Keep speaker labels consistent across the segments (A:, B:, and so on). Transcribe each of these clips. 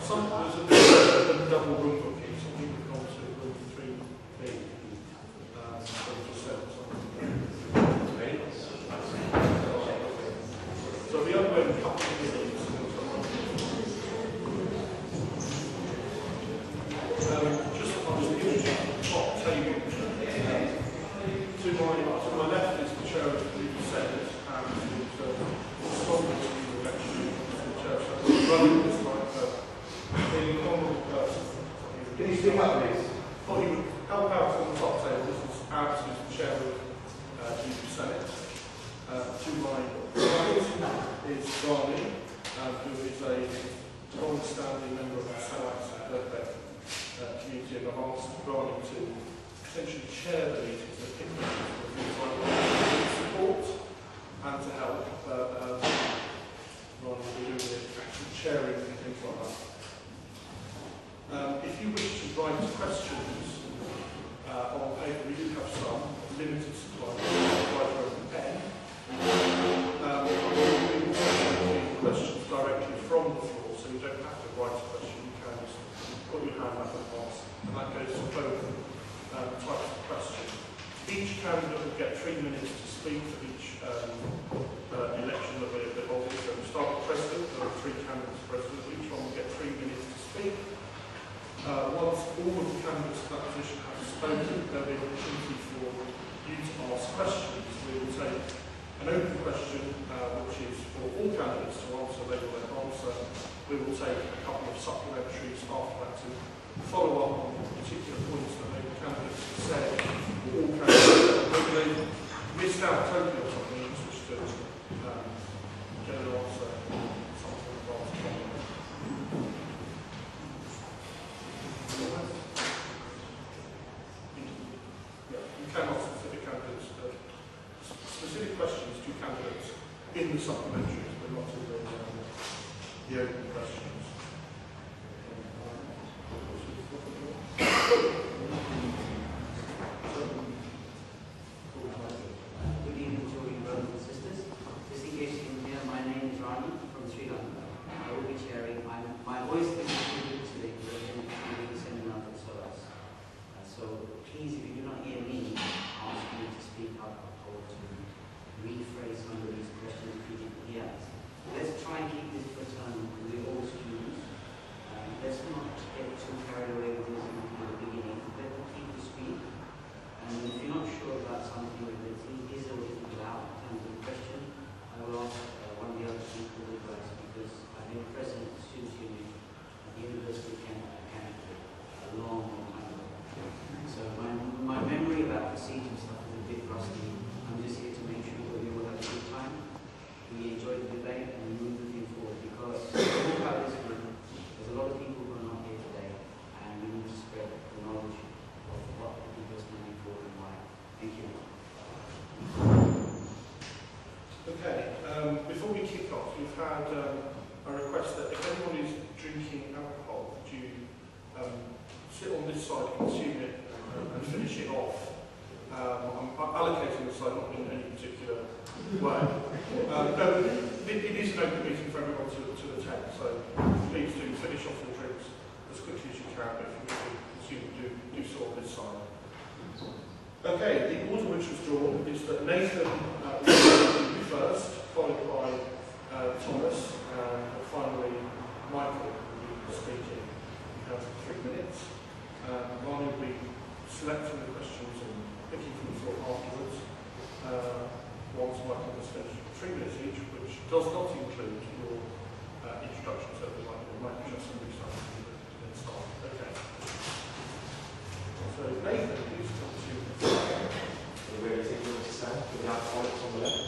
A: There's a bit of double room booking. Some people have gone to room 3B. So the other way of cutting it is just on the top table. To my left is the chair of the Senate and the responsible for the election of the chair. So I'm running this like a normal person.
B: Can you speak up, please?
A: Thought you would help out on the top table. This is Alex, who's the chair of the Senate. To my right is Barney, who is a long-standing member of the Senate community, and I've asked Barney to essentially chair the meetings that pick things like support and to help. Barney will be doing the actual chairing and things like that. If you wish to write questions on paper, we do have some limited supply. Write your own pen. We will take questions directly from the floor, so you don't have to write a question. You can just put your hand up and ask, and that goes to both types of question. Each candidate will get 3 minutes to speak for each election that they're holding. So we start with President. There are 3 candidates for President. Each one will get 3 minutes to speak. Once all of the candidates for that position have spoken, there'll be an opportunity for you to ask questions. We will take an open question, which is for all candidates to answer. They will then answer. We will take a couple of supplementaries after that to follow up on particular points that maybe candidates have said, or all candidates, maybe they missed out totally or something, and just to get an answer, something about you can ask specific candidates, specific questions to candidates in the supplementaries, but not in the open questions.
C: Good evening to you, brothers and sisters. Just in case you can hear, my name is Rani from Sri Lanka. I will be chairing. My voice is distributed to the European seminar for SOAS. So please, if you do not hear me, ask you to speak up or to rephrase some of these questions if you didn't hear. Let's try and keep this for time with all students. Let's not get too carried away with this in the beginning. Let them keep the speed. And if you're not sure about something that is a little loud in terms of the question, I will ask one of the other people to advise, because I've been president of the Students' Union at the University of Canada a long time ago. So my memory about procedure stuff is a bit rusty. I'm just here to make sure that we all have a good time. We enjoy the debate and we move the thing forward, because all about this group, there's a lot of people who are not here today, and we need to spread the knowledge of what the people are standing for and why. Thank you.
A: Okay, before we kick off, we've had a request that if anyone is drinking alcohol, that you sit on this side, consume it, and finish it off. I'm allocating the side not in any particular way. No, it is an open meeting for everyone to attend, so please do finish off your drinks as quickly as you can. But if you consume it, do so on this side. Okay, the order which was drawn is that Nathan will be first, followed by Thomas, and finally Michael will be speaking for 3 minutes. Barney will be selecting the questions and picking from the floor afterwards. Once Michael has finished 3 minutes each, which does not include your introduction, so we might just restart and then start. Okay. So Nathan, please come to you.
B: Where do you think you want to stand? With the alcoholics on the left?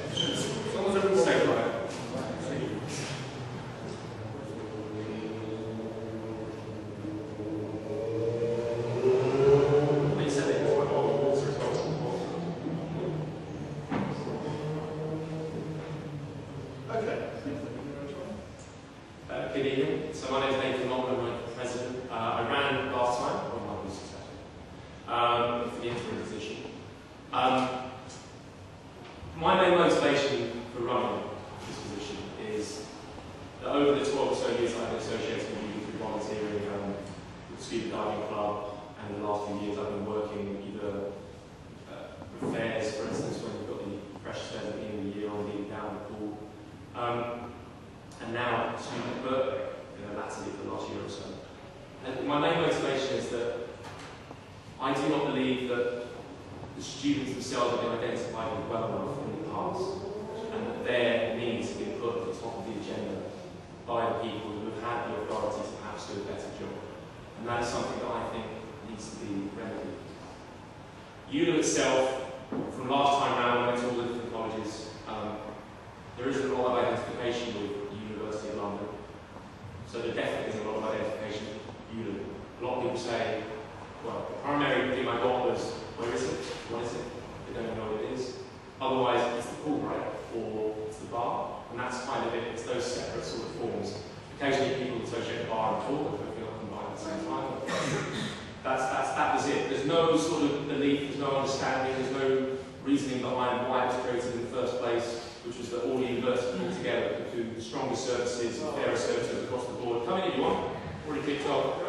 A: As long as everyone
B: Stay right.
D: Good evening. So my name is Nathan Long, I'm running for President. I ran last time, well, not this successful, for the interim position. My main motivation for running this position is that and now student Berkeley, latterly for the last year or so. And my main motivation is that I do not believe that the students themselves have been identified well enough in the past, and that their needs have been put at the top of the agenda by the people who have had the authority to perhaps do a better job. And that is something that I think needs to be remedied. ULU itself, from last time round, I went to all the different colleges. There isn't a lot of identification with the University of London. So there definitely isn't a lot of identification with ULU. A lot of people say, well, the primary thing I got was, where is it? What is it? They don't know what it is. Otherwise, it's the pool, right? Or it's the bar. And that's kind of it. It's those separate sort of forms. Occasionally people associate the bar and talk, but feel combined at the same time. That was it. There's no sort of belief, there's no understanding, there's no reasoning behind why it was created in the first place, which was that all the universities pulled together could do stronger services and fairer services across the board. Come in if you want. Already kicked off.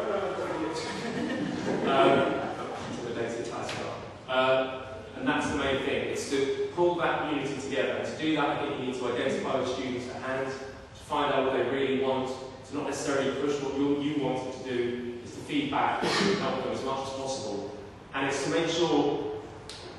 D: Intimidated, that's and that's the main thing. It's to pull that unity together. And to do that, I think you need to identify the students at hand, to find out what they really want, to not necessarily push what you want them to do, is to feed back and help them as much as possible. And it's to make sure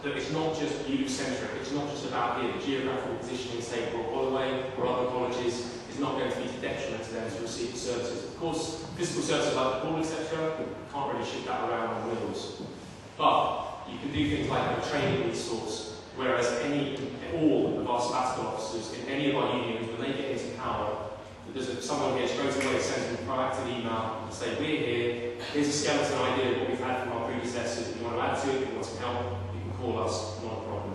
D: that it's not just ULU-centric, it's not just about here. The geographical positioning, say, for Holloway or other colleges, is not going to be detriment to them to receive services. Of course, physical services like the pool, etc., can't really ship that around on wheels. But you can do things like a training resource, whereas all of our sabbatical officers in any of our unions, when they get into power, someone here straight away sends them a proactive email and say, we're here, here's a skeleton idea of what we've had from our predecessors. If you want to add to it, if you want some help, you can call us, not a problem.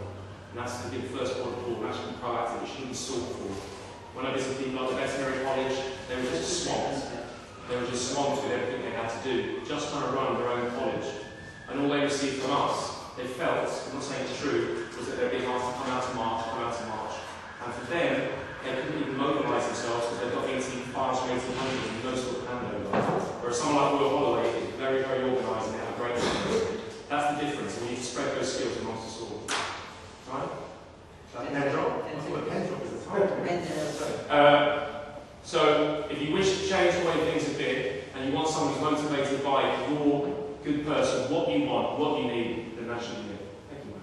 D: And that's to be the first port of call and actually be proactive. It shouldn't be sought for. When I visit people at the veterinary college, they were just swamped. They were just swamped with everything they had to do, just trying to run their own college. And all they received from us, they felt, I'm not saying it's true, was that they were being asked to come out to march. And for them, they couldn't even mobilise themselves because they've got 500 to 1800 and no sort of handover. Whereas someone like Royal Holloway is very, very organised and they have a great team. That's the difference, and we need to spread those skills amongst us all. Right? Pen drop? Pen drop is the time. So, if you wish to change the way things have been, and you want someone who's motivated by your good person, what you want, what you need, then that should be it. Thank you.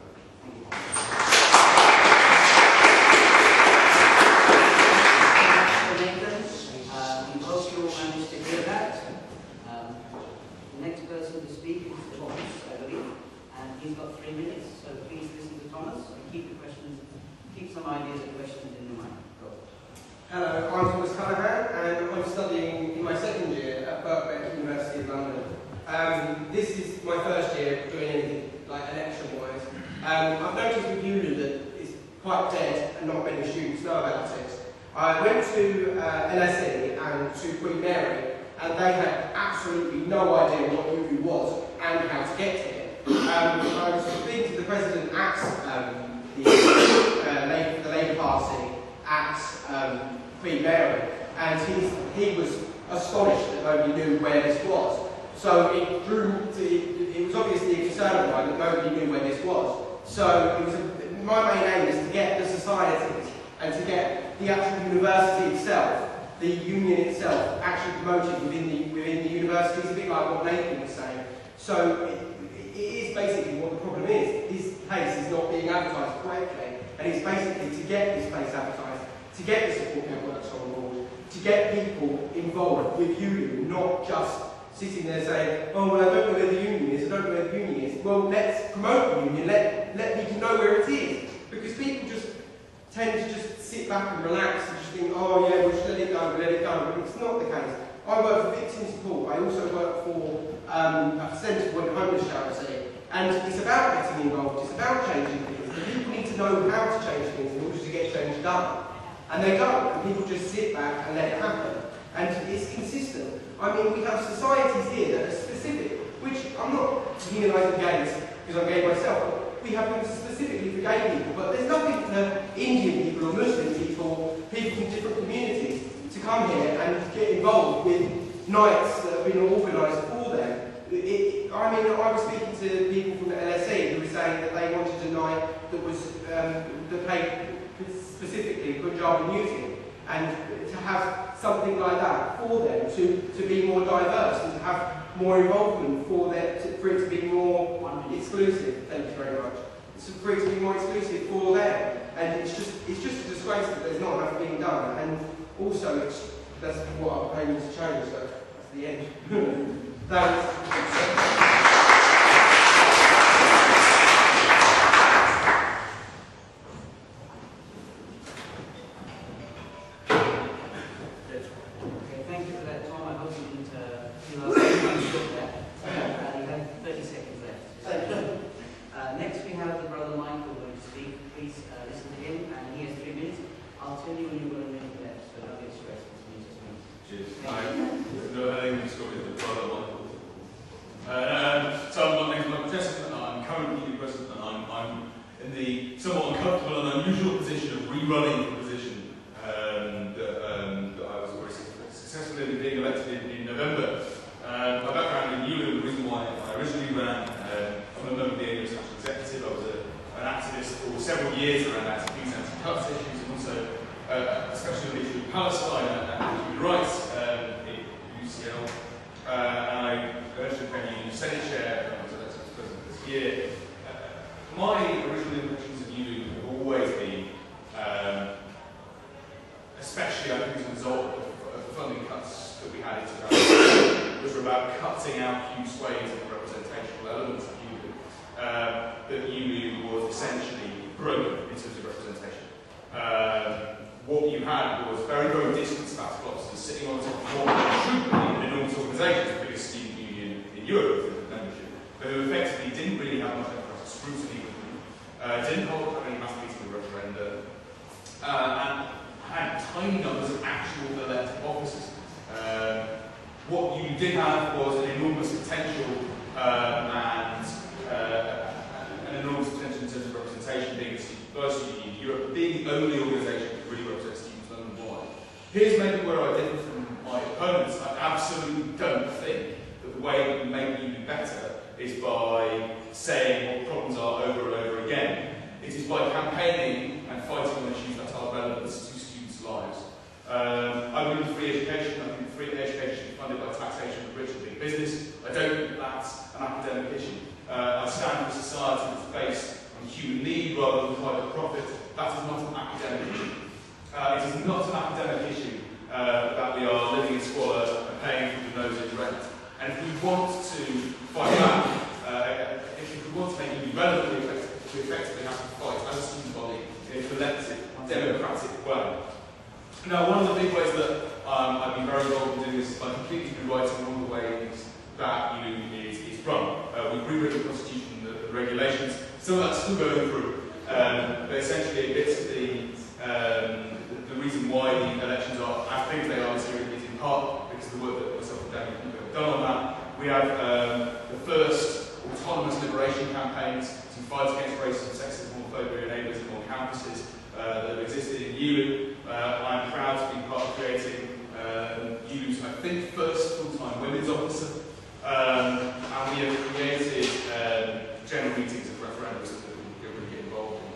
C: We hope you all managed to hear that. The next person to speak is Thomas, I believe, and he's got 3 minutes, so please listen to Thomas and keep some ideas and questions in your mind. Go.
E: Hello, I'm Thomas Callaghan, and I'm studying in my second year at Birkbeck University of London. This is my first year doing anything like election-wise. I've noticed with ULU that it's quite dead and not many students know about it. I went to LSE and to Queen Mary, and they had absolutely no idea what ULU was and how to get to it. I was speaking to the president at the Labour Party at Queen Mary, and he was astonished that nobody knew where this was. So it was obviously a concern of mine that nobody knew where this was. So my main aim is to get the societies and to get the actual university itself, the union itself, actually promoted within the universities, a bit like what Nathan was saying. So it is basically what the problem is. This place is not being advertised correctly, and it's basically to get this place advertised, to get the support networks on board, to get people involved with ULU, not just sitting there saying, oh, well, I don't know where the union is, I don't know where the union is. Well, let's promote the union, let people know where it is. Because people just tend to just sit back and relax and just think, oh yeah, we'll just let it go, but it's not the case. I work for victim support, I also work for a centre for a homeless charity, and it's about getting involved, it's about changing things. The people need to know how to change things in order to get change done. And they don't, and people just sit back and let it happen. And it's consistent. I mean, we have societies here that are specific, which I'm not demonising gays because I'm gay myself, but we have them specifically for gay people, but there's nothing for Indian people or Muslim people, people from different communities, to come here and get involved with nights that have been organised for them. I mean, I was speaking to people from the LSE who were saying that they wanted a night that was that played specifically Punjabi music. and to have something like that for them to be more diverse and to have more involvement for it to be more exclusive. Thank you very much. For it to be more exclusive for them, and it's just a disgrace that there's not enough being done. And also, that's what I'm aiming to change. So that's the end. Thanks. Here's maybe where I differ from my opponents. I absolutely don't think that the way that we make ULU better is by saying what problems are over and over again. It is by campaigning and fighting on issues that are relevant to students' lives. I believe in free education. I think free education should be funded by taxation of rich and big business. I don't think that's an academic issue. I stand for a society that's based on human need rather than private profit. That is not an academic issue. It is not an academic issue that we are living in squalor and paying through the nose in rent. And if we want to fight back, if we want to make ULU relevantly effective, we effectively have to fight as a student body in a collective, democratic way. Now, one of the big ways that I've been very involved in doing this is by completely rewriting all the ways that ULU is run. We've rewritten the constitution, the regulations. Some of that's still going through, but essentially it's the reason why the elections are as big as they are this year is in part because of the work that myself and Danny have done on that. We have the first autonomous liberation campaigns to fight against racism, sexism, homophobia and ableism on campuses that have existed in ULU. I'm proud to be part of creating ULU's, I think, first full-time women's officer. And we have created general meetings and referendums that we really get involved in.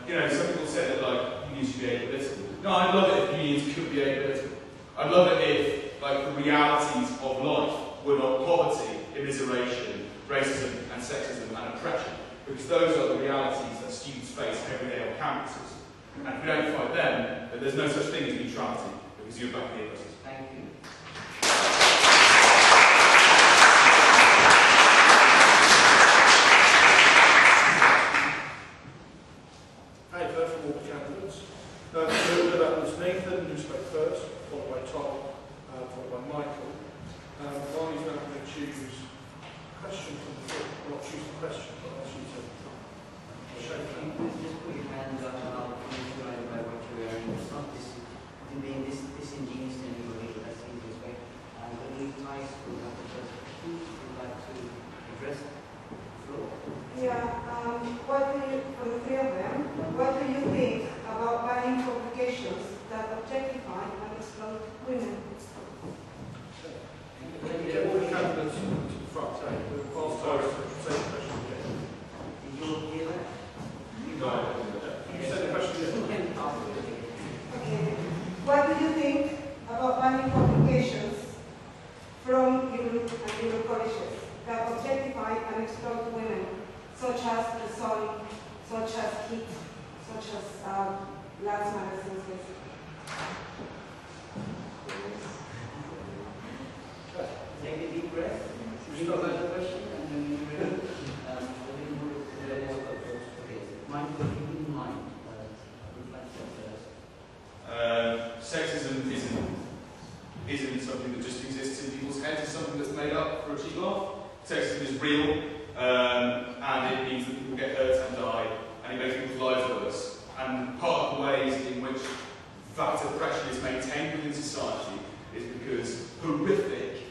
E: You know, some people say that like unions should be apolitical. No, I'd love it if unions could be apolitical. I'd love it if like the realities of life were not poverty, immiseration, racism and sexism and oppression. Because those are the realities that students face every day on campuses. And if we don't fight them, then there's no such thing as neutrality, because you're back here.
C: Thank you.
A: Hi, first from all the candidates. That was Nathan, who spoke first, followed by Tom, followed by Michael. Barney's now going to choose a question from the floor. Well, not choose a question, but I'll choose a show.
C: Just put your hands up and I'll identify what you're wearing. It's not being disingenuous to anybody, but that's the easiest way. I believe Thais will have the first question. Would like to address the floor?
F: Yeah, for the three of them, what do you think about banning publications that objectify and exploit women?
A: Get all the candidates to the front, we'll pass Tara to the same question again.
C: Did you hear that?
A: No. You said the question again.
F: Okay. do you think about banning publications from ULU and ULU colleges that objectify and exploit women, such as The Sun, such as Kit, such as lads magazines, basically?
C: Take a deep breath. Think about the question and then you will mind keeping in mind.
G: Sexism isn't something that just exists in people's heads. It's something that's made up for a cheap laugh. Sexism is real, and it means that people get hurt and die, and it makes people's lives worse. And part of the ways in which that oppression is maintained within society is because horrific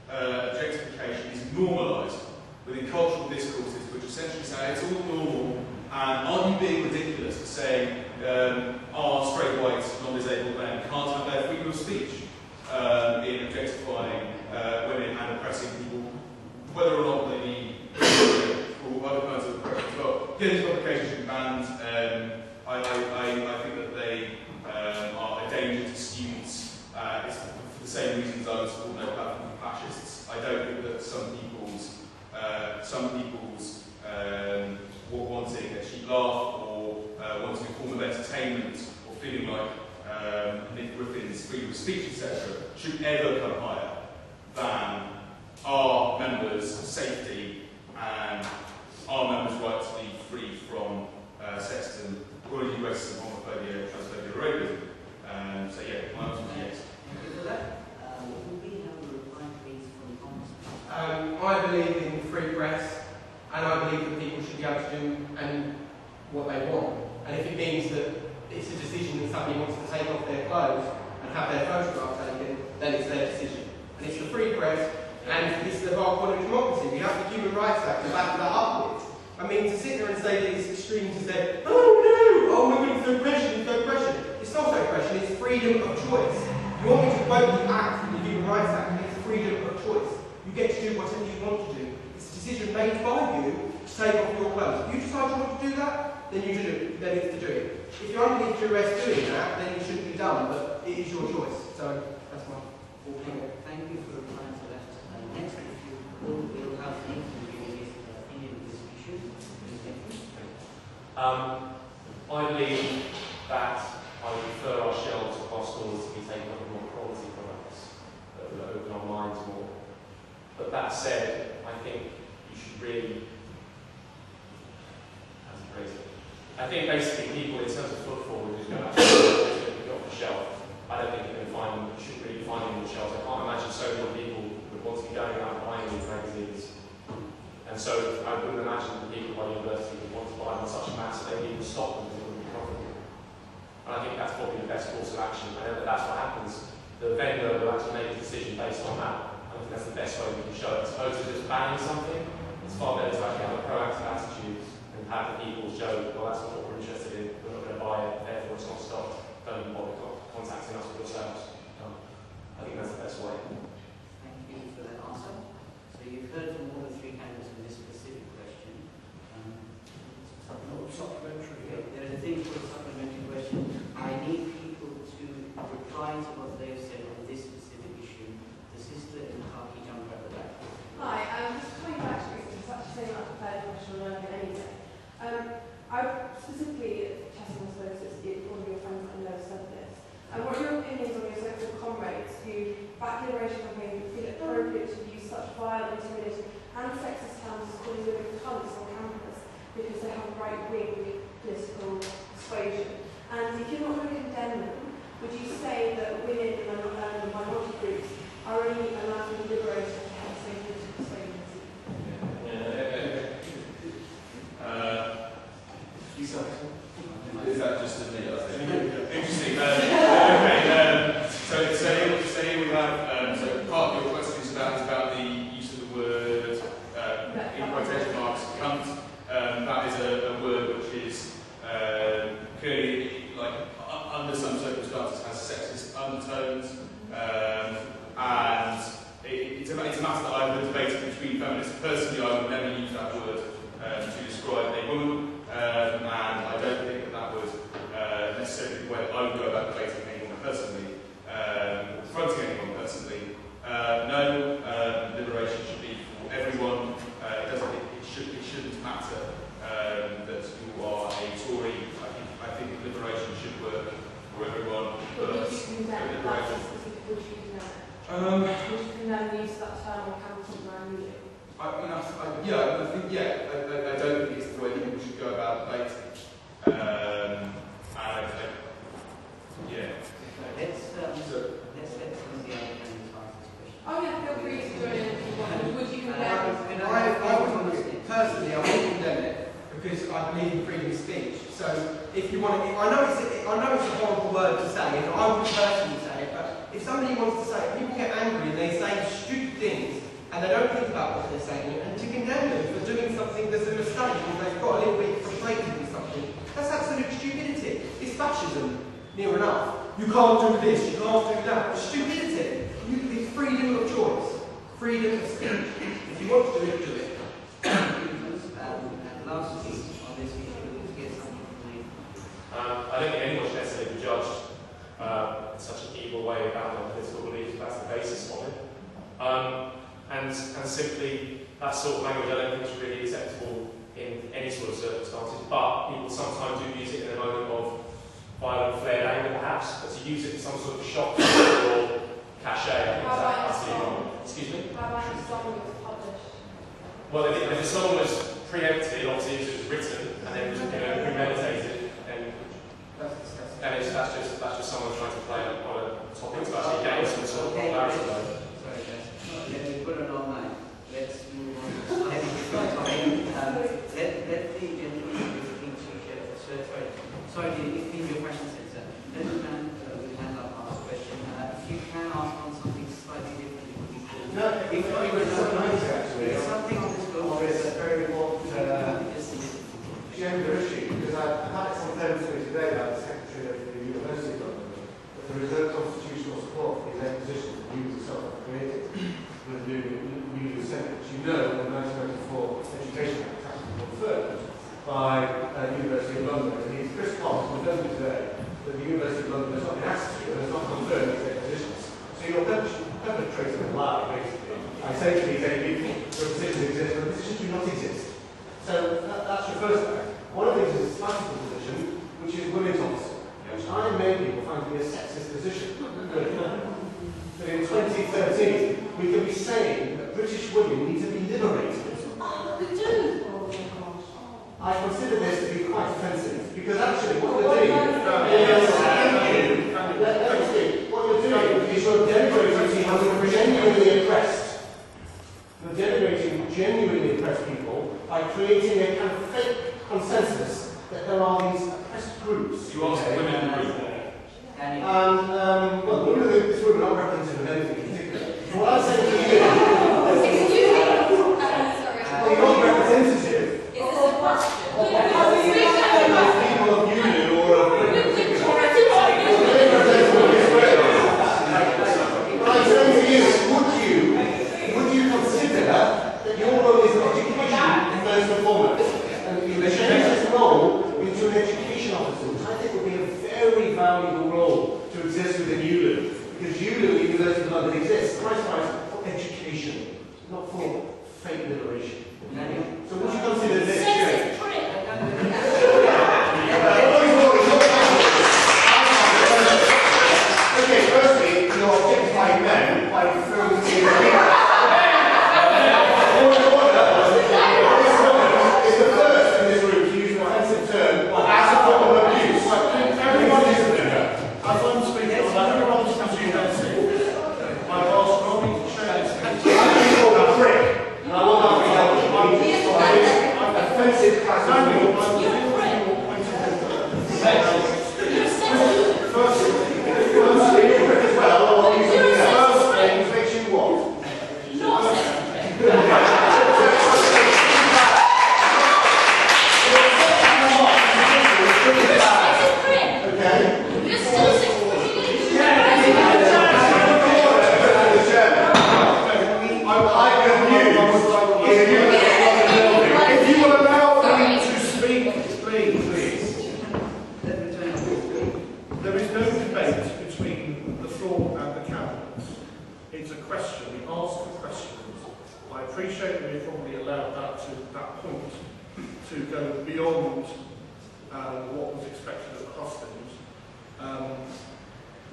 G: objectification is normalised within cultural discourses, which essentially say it's all normal, and aren't you being ridiculous for saying straight white non-disabled men can't have their freedom of speech in objectifying women and oppressing people, whether or not they need or other kinds of oppression as well. These publications should be banned. I think that they are a danger to students. It's for the same reasons I would support no platform for fascists. I don't think that some people's wanting a cheap laugh or wanting a form of entertainment or feeling like Nick Griffin's freedom of speech, etc., should ever come higher than our members' safety and our members' right to be free from sexism, equality, racism, homophobia, transphobia, or racism. So yeah, my answer is yes.
C: Thank you for that. Will we have a reply, please, from Thomas?
E: I believe in free press, and I believe that people should be able to do what they want. And if it means that it's a decision that somebody wants to take off their clothes and have their photograph taken, then it's their decision. And it's the free press, and it's the whole point of democracy. We have the Human Rights Act to back that up with. I mean, to sit there and say that it's extreme to say, we're going to oppression, it's not oppression, it's freedom of choice. You want me to quote the Act, the Human Rights Act, it's freedom of choice. You get to do whatever you want to do. It's a decision made by you to take off your clothes. If you decide you want to do that, then you do it. Then it's to do it. If you're underneath duress doing that, then you shouldn't be done, but it is your choice. So that's my opinion.
C: Thank you for replying to that. Next, if you will, we'll have Nathan giving his opinion on this issue.
D: I believe that I would prefer our shelves across stores to be taken up with more quality products that will open our minds more. But that said, I think you should really, how to phrase it? I think basically people, in terms of footfall, who's going to actually go off the shelf, I don't think you're going to find them, you shouldn't really find them on the shelves. I can't imagine so many people would want to be going out and buying these magazines. And so I wouldn't imagine that people by university would want to buy them in such a mass that they'd even stop them because it wouldn't be profitable. And I think that's probably the best course of action. I know that that's what happens. The vendor will actually make a decision based on that. I think that's the best way we can show it. As opposed to just banning something, it's far better to actually have a proactive attitude and have the people show, well, that's not what we're interested in, we're not going to buy it, therefore it's not stocked, don't even bother contacting us with yourselves. I think that's the best way.
C: Thank you for that answer. So you've heard from all the three candidates on this specific question.
A: Supplementary.
C: There's a thing called a supplementary question. I need people to reply to what they've said on this specific issue. The sister in the khaki jumper at the back.
H: Hi, just coming back to it, it's actually saying about prepared professional learning anyway. I specifically testing this versus one of your friends I know said this. What are your opinions on your so-called comrades who back liberation campaigns feel it appropriate to use such vile, intimidating and sexist terms as calling women cunts on campus because they have a right-wing political persuasion? And if you're not going to condemn them, would you say that women and minority groups are only allowed to be liberated to have the same political persuasions?
G: Is that just a me? Interesting. Okay. So here we have. So part of your question is about the use of the word in quotation marks cunt. That is a word which is clearly, like, under some circumstances, has sexist undertones, and it's a matter that I've been debating between feminists. Personally, I would never use that word to describe a woman, and I don't think that would necessarily be the way that I would go about debating anyone personally.
H: condemn it? That's a specific, would you condemn it? Would you condemn the use of that term on campus around you?
E: I don't think it's the way that we should go about debating.
C: Let's let some of the other candidates answer this question.
H: Oh yeah, feel free to join in if you want. Would you condemn?
E: Personally, I wouldn't condemn it because I believe in freedom of speech. So if you want to, I know it's a horrible word to say, and I would personally say it, but if somebody wants to say it, people get angry and they say stupid things and they don't think about what they're saying, and to condemn them for doing something that's a mistake and they've got a little bit frustrated with something, that's absolute stupidity. It's fascism, near enough. You can't do this, you can't do that. It's stupidity. It's freedom of choice, freedom of speech. If you want to do it, do it.
C: And lastly, on this issue, to get something from me.
D: I don't think anyone should necessarily be judged in such an evil way about their political beliefs. That's the basis of it. And simply, that sort of language I don't think is really acceptable in any sort of circumstances, but people sometimes do use it in a moment of violent, flared anger perhaps, but to use it for some sort of shock or cachet, I think that's absolutely wrong. Excuse me?
H: How about if a song was published?
D: Well, if the song was preempted, obviously it was written, and then was premeditated, and that's just someone trying to play on a topic to actually gain some sort of popularity.
C: Sorry, guys. Let me put it online. Let's move on to slightly different topic. Let the gentleman who is speaking to sorry, if in your question sir. Let the man with hand up ask a question. If you can ask on something slightly different, it would be cool.
B: No,
C: If something on this go
B: it's a very important gender issue, because I've had it on phone to me today by the Secretary of the University Government that there is no constitutional support for these positions that you yourself have created with the new Senate, which you know in the 1994 Education Act was confirmed by the University of London. And he's Chris Clark confirmed today that the University of London has not been asked to and has not confirmed these positions. So you're perpetrating a lie, basically. I say to these people, your positions exist, but positions do not exist. So that's your first fact. One of these is a classical position, which is women's officer, which I and many people find to be a sexist position. But in 2013, we can be saying that British women need to be liberated.
F: They do.
B: I consider this to be quite offensive, because actually what you're doing is you're denigrating how genuinely oppressed. You're denigrating genuinely oppressed people by creating a kind of fake consensus that there are these oppressed groups.
D: You asked women in the group there.
B: And, well, women in this room are not representative of anything in particular. So what I'm saying to you well, you're not representative.
F: Is this a question?
B: People of ULU or of what I'm saying to you is, would you consider that your role is education first and foremost? And you change this role into an education officer, which I think would be a very valuable role to exist within ULU. Because ULU, the University of London, exists, for education, not for fake liberation. So would you consider this change? Okay, firstly, you're objectifying men by referring to this woman is the first in this room to use an offensive term as a form of abuse. Everyone is a dinner. As I'm speaking, everyone's presumed my boss told me to share this. I'm called a prick. And I want to offensive class.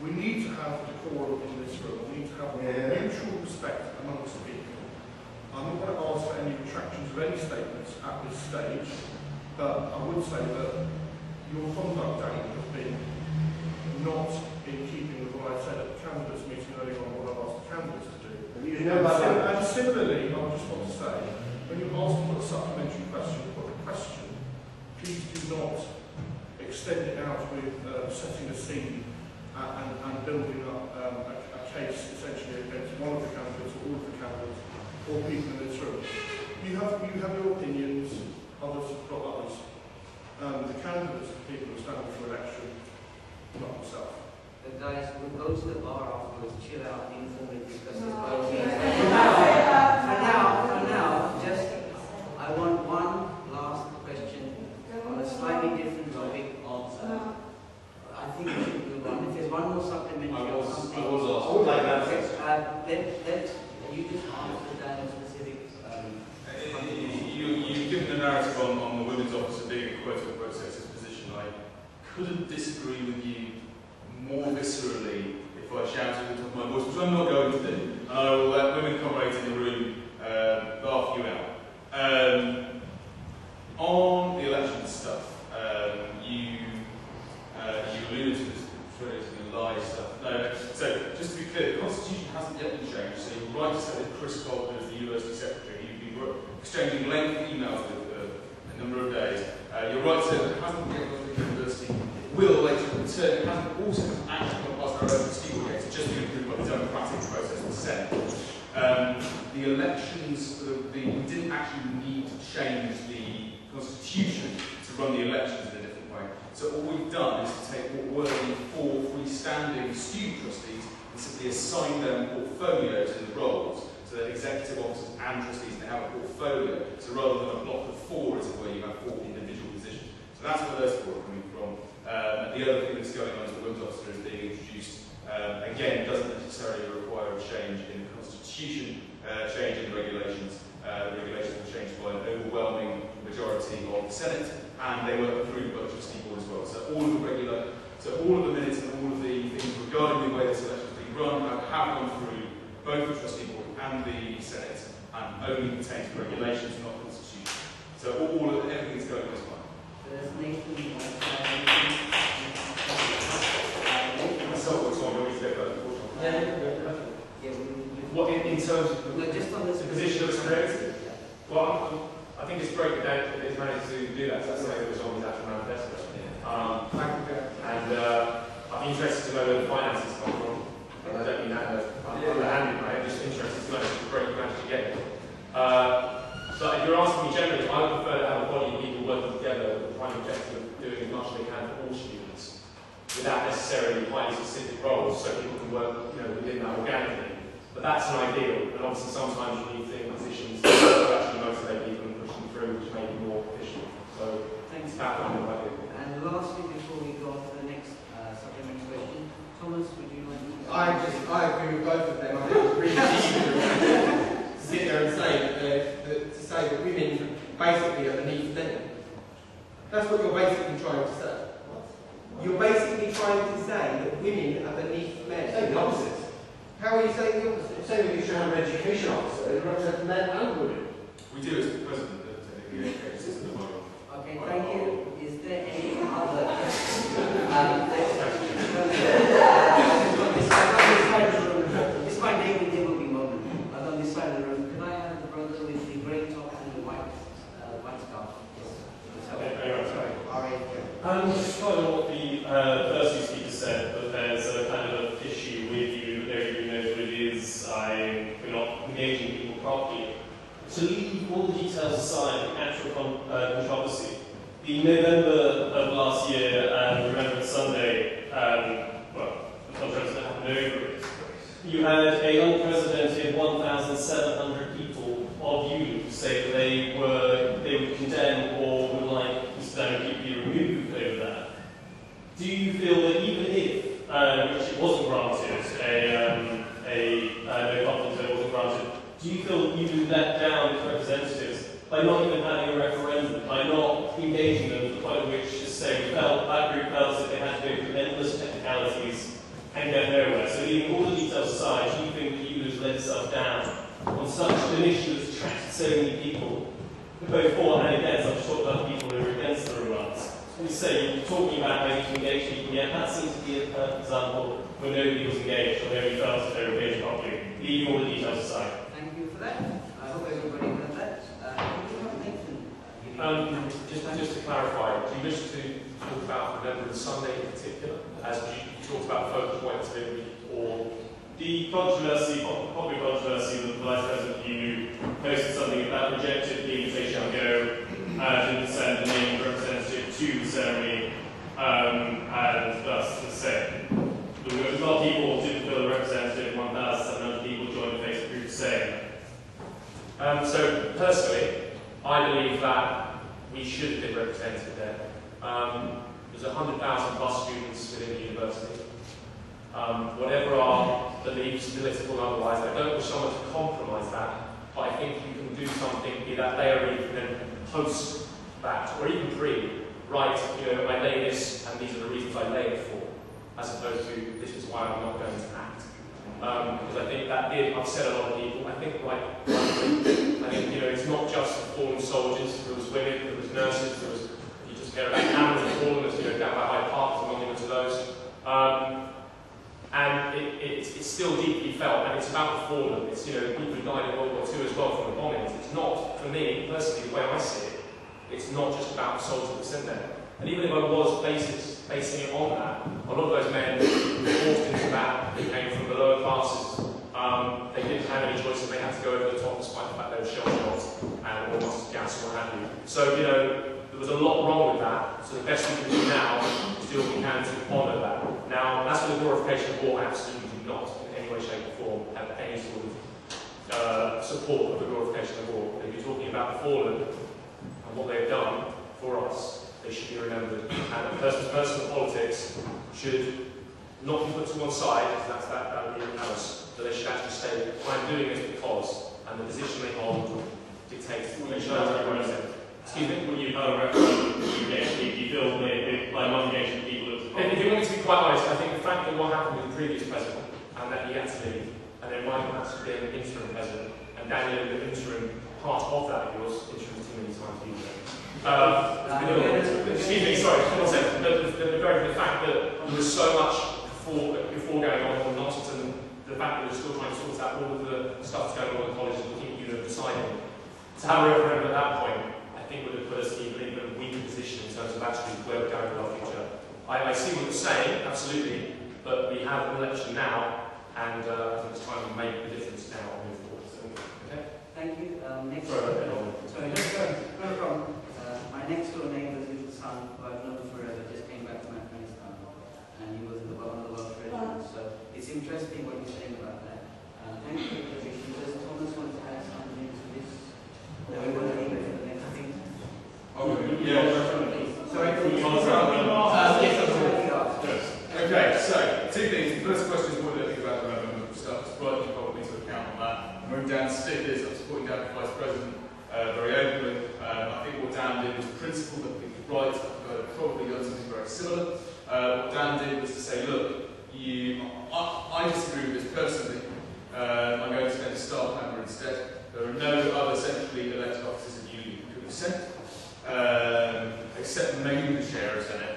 B: We need to have
A: decorum in this room. We need to have mutual respect amongst people. I'm not going to ask for any retractions of any statements at this stage, but I would say that your conduct, Danny, has been not in keeping with what I said at the candidates meeting earlier on, what I've asked the candidates to do. And similarly, I just want to say, when you ask for a supplementary question, put a question, please do not extend it out with setting a scene and building up a case essentially against one of the candidates or all of the candidates or people in this room. You have your opinions, others have got others. The candidates are people who are standing for election, not myself.
C: But guys, we'll go to the bar afterwards, chill out, informally discuss this. For now, just I want one last question on a slightly different topic. I think we should move on. If there's one more supplementary or something, let you just answer that specific.
G: You've given the narrative on the women's officer being a quote-unquote sexist position. I couldn't disagree with you more viscerally if I shouted at the top of my voice, which I'm not going to do. And I will let women comrades in the room laugh you out. On the election stuff, you alluded to this relatively lie stuff. No, so just to be clear, the Constitution hasn't yet been changed, so you're right to say that Chris Colvin, as the University Secretary, you've been exchanging lengthy emails with a number of days. You're right to say that it hasn't yet gone to the University. It will later return. It hasn't also actually gone past our own Steele case. It's just been approved by the democratic process in the Senate. The elections, we didn't actually need to change the Constitution to run the elections in a different way. So all we've done is to take what were the 4 freestanding student trustees and simply assign them portfolios in the roles, so that executive officers and trustees can have a portfolio. So rather than a block of 4, as it were, you have 4 individual positions. So that's where those 4 are coming from. The other thing that's going on is the women's officer is being introduced. Again, doesn't necessarily require a change in the Constitution, change in the regulations. The regulations were changed by an overwhelming majority of the Senate, and they were approved by the trustee board as well. So all of the minutes and all of the things regarding the way this election is being run have gone through both the trustee board and the Senate, and only pertain to regulations, not the Constitution. So everything is going on as fine.
C: There's Nathan.
D: What in terms of
C: no, just on this
D: the position that was created? Well, I think it's great that it's managed to do that. That's something that was on his actual manifesto. I'd be interested to know where the finances come from. I don't mean that underhanded, right? I'm just interested to know it's great you managed to get it. So if you're asking me generally, I would prefer to have a body of people working together with the prime objective of doing as much as they can for all students, without necessarily highly specific roles, so people can work, within that organically. But that's an ideal, and obviously sometimes you need positions to actually motivate people and push them through, which may be more efficient. So
C: thanks.
D: That kind of idea.
C: And lastly, before we go on to the next supplementary question, Thomas, would you like to?
E: I agree with both of them. I think it's really easy to sit there and say that women basically are beneath men. That's what you're basically trying to say. You're basically trying to say that women are beneath men.
B: The opposite.
E: How are you saying the opposite?
B: You're saying that you should have an education officer who represents men and women.
G: We do as the president of the education system at the moment.
C: Okay, thank you. Is there any other This might make a difficult moment. But on this side of the room, can I have the brother with the grey top and the white scarf? Yes.
I: Just following what the first few speakers said, that there's a kind of issue with you, everybody knows what it is, we're not engaging people properly. To leave all the details aside, the actual controversy, in November of last year, Remembrance Sunday, the controversy that happened over it, you had an unprecedented 1,700 people of ULU say that they would condemn or would like Mr. Danny to be removed over that. Do you feel that even if, which it wasn't granted, no confidence vote wasn't granted, do you feel that you let down its representatives by not even having a referendum, by not engaging them to the point at which, as say, that group felt that they had to go through endless technicalities and get nowhere. So leaving all the details aside, do you think that ULU has let itself down on such an issue that's attracted so many people, both for and against? I've just talked about the people who are against the room rights. When you say you're talking about how you can engage people, yet that seems to be a perfect example where nobody was engaged or nobody felt that they were engaged properly, leaving all the details aside.
C: Thank you for that. I hope everybody heard that.
D: Just to clarify, do you wish to talk about Remembrance Sunday in particular, as you talked about focal points maybe, or
I: the controversy, popular controversy that the Vice President of the ULU posted something about rejected the invitation to go and didn't send the named representative to the ceremony, and thus the same. There were a lot of people who didn't feel the representative, 1,700 people joined the Facebook group saying.
D: So personally, I believe that we should have been represented there. There's 100,000 plus students within the university. Whatever our beliefs, political and otherwise, I don't wish someone to compromise that, but I think you can do something, be that layer where you can then post that, or even write, I lay this, and these are the reasons I lay it for, as opposed to, this is why I'm not going to act. Because I think that did upset a lot of people. I think, it's not just fallen soldiers, there was women, there was nurses, there was, if you just care about animals fallen, there's, down by Hyde Park, there's a monument to those. And it's still deeply felt, and it's about the fallen. It's, people who died in World War II as well from the bombings. It's not, for me, personally, the way I see it, it's not just about the soldiers that sent there. And even if I was basing it on that, a lot of those men who were forced into that, they came from the lower classes. They didn't have any choice, and they had to go over the top despite the fact they were shell shots and almost gas and what have you. So, there was a lot wrong with that. So the best we can do now is do what we can to honour that. Now, that's for the glorification of war. I absolutely do not, in any way, shape, or form, have any sort of support of the glorification of war. If you're talking about the fallen and what they've done for us, they should be remembered. And a person's personal politics should not be put to one side, because that would be callous, but they should actually say, I'm doing this because, and the position they hold dictates the future. Excuse me?
I: When you have a referendum, you feel by not engaging people.
D: If you want me to be quite honest, I think the fact that what happened with the previous president, and that he had to leave, and then Michael had to be an interim president, and Daniel, the interim part of that, he was interim too many times. Excuse me, sorry, one second. The fact that there was so much before going on nonsense, and the fact that we're still trying to sort out all of the stuff that's going on in colleges and keep deciding to have a referendum at that point, I think would have put us in an even weaker position in terms of actually where we're going with our future. I see what you're saying, absolutely, but we have an election now, and I think it's time to make the difference now and move forward. So, okay?
C: Thank you. Next.
D: Sorry,
C: no problem. My next door neighbour's little son, who I've known forever, just came back from Afghanistan, and he was in one of the Welsh regiments. So it's interesting what you're saying about that. Thank you for the presentation. Does Thomas want to add something to this? Or we want to leave it for the next thing? Sorry,
G: Okay, so two things. The first question is what do you think about the referendum stuff? It's right, you probably to account on that. Moving down to stickers, I'm supporting Dan for Vice President very openly. I think what Dan did was principled, I think he's right. I've probably done something very similar. What Dan did was to say, look, I disagree with this personally. I'm going to send a staff member instead. There are no other centrally elected officers at ULU who could have sent, except maybe the chair of Senate.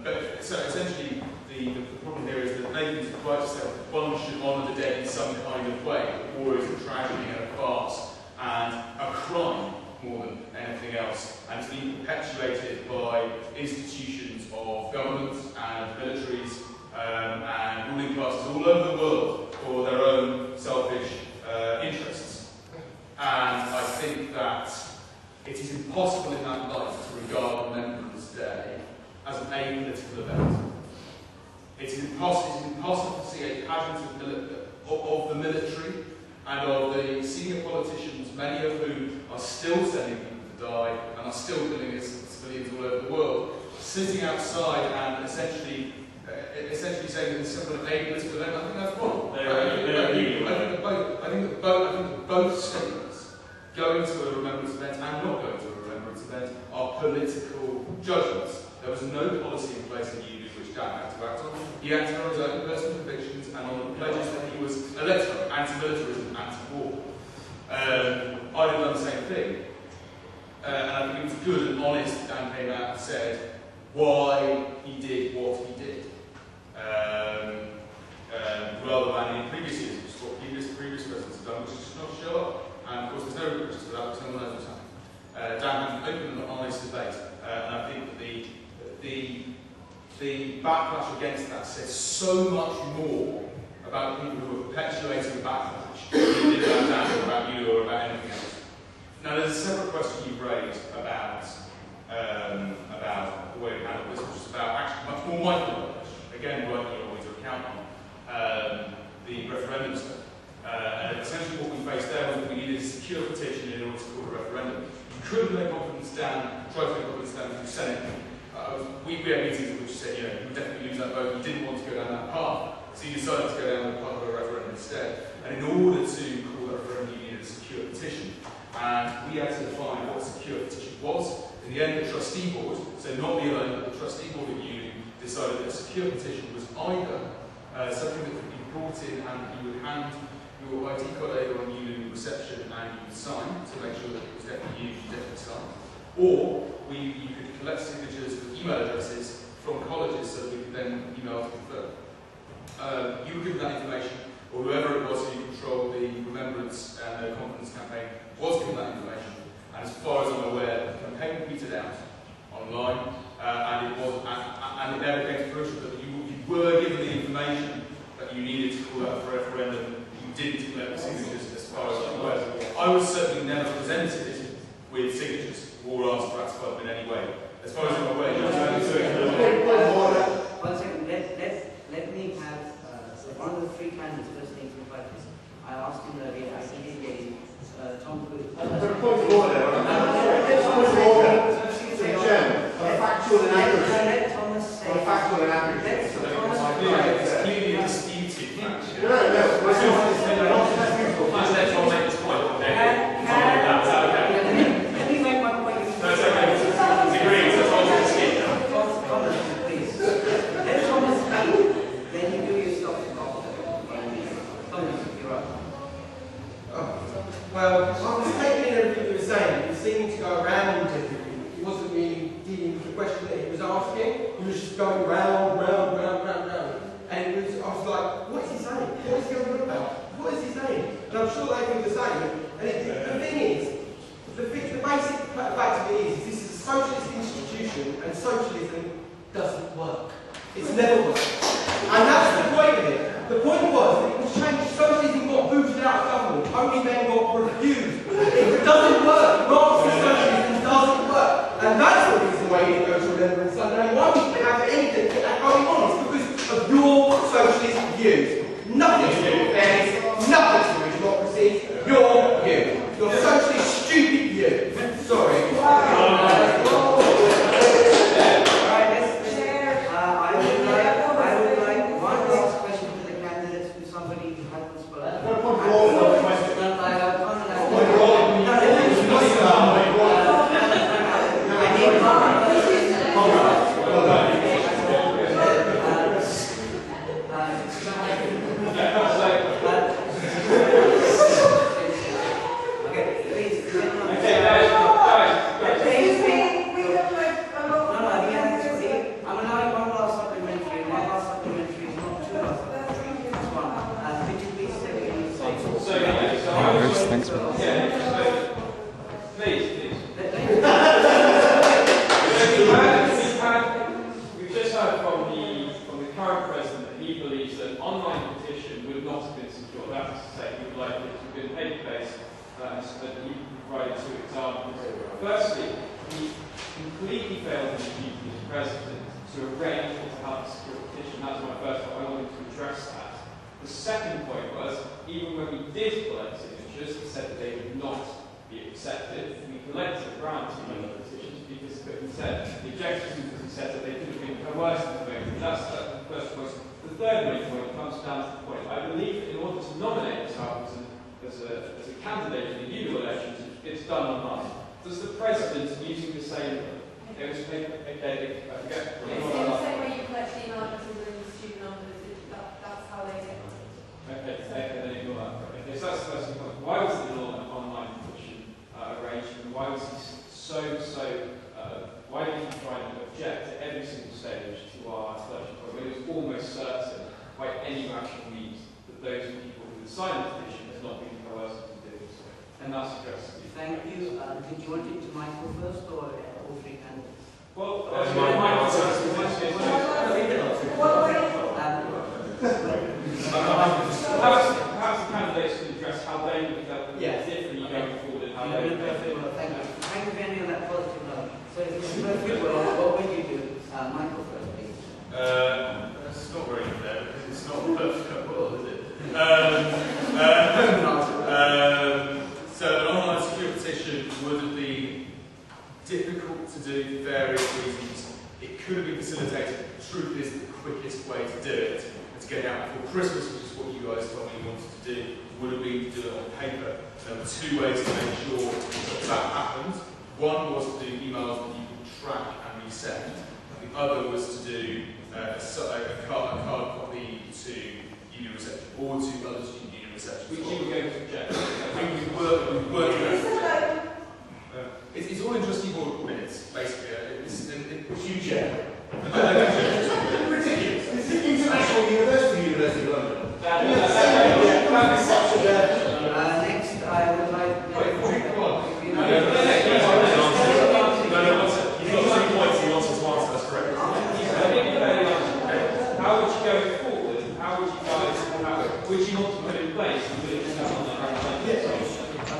G: But so essentially, the problem here is that Nathan's right to say one should honour the dead in some kind of way. War is a tragedy and a farce and a crime more than anything else, and to be perpetuated by institutions of government and militaries and ruling classes all over the world for their own selfish interests. And I think that it is impossible in that light to regard Remembrance Day as an apolitical event. It is impossible to see a pageant of the military and of the senior politicians, many of whom are still sending people to die and are still killing civilians all over the world, sitting outside and essentially saying that it's some kind of apolitical event. I think that's wrong. I think that both statements, going to a remembrance event and not going to a remembrance event, are political judgments. There was no policy in place in the ULU which Dan had to act on. He acted on his own personal convictions and on the pledges that he was electoral, anti-militarism, anti-war. I did the same thing. And I think it was good and honest that Dan came out and said why he did what he did. Rather than in previous years, which is what previous presidents have done, which is just not show up. And of course there's no regrets for that, because no one knows what's happening. Dan had an open and honest debate, and I think that the backlash against that says so much more about people who are perpetuating the backlash than it did about Dan or about you or about anything else. Now there's a separate question you've raised about the way we handle this, which is about actually much more micro. Again, working your way to account on the referendum stuff. And essentially what we faced there was that we needed a secure petition in order to call a referendum. You couldn't make confidence down, try to make confidence down through Senate. We had meetings in which you said, you know, you would definitely lose that vote, you didn't want to go down that path, so you decided to go down the path of a referendum instead. And in order to call that referendum, you needed a secure petition. And we had to define what a secure petition was. In the end, the trustee board, so not me alone, but the trustee board at ULU, decided that a secure petition was either something that could be brought in and you would hand your IT colleague on ULU reception and you would sign to make sure that it was definitely you definitely signed. Or you could collect signatures with email addresses from colleges so that we could then email to confirm. You were given that information, or whoever it was who controlled the Remembrance and the Confidence campaign was given that information. And as far as I'm aware, the campaign tweeted out online, and it never came to fruition, but you were given the information that you needed to call out for a referendum. You didn't collect the signatures, as far as I'm aware. I was certainly never presented with signatures or asked to ratify them in any way. As far as I'm aware, you
C: One second, let me have one of the three candidates listening to the practice. I asked him earlier, I think he's getting Tom Good.
B: Point of order. Factual and accurate.
C: Let Thomas say.
B: Factual and accurate.
G: it's clearly a disputed fact.
B: No.
D: Let's let Tom make this point.
C: Let me make my point.
D: No, it's okay. It's agreed. So Tom can skip now.
C: Thomas, please. Let Thomas speak, then you do your stuff. Thomas, you're up.
E: Well, I was taking everything you were saying. You seemed to go around everything. He wasn't really dealing with the question that he was asking. He was just going round. And I was like, what is he saying? What is he going on about? What is he saying? And I'm sure they feel the same. And the thing is, the basic fact of it is, this is a socialist institution, and socialism doesn't work. It's never worked. And that's the point of it. The point was that it was changed. Socialism got booted out of government. Only then got refused. It doesn't work. Marxist socialism doesn't work. And that's the reason why you didn't go to Remembrance Sunday. And why we didn't have anything going on is because of your socialist views. Nothing to do with fairness, nothing to do with democracy. Your view. Your socialist stupid view. Sorry.
C: I would like one last question to the candidates who somebody who hasn't
J: Thanks.
D: We've just heard from the current president that he believes that online petition would not have been secure. That is to say, he would like it to have been paper-based, and he provided two examples. Firstly, he completely failed in his duty as president to arrange or to have a secure petition. That's my first point. I wanted to address that. The second point was, even when we did collect signatures, he said that they would not be accepted. We collected around 200 petitions because, he said, the objection was because he said that they could have been coerced into voting. That's the first point. The third main point comes down to the point. I believe that in order to nominate Mr. Appleton as a candidate in the ULU elections, it's done online. Does the president, using the same
J: It was paper, okay, I forget.
H: It's in the same way you collect email addresses and student numbers, that's how they get
J: Okay, then ignore that. Okay, so that's the first point. Why was the online petition arranged, and why was he why did he try and object at every single stage to our selection point, when it was almost certain, by any rational means, that those people who had signed the petition had not been coerced to do so? And that's addressed.
C: Thank you. Did you want it to Michael first or all three candidates?
J: Well, perhaps the candidates can address how they would felt differently going forward and how they would
C: Thank you. Thank you for ending on that positive note. So if it's perfect well, what would you do? Michael first, please.
G: It's not very fair because it's not a perfect world, is it? So an online secure petition would have been difficult to do for various reasons. It could have been facilitated. The truth is the quickest way to do it, and to get it out before Christmas, which is what you guys told me you wanted to do, would have been to do it on paper. There were two ways to make sure that happened. One was to do emails that you could track and resend, and the other was to do a card copy to ULU reception or to other student ULU reception.
J: which you were going to object.
G: We've worked it's all in trustee board minutes, basically.
B: Which you chair. Ridiculous. This is International University of London.
C: Next, I would like.
G: Wait, come on.
J: How would you go forward? How would you guys, would you want to put in place?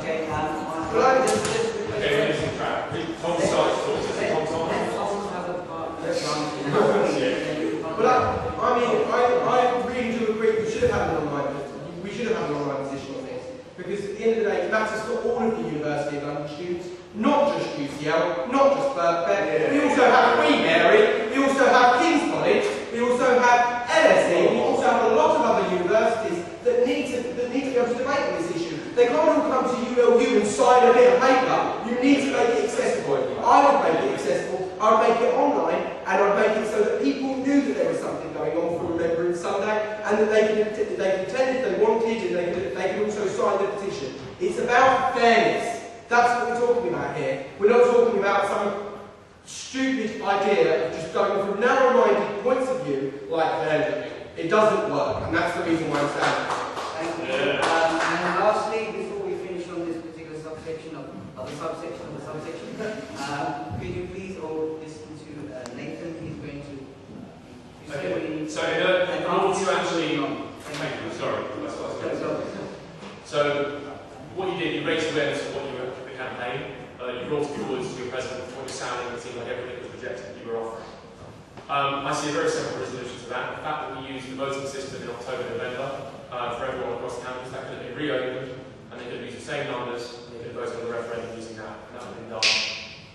C: Okay,
E: I really do agree we should have had an online position on this, because at the end of the day it matters to all of the University of London students, not just UCL, not just Birkbeck. We also have Queen Mary, we also have King's College, we also have LSE, we also have a lot of other universities that need to be able to debate on this issue. They can't all come to ULU and sign a bit of paper. You need to make it accessible. I would make it accessible, I would make it online, and I would make it so that people knew that there was something going on for Remembrance Sunday, and that they could attend if they wanted, and they could also sign the petition. It's about fairness. That's what we're talking about here. We're not talking about some stupid idea of just going from narrow-minded points of view like they're doing. It doesn't work, and that's the reason why I'm standing.
C: Thank you. And lastly, before we finish on this particular subsection of the subsection, could you please all listen to Nathan? He's going to.
D: Okay. So in order to actually, thank you. Sorry, that's what I was going to say. So what you did, you raised awareness of what you were the campaign. You brought forward to your president what you're sounding. It seemed like everything was rejected that you were offering. I see a very simple resolution to that. The fact that we used the voting system in October, November for everyone across the campus, that could have been reopened, and they could have used the same numbers, and they could have voted on the referendum using that, and that would have been done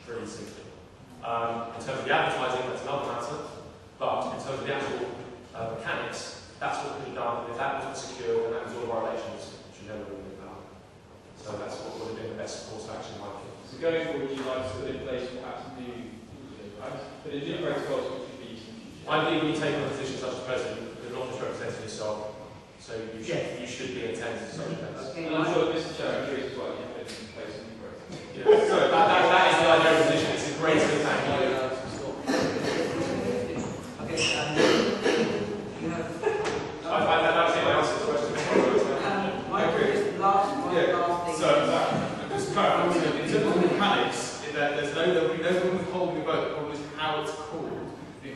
D: pretty simply. In terms of the advertising, that's another matter, but in terms of the actual mechanics, that's what could be done. If that wasn't secure, then that was all of our elections, which would never have been done. So that's what would have been the best course of action, in my opinion.
J: So going forward, would you like to put in place perhaps new protocols which would be used in the future?
D: I believe when you take on a position such as president, you're not just representing yourself, so you should be in attendance to such events.
C: Okay,
J: And I'm sure Mr. Chair agrees as well, you put in place a new protocol.
D: Yeah. So that is the idea of the position. It's a great thing, thank you.
C: Okay, you have.
D: I've actually answered the question.
C: Michael, just last thing.
G: So, just clarify, in terms of the mechanics, there'll be no one withholding the vote. The problem is how it's called.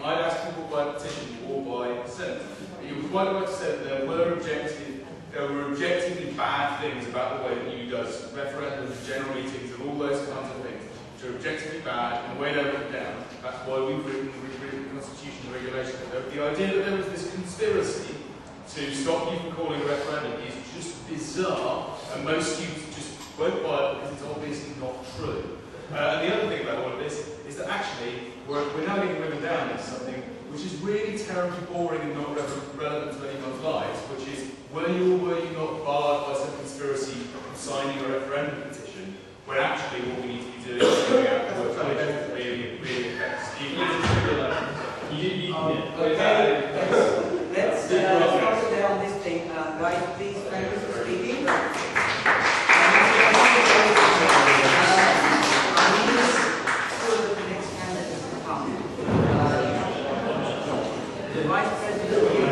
G: I'd ask people by petition or by consent. You were quite right to say that there were objectively bad things about the way that you does referendums, general meetings, and all those kinds of things, which are objectively bad, and the way they're written down. That's why we've written the Constitution and regulation. The idea that there was this conspiracy to stop you from calling a referendum is just bizarre, and most students just won't buy it because it's obviously not true. And the other thing about all of this is that actually we're now getting driven down into something which is really terribly boring and not relevant to anyone's lives, which is, were you or were you not barred by some conspiracy from signing a referendum petition, when actually what we need to be doing is going out and working really
C: Right, please, thank you for speaking. The Vice President of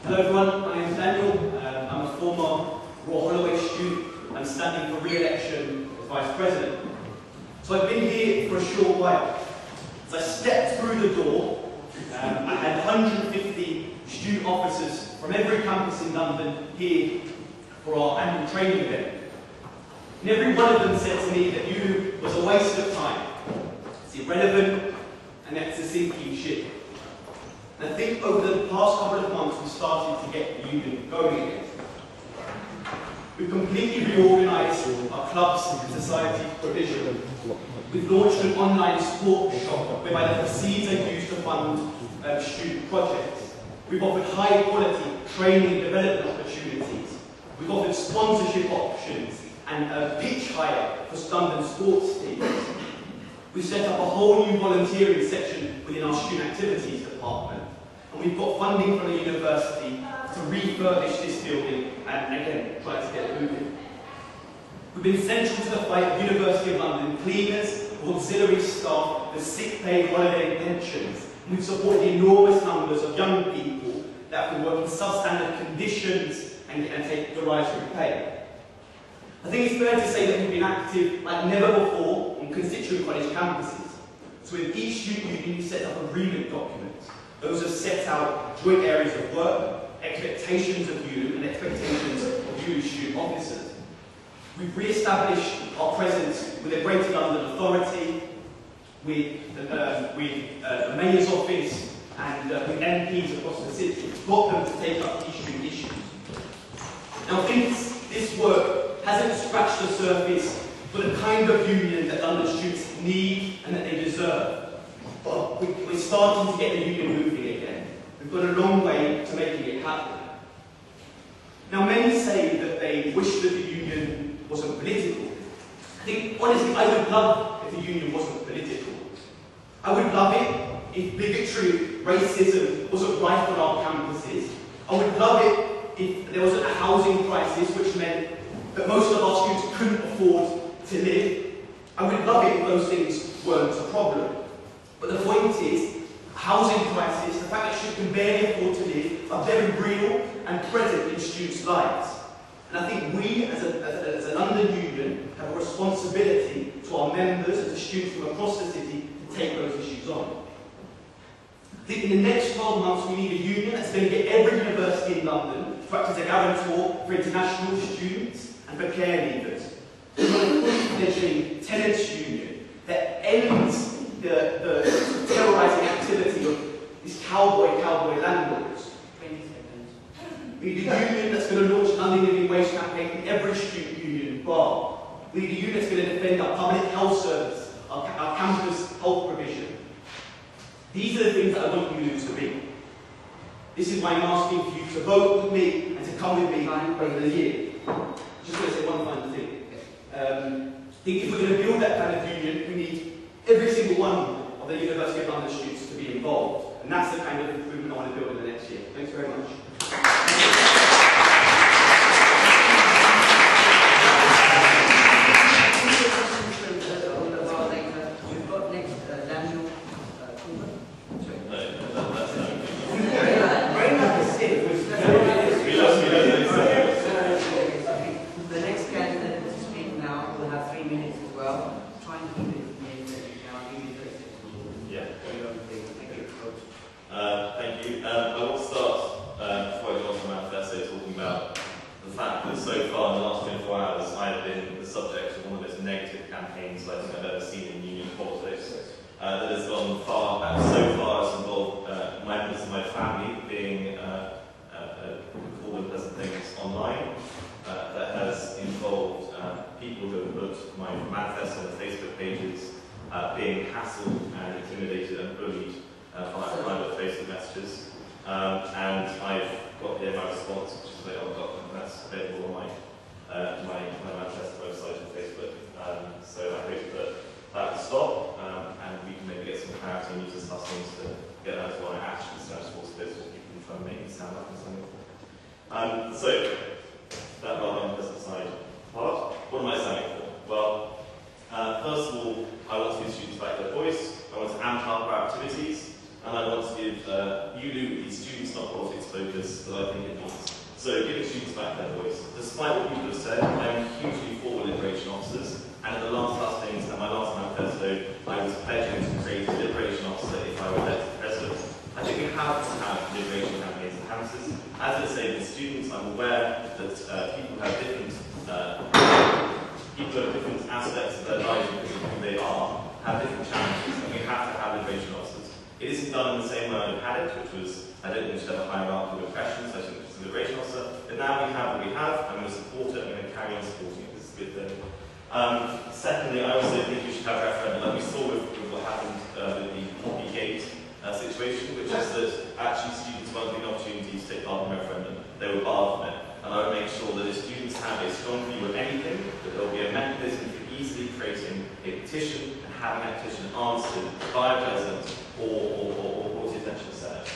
K: Hello everyone, my name is Daniel. I'm a former Royal Holloway student. I'm standing for re-election as Vice President. So I've been here for a short while. As I stepped through the door, I had 150 student officers from every campus in London here for our annual training event. And every one of them said to me that ULU was a waste of time. It's irrelevant and it's a sinking ship. And I think over the past couple of months we've started to get the union going again. We've completely reorganised our clubs and society provision. We've launched an online sport shop whereby the proceeds are used to fund student projects. We've offered high quality training and development opportunities. We've offered sponsorship options and pitch hire for London sports teams. We've set up a whole new volunteering section within our student activities department. And we've got funding from the university to refurbish this building and again try to get it moving. We've been central to the fight of University of London cleaners, auxiliary staff, the sick pay, holiday pensions. And we've supported enormous numbers of young people that can work in substandard conditions and take derisory pay. I think it's fair to say that we've been active like never before on constituent college campuses. So in each student union we set up agreement documents. Those have set out joint areas of work, expectations of ULU and expectations of ULU student officers. We've re-established our presence with a Greater London Authority, with the Mayor's Office and with MPs across the city. We've got them to take up these student issues. Now I think this work hasn't scratched the surface for the kind of union that London students need and that they deserve. But we're starting to get the union moving again. We've got a long way to making it happen. Now many say that they wish that the union wasn't political. I think, honestly, I would love if the union wasn't political. I would love it if bigotry, racism wasn't rife on our campuses. I would love it if there wasn't a housing crisis which meant that most of our students couldn't afford to live. I would love it if those things weren't a problem. But the point is, housing crisis, the fact that students can barely afford to live, are very real and present in students' lives. And I think we, as a London union, have a responsibility to our members and to students from across the city to take those issues on. I think in the next 12 months we need a union that's going to get every university in London to act as a guarantor for international students and for care leavers. We want a fully fledgling tenants union our public health service, our campus health provision. These are the things that I want ULU to be. This is why I'm asking for you to vote with me and to come with me over the year. Just want to say one final thing. I think if we're going to build that kind of union, we need every single one of the University of London students to be involved. And that's the kind of improvement I want to build in the next year. Thanks very much.
C: We've got next Daniel The next candidate to speak now will have 3 minutes as well. Try and keep it in that you can. I'll give you 30 seconds.
L: Yeah.
C: Thank you, Coach.
L: Thank you. I want to start, before I go on to my manifesto, talking about the fact that so far in the last 24 hours I've been the subject of one of the most negative campaigns I think I've ever seen in union politics. That has gone far, so far as involved members of my family being called unpleasant things online. That has involved people who have put my manifesto on the Facebook pages being hassled and intimidated and bullied via private Facebook messages. And I've got here my response, which is a very old document that's available on my manifesto website and Facebook. So I hope that will stop and we can maybe get some clarity and use this hustings to get that to our actions and responsibilities people can try and make it sound like something. So, that rather unpleasant side part. What am I standing for? Well, first of all, I want to give students back their voice, I want to amp up our activities, and I want to give ULU the students not politics focus that I think it needs. So, giving students back their voice. Despite what people have said, I'm hugely for liberation officers, and at the last hustings and my last manifesto, I was pledging to create a liberation officer if I were elected president. I think we have to have liberation campaigns and campuses. As I say, with students, I'm aware that people have different aspects of their lives because of who they are, have different challenges, and we have to have liberation officers. It isn't done in the same way I'd have had it, which was, I don't think we should have a hierarchical oppression, so I think it's a liberation officer. But now we have what we have, I'm going to support it, I'm going to carry on supporting it. This is a good thing. Secondly, I also think we should have referendum, like we saw with what happened with the Poppy Gate situation, which is that actually students weren't given an opportunity to take part in the referendum. They were barred from it. And I would make sure that if students have a strong view of anything, that there will be a mechanism for easily creating a petition and having that petition answered by a president or brought to the attention of the Senate.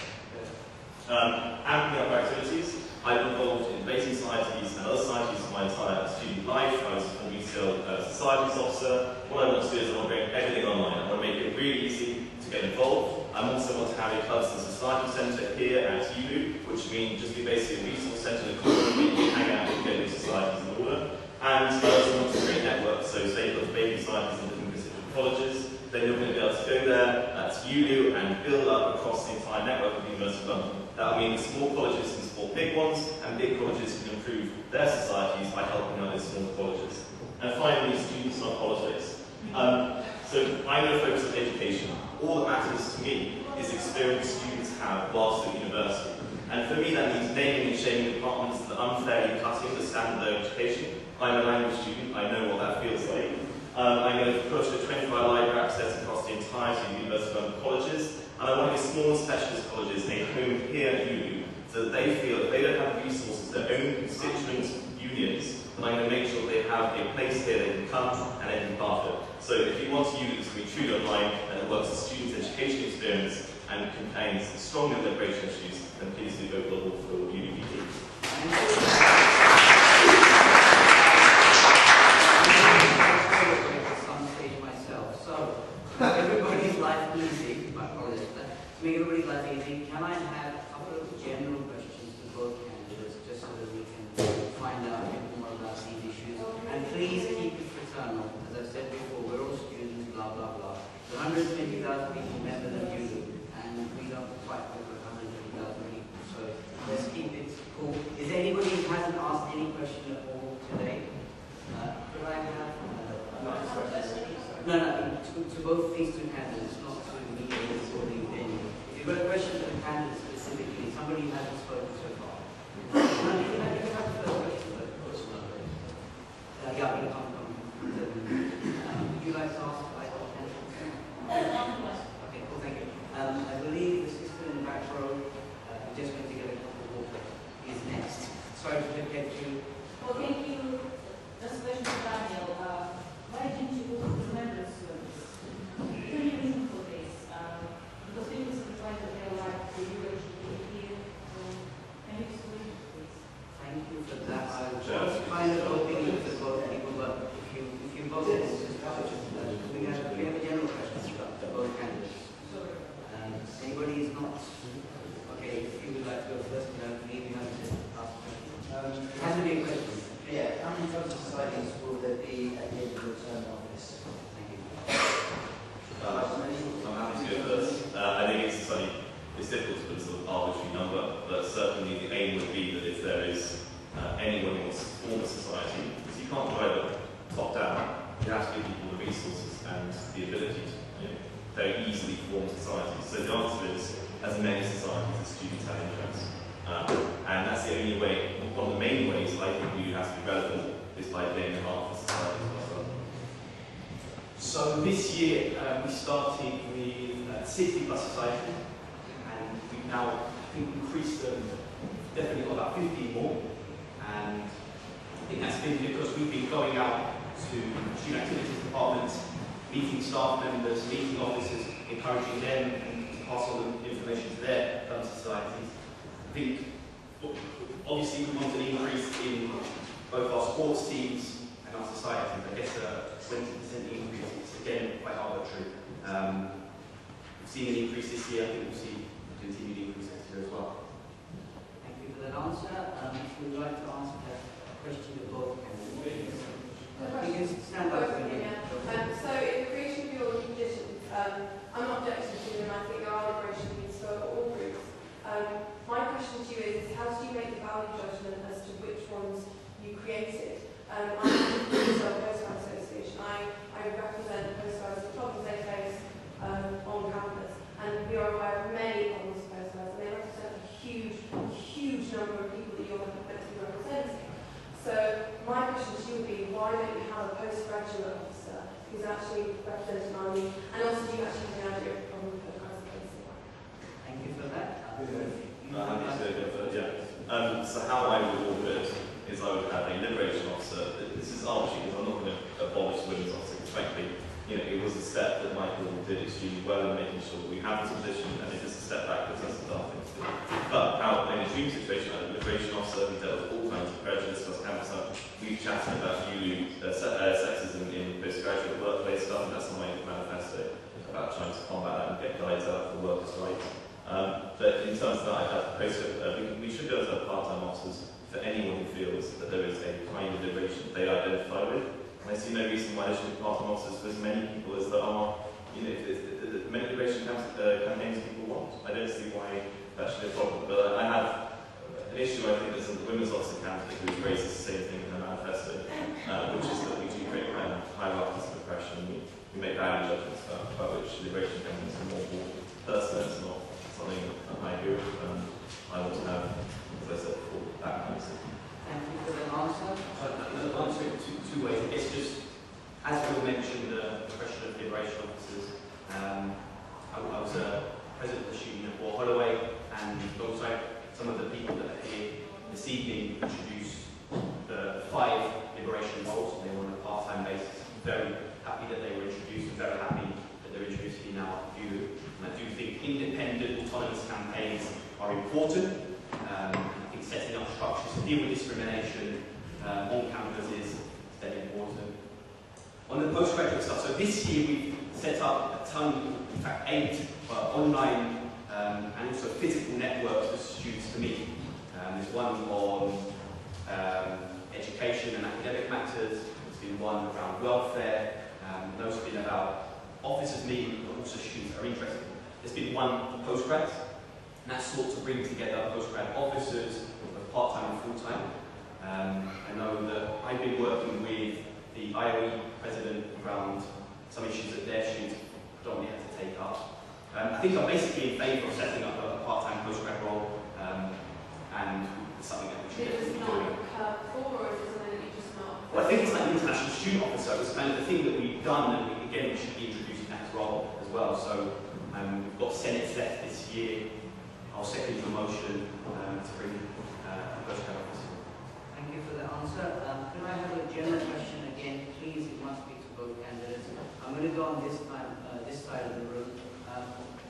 L: Amping up our activities, I've been involved in debating societies and other societies for my entire student life. I was a retail societies officer. What I want to do is I want to bring everything online. I want to make it really easy to get involved. I also want to have a clubs and society centre here at ULU, which means just be basically a resource centre in the corner where you can hang out and go to societies in order. And I also want to create networks, so say you've got baby societies in different constituent colleges, then you're going to be able to go there to ULU and build up across the entire network of the University of London. That will mean that small colleges can support big ones, and big colleges can improve their societies by helping out those small colleges. And finally, students, not politics. So I'm going to focus on education. All that matters to me is the experience students have whilst at university. And for me that means naming and shaming departments that are unfairly cutting the standard of their education. I'm a language student, I know what that feels like. I'm going to push for 25 library access across the entirety of University of London colleges. And I want to give small specialist colleges a home here at ULU so that they feel that they don't have resources, their own constituent unions, and I'm going to make sure they have a place here they can come and they can be part of it. So if you want to use it to be truly online and it works with students' education experience and contains strong liberation issues, then please do vote global for ULUPD.
C: Everybody's life easy, my apologies. To make everybody's life easy, can I have a couple of general questions to both candidates just so that we can find out a bit more about these issues? And please keep it fraternal. As I've said before, we're all students, blah, blah, blah. There are 120,000 people members of ULU, and we don't quite over 120,000 people. So let's keep it cool. Is anybody who hasn't asked any question at all today? Could I have... No, to both these two candidates, not to me or the venue. If you've got a question for the candidates specifically, somebody who hasn't spoken so far. No, you can have the first question, but of course not. Yeah, we'll come.
L: resources and the ability to very easily form societies. So the answer is, as many societies as students have interests. And that's the only way, one of the main ways I think ULU has to be relevant is by being a heart for society as well.
K: So this year we started with 60 plus society, and we've now, I think, increased them, definitely got about 50 more. And I think that's been because we've been going out to student activities departments, meeting staff members, meeting officers, encouraging them to pass on information to their societies. I think, obviously, we want an increase in both our sports teams and our societies. I guess a 20% increase is, again, quite arbitrary. We've seen an increase this year. I think we'll see a continued increase next year as well.
C: Thank you for that answer. Would you like to ask a question to both candidates? You can stand up for a minute.
H: So, in the creation of your new positions, I'm not objecting to them. I think there are liberation needs for all groups. My question to you is, how do you make the value judgment as to which ones you created? I'm a Postgrad Association. I represent postgrads, the problems they face on campus, and we are aware of many problems with postgrads, and they represent a huge number of people that you're meant to be representing. So my question to you would be, why don't you have a postgraduate officer who's actually representing our need, and also do you actually have an idea of the problem with postgrads facing?
C: Thank you for that.
L: So how I would order it is I would have a liberation officer. This is arbitrary because I'm not going to abolish the women's officer, because frankly, it was a step that Michael did extremely well in making sure that we have this position, and if it's a step backwards, that's a dark thing to do. But how, in a dream situation, I had a liberation officer who dealt with all kinds of prejudice across campus. We've chatted about ULU sexism in postgraduate workplace stuff, and that's on my manifesto about trying to combat that and get guides out for workers' rights. But in terms of that, I have we should be able to have part-time officers for anyone who feels that there is a kind of liberation they identify with. And I see no reason why there should be part-time officers for as many people as there are, many liberation campaigns people want. I don't see why that should be a problem. But I have an issue, I think, there's a women's officer candidate who raises the same thing in her manifesto, which is that we do create hierarchies of oppression. We make value judgments about which liberation campaigns are more important. Personally, it's not something that I agree with. I want to have, as I said before, that kind of thing.
C: Thank you for the answer.
K: I'll answer it two ways. It's just, as Bill mentioned, the question of liberation officers. I was president of the student at Holloway, and alongside some of the people that are here this evening introduced the 5 liberation roles. They were on a part-time basis. Very happy that they were introduced, and very happy that they're introduced here now at ULU. And I do think independent, autonomous campaigns are important. I think setting up structures to deal with discrimination on campus is very important. On the postgraduate stuff, so this year we've set up a ton, in fact 8 online and also physical networks for students to meet. There's one on education and academic matters, there's been one around welfare, and those have been about officers meeting, but also students that are interested. There's been one for postgrads, and that's sought to bring together postgrad officers, both part-time and full-time. I know that I've been working with the IOE president around some issues that their students predominantly had to take up. I think I'm basically in favour of setting up a part-time postgrad role, and it's something that we should definitely be doing.
H: Or is it something that you just not?
K: Well, I think it's like the international student officer. It's kind of the thing that we've done, and again, we should be introducing that role as well. So we've got Senates left this year. I'll second your motion to bring a postgrad officer.
C: Thank you for the answer. Can I have a general question again? Please, it must be to both candidates. I'm going to go on this side of the room.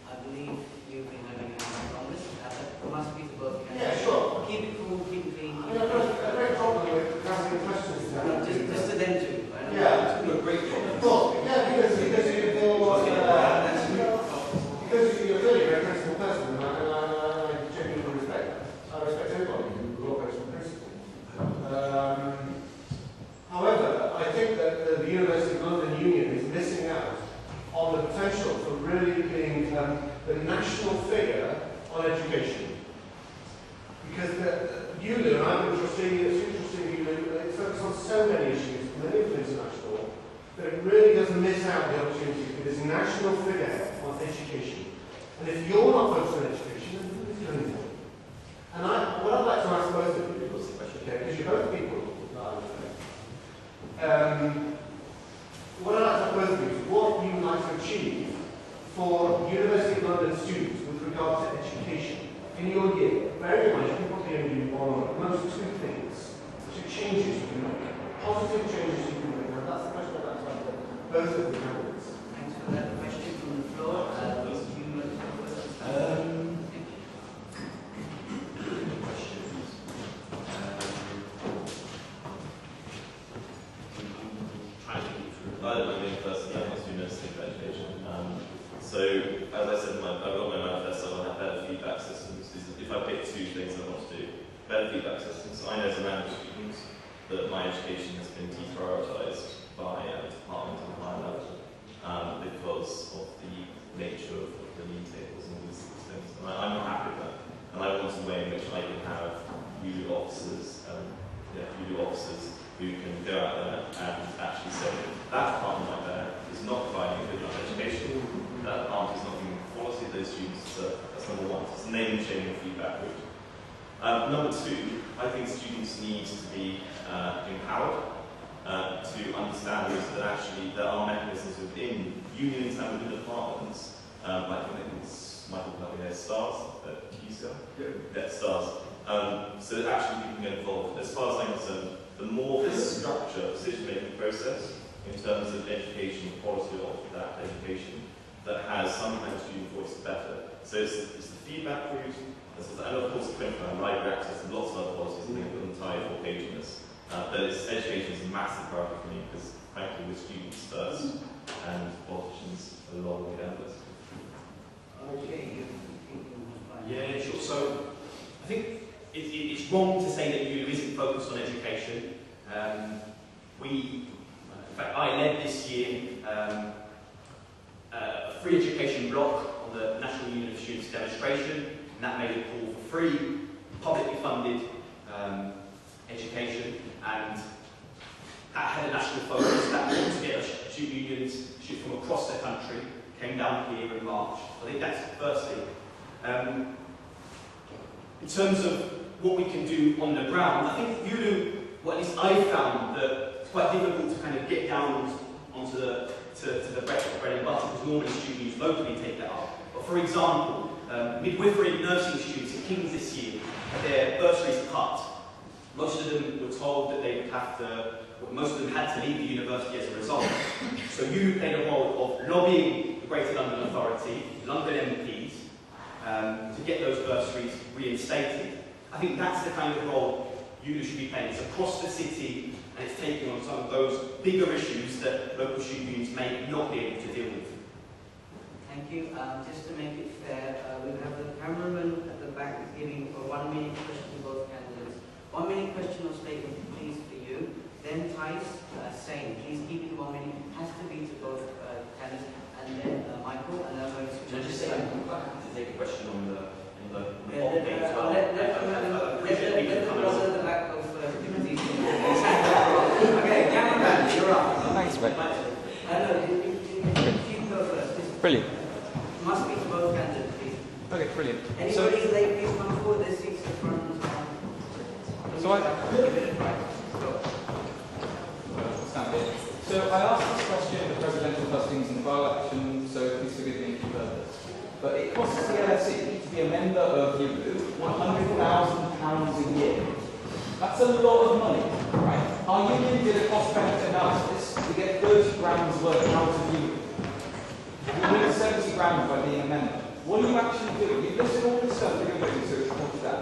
C: I believe you've been having an answer on this. It must be to both candidates.
B: Yeah, sure.
C: Keep it cool, keep it clean.
B: I have no problem with asking questions.
C: Just to them too.
B: Yeah.
K: Do a great job.
B: Of course. Yeah, because you're clearly a very principled person, and I genuinely respect that. I respect everybody who operates from principle. However, I think that the University of London Union is missing out on the potential for really being the national figure on education. Because the ULU, and I'm a trustee of ULU, it focuses on so many issues, many of them international, that it really does miss out the opportunity for this national figure on education. And if you're not focused on education, then who is doing it? And what I'd like to ask both of you, okay, because you're both people, what I'd like to ask both of you is what you would like to achieve for University of London students with regard to education in your year. Very much, you probably only do one or at most two things, which are changes you can make, positive changes you can make. Now that's the question I'd like to ask both of the candidates.
C: Thanks for that question from the floor.
L: I don't know personally, I'm not University of Education. So, as I said, I've got my manifesto, I have better feedback systems. If I pick two things I want to do, better feedback systems. So I know as a manager of students that my education has been deprioritised by the department on a higher level because of the nature of the lead tables and all these things. And I'm not happy with that. And I want a way in which I can have ULU officers, who can go out there and actually say that department right there is not providing a good enough education, that department is not giving the quality of those students deserve. That's number one. It's a name and shaming feedback route. Number two, I think students need to be empowered to understand that actually there are mechanisms within unions and within departments, like I think it's Michael Pelley, STARS, STARS, so that actually people can get involved. As far as I'm concerned, the more this structure, decision-making process, in terms of education, quality of that education, that has some kind of student voice, the better. So it's the feedback route, and of course the 25 library access and lots of other policies, I think we'll tie 4 page in this. But education is a massive priority for me, because frankly we're students first, and politicians are a long way down the list.
K: Yeah, sure. So I think it's wrong to say that ULU isn't focused on education. In fact, I led this year a free education block on the National Union of Students demonstration, and that made a call for free, publicly funded education, and that had a national focus. That brought together student unions from across the country, came down here in March. I think that's the first thing. In terms of what we can do on the ground, I think ULU, well, at least I found that it's quite difficult to kind of get down onto the bread and butter, because normally student unions locally take that up. But for example, midwifery and nursing students at King's this year had their bursaries cut. Most of them were told that they would have to, most of them had to leave the university as a result. So ULU played a role of lobbying the Greater London Authority, London MPs, to get those bursaries reinstated. I think that's the kind of role ULU should be playing. It's across the city, and it's taking on some of those bigger issues that local student unions may not be able to deal with.
C: Thank you. Just to make it fair, we have the cameraman at the back giving a 1 minute question to both candidates. 1 minute question or statement, please, for you. Then Tice, same. Please keep it 1 minute. It has to be to both candidates. And then Michael, and then we'll switch.
D: Can I just say, I'm quite happy to take a question on the
C: Let the brother at the back of Timothy. Okay, cameraman, you're up.
M: Thanks, mate.
C: You can go first.
M: Brilliant.
C: Must be to both candidates, please.
M: Okay, brilliant.
C: Anybody late, please come forward. There's seats in front as well.
M: Give
C: it a try. Go.
M: Stand here. So I asked this question at the presidential hustings and by-election, so please forgive me if you've heard this. But it costs the LSE to be a member of ULU £100,000 a year. That's a lot of money, right? Our union did a cost-benefit analysis. We get 30 grand's worth out of ULU. We lose 70 grand by being a member. What do you actually do? You've listed all this stuff that you're doing, so it's what that.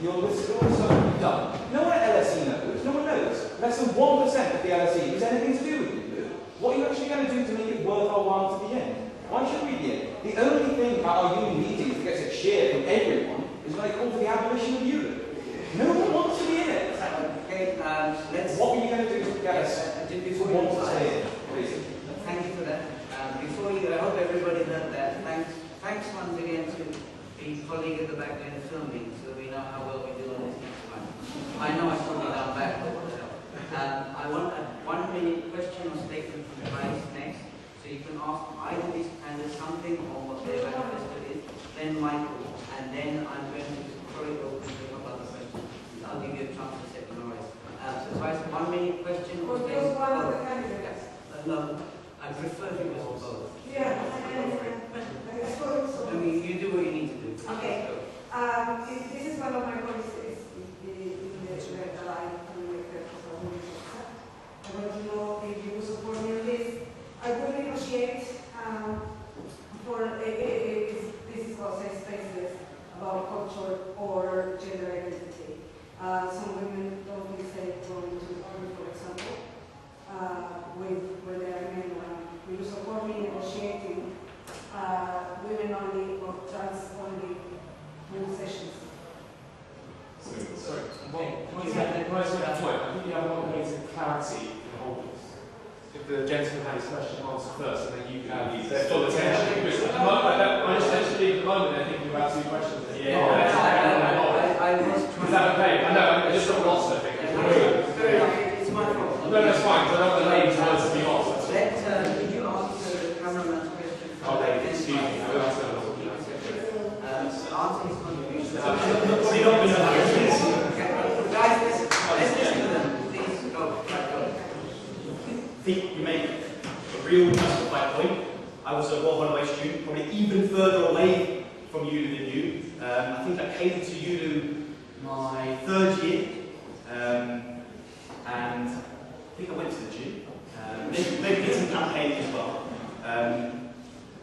M: You're listed all the stuff that you've done. No one at LSE knows. No one knows. Less than 1% of the LSE has anything to do with ULU. What are you actually going to do to make it worth our while to be in? Why should we be in? The only thing about our union meetings that gets a cheer from everyone is when they call for the abolition of ULU. No one wants to be in it.
C: Okay,
M: what are you going to do to get us
C: before
M: to want to stay in? Please.
C: Thank you for that. Before you, I hope everybody heard that. Thanks once again to the colleague at the back doing the filming, so we know how well we do on this next one. I know I should be down back, but I want a 1 minute question or statement from Bryce next. ask either these panelists something or what their manifesto is, then Michael, and then I'm going to throw it open to a couple other questions. I'll give you a chance to summarize. So twice, 1 minute question.
F: Or just one of the candidates?
C: No, I prefer if it was both.
F: Yeah, I suppose so.
C: I mean, you do what you need to do.
F: Okay. This is one of my policies that I want to know if you support me on this. I will negotiate for this is also spaces about culture or gender identity. Some women don't feel safe going to the army, for example, where there are men around. Will you support me negotiating women only or trans only group sessions?
D: Sorry, can I say that point? I think you have one point of clarity in the whole piece. If the gentleman had his question answered first, and then you can have their full attention. Because at the moment, I just actually at the moment they're thinking about 2 questions. Is that okay? I know, I just got lost, I think.
C: It's my fault.
D: No, that's fine, because I don't want the names words to be lost.
C: Could you answer the cameraman's question?
D: Excuse me, I will answer that.
C: Answer his contribution.
K: Guys,
C: let's listen to them. Please go.
K: I think you make a real justified point. I was a Royal Holloway student, probably even further away from ULU than you. I think I came to ULU my 3rd year, and I think I went to the gym. Maybe did some campaigning as well.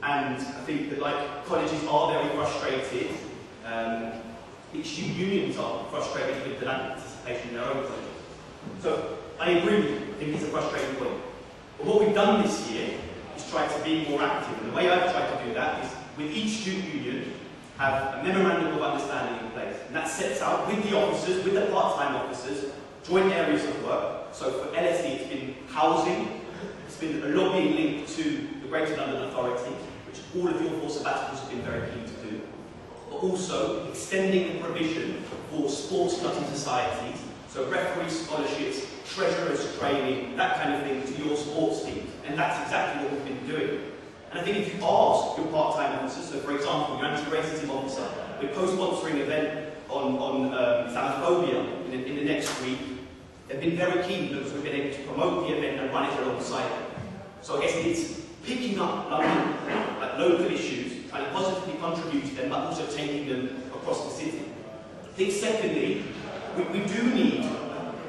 K: And I think that like colleges are very frustrated. Unions are frustrated with the lack of participation in their own colleges. So I agree with you. I think it's a frustrating point. But what we've done this year is try to be more active. And the way I've tried to do that is with each student union have a memorandum of understanding in place. And that sets out with the officers, with the part-time officers, joint areas of work. So for LSE it's been housing, it's been a lobbying link to the Greater London Authority, which all of your four sabbaticals have been very keen to do. But also extending the provision for sports clubs and societies, so referee scholarships, treasurers training, that kind of thing to your sports teams. And that's exactly what we've been doing. And I think if you ask your part-time officers, so for example, your anti-racism officer, we're co-sponsoring an event on Islamophobia in the next week. They've been very keen because we've been able to promote the event and run it alongside them. So I guess it's picking up local issues, trying to positively contribute to them, but also taking them across the city. I think secondly, we do need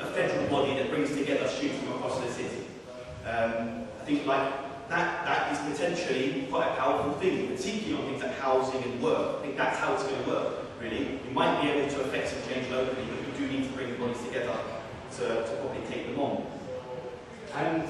K: a federal body that brings together students from across the city. I think that is potentially quite a powerful thing, particularly on things like housing and work. I think that's how it's going to work, really. We might be able to affect some change locally, but we do need to bring the bodies together to probably take them on. And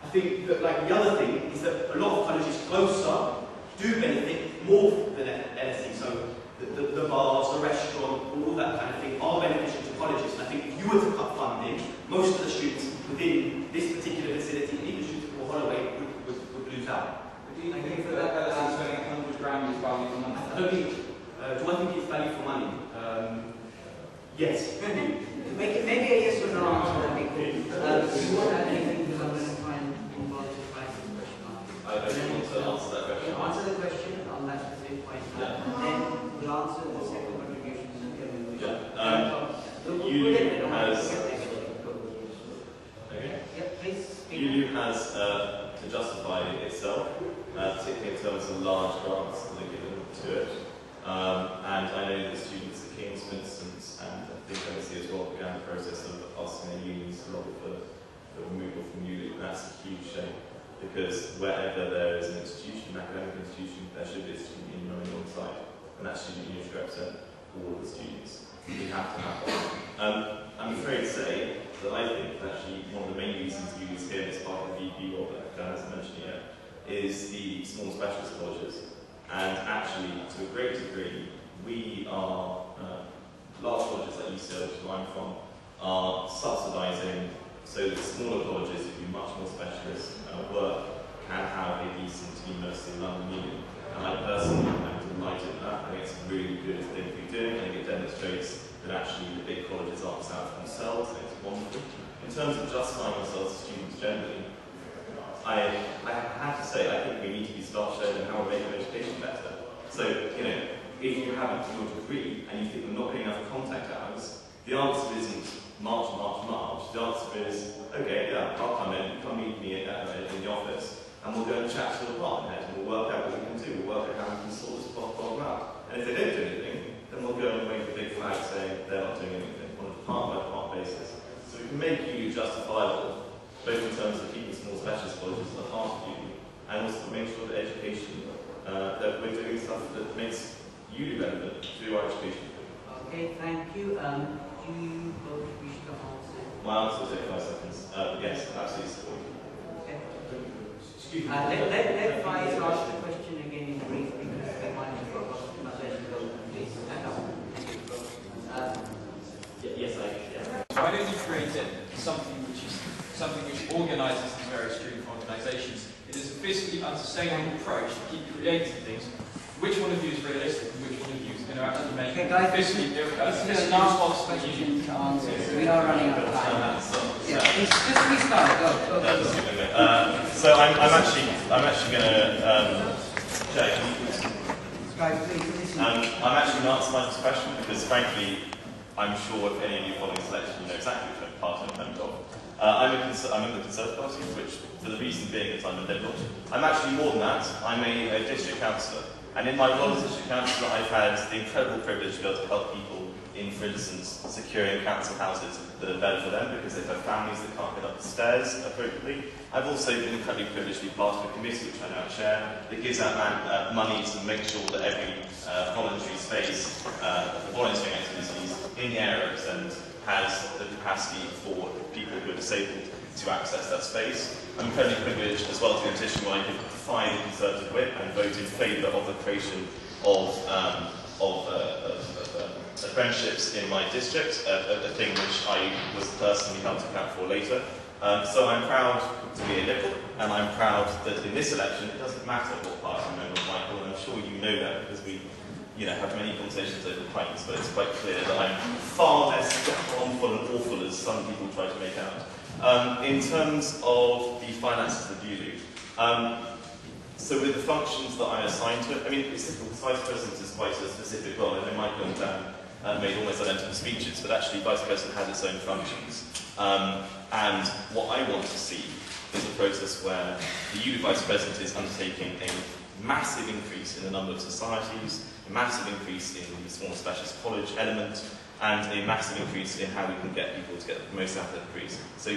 K: I think that the other thing is that a lot of colleges closer do benefit more than LSE. So the bars, the restaurant, all that kind of thing are beneficial to colleges. And I think if you were to cut funding, most of the students within this particular facility, even students at Royal Holloway, would lose out.
M: Do you think that LSE spending £100 is value for money?
K: I don't think. Do I think it's value for money? Yes.
C: Maybe a yes or no answer would be cool. Do you want to add anything? Because I'm going to try and involve the question.
L: I don't want to answer that question.
C: Answer the question on that specific point.
L: Yeah.
C: Then we'll answer the second contribution.
L: ULU has. Okay.
C: Yeah, please.
L: ULU has to justify itself, particularly in terms of large grants that are given to it. And I know that students at King's, for instance, and I think LSE as well, began the process of asking their unions to lobby for removal from ULU. And that's a huge shame, because wherever there is an institution, an academic institution, there should be a student union running on site. And that student union should represent all of the students. We have to have one. I'm afraid to say that I think that actually one of the main reasons ULU is here as part of the VP role that Dan has mentioned here is the small specialist colleges. And actually, to a great degree, we are, large colleges like UCL, which is where I'm from, are subsidising so that smaller colleges who do much more specialist work can have a decent University of London union. And I personally am delighted with that. I think it's a really good thing to be doing. I think it demonstrates that actually the big colleges aren't out for themselves. I think it's wonderful. In terms of justifying ourselves as students generally, I have to say I think we So, you know, if you have your degree and you think you're not getting enough contact hours, the answer isn't March. The answer is, okay, yeah, I'll come in, come meet me in the office, and we'll go and chat to the department head, and we'll work out what we can do, we'll work out how we can sort this problem out. And if they don't do anything, then we'll go and wave the big flag saying they're not doing anything on a department-by-department basis. So we can make ULU justifiable, both in terms of keeping small specialist colleges at the heart of ULU, and also to make sure that education, that we're doing stuff that makes ULU relevant to our education.
C: Okay, thank you. Do you both wish to answer?
L: My answer will take 5 seconds. Yes, absolutely support.
C: Okay.
A: Excuse me.
C: Let Faiz ask the question again in brief because they might have got optimization goal. Please stand up.
L: Yes, yeah.
J: Why don't you create something which organises these various student organisations? It is a fiscally unsustainable approach to keep creating things. Which one of you is realistic and which one of you is going to actually make it fiscally responsible?
C: To answer. We are running out of time. Yeah, just restart. Go.
L: So I'm actually going to Jay,
C: Guys, please listen.
L: I'm actually going to answer my question because, frankly, I'm sure if any of you following selection, you know exactly which party I'm a member of. I'm in the Conservative Party, which, for the reason being that I'm a Liberal. I'm actually more than that. I'm a district councillor. And in my role as district councillor, I've had the incredible privilege to be able to help people in, for instance, securing council houses that are better for them because they've got families that can't get up the stairs appropriately. I've also been incredibly privileged to be part of a committee, which I now chair, that gives out money to make sure that every voluntary space for volunteering activities in the area represent has the capacity for people who are disabled to access that space. I'm incredibly privileged as well to be in a position where I could defy the Conservative whip and vote in favour of the creation of friendships in my district, a thing which I was personally held to account for later. So I'm proud to be a Liberal, and I'm proud that in this election it doesn't matter what party I'm a member of, Michael, and I'm sure you know that because we have many conversations over pints, but it's quite clear that I'm far less harmful and awful as some people try to make out. In terms of the finances of ULU, so with the functions that I assign to it, I mean, it's difficult because Vice President is quite a specific role. I know Michael and Dan made almost identical speeches, but actually Vice President has its own functions. And what I want to see is a process where the ULU Vice President is undertaking a massive increase in the number of societies, a massive increase in the small specialist college element, and a massive increase in how we can get people to get the most out of their degrees. So,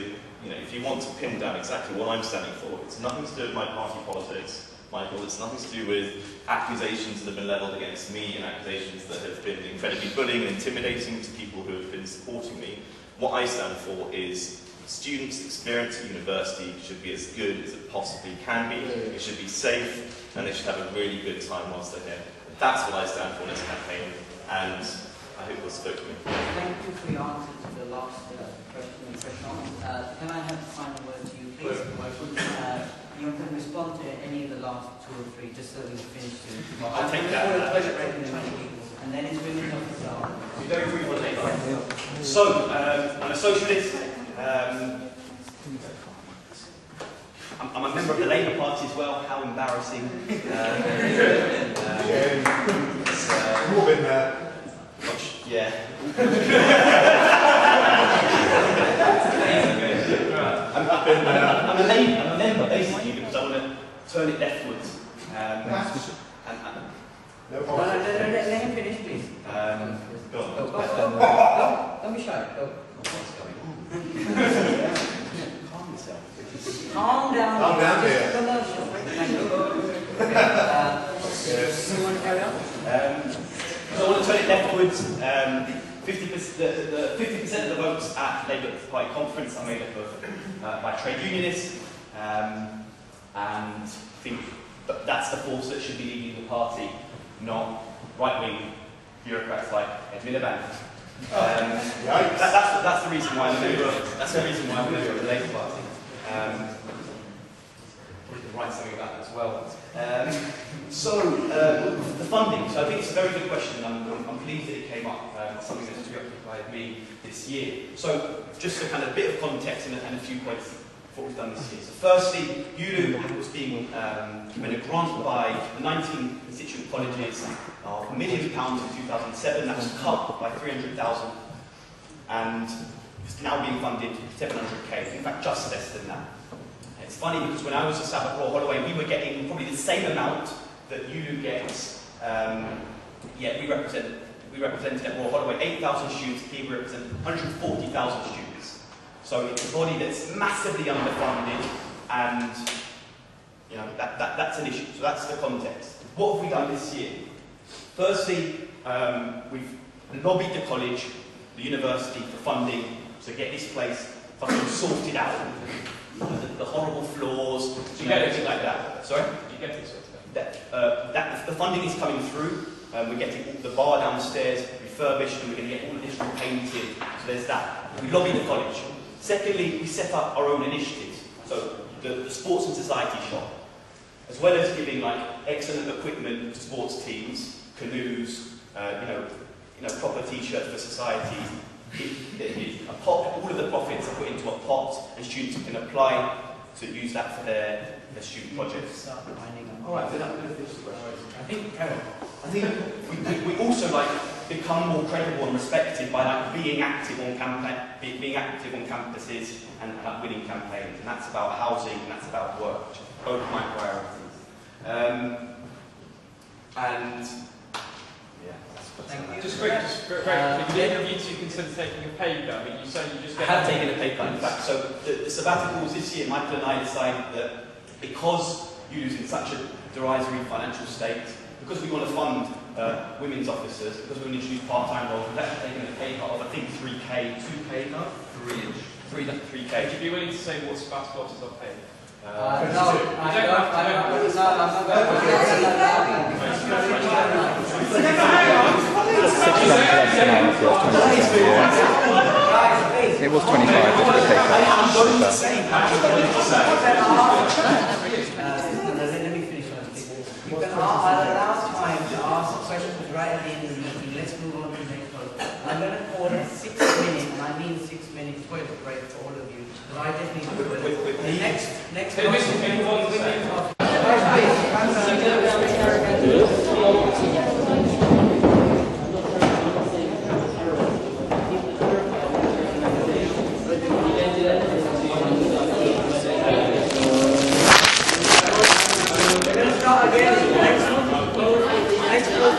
L: if you want to pin down exactly what I'm standing for, it's nothing to do with my party politics, Michael. It's nothing to do with accusations that have been levelled against me and accusations that have been incredibly bullying and intimidating to people who have been supporting me. What I stand for is students' experience at university should be as good as it possibly can be. It should be safe, and they should have a really good time whilst they're here. That's what I stand for in this campaign, and I hope you'll spoke to me.
C: Thank you for your answer to the last question and question. Can I have the final word to you, please? You can respond to any of the last 2 or 3, just so we finish soon.
L: I'll take that.
C: And then it's women of the South.
K: Very brief on later. So, I'm a socialist. I'm a member of the Labour Party as well. How embarrassing.
B: More been there.
K: Yeah. I'm a member basically because I want to turn it leftwards.
B: No problem.
C: Let him finish, please.
L: Go.
C: Don't be shy. Go.
K: What's going on? Calm yourself.
C: Calm down.
B: Calm down, dear.
C: Commercial. You want to carry on?
K: So I want to turn it leftwards. 50% of the votes at Labour Party conference are made up of by trade unionists, and I think that's the force that should be leading the party, not right-wing bureaucrats like Ed Miliband. That's the reason why I'm a member of the Labour Party. Probably can write something about that as well. The funding. So I think it's a very good question. I'm pleased that it came up. It's something that's preoccupied me this year. So just a kind of bit of context and a few points what we've done this year. So firstly, ULU was being given a grant by the 19 constituent colleges of £1 million in 2007. That was cut by 300,000 and it's now being funded 700k, in fact just less than that. It's funny because when I was at Sabbath Royal Holloway, we were getting probably the same amount that ULU gets, yet we represented at Royal Holloway 8,000 students, here we represent 140,000 students. So it's a body that's massively underfunded, and you know, that's an issue. So that's the context. What have we done this year? Firstly, we've lobbied the college, the university, for funding to get this place fucking sorted out. The horrible floors, everything like that. Sorry?
J: You get it sorted out?
K: The funding is coming through. We're getting the bar downstairs refurbished, and we're going to get all of this repainted. So there's that. We lobby the college. Secondly, we set up our own initiatives. So the sports and society shop, as well as giving like excellent equipment to sports teams, canoes, proper t-shirts for society. A pot, all of the profits are put into a pot, and students can apply to use that for their student projects.
C: All right, we're not going to finish the question.
K: I think we also become more credible and respected by being active on campuses and winning campaigns, and that's about housing and that's about work, which are both my priorities.
J: Just quick, did you two consider taking a pay cut? I mean, you say you just
K: I have taken a pay cut, in fact. So the sabbaticals this year, Michael and I decided that because ULU's in such a derisory financial state, because we want to fund women's officers, because we want to introduce part-time roles, we've actually taken a pay cut of, I think, 3k, 2k, no? 3k.
J: Would you be willing to say what sabbatical officers are paid?
N: It was 25, but the pay
C: Let me finish. I'll allow time to ask questions right at the end of the meeting. Let's move on to the next one. I'm going to call it 6 minutes, and I mean 6 minutes toilet break for all of you. But I definitely will. The next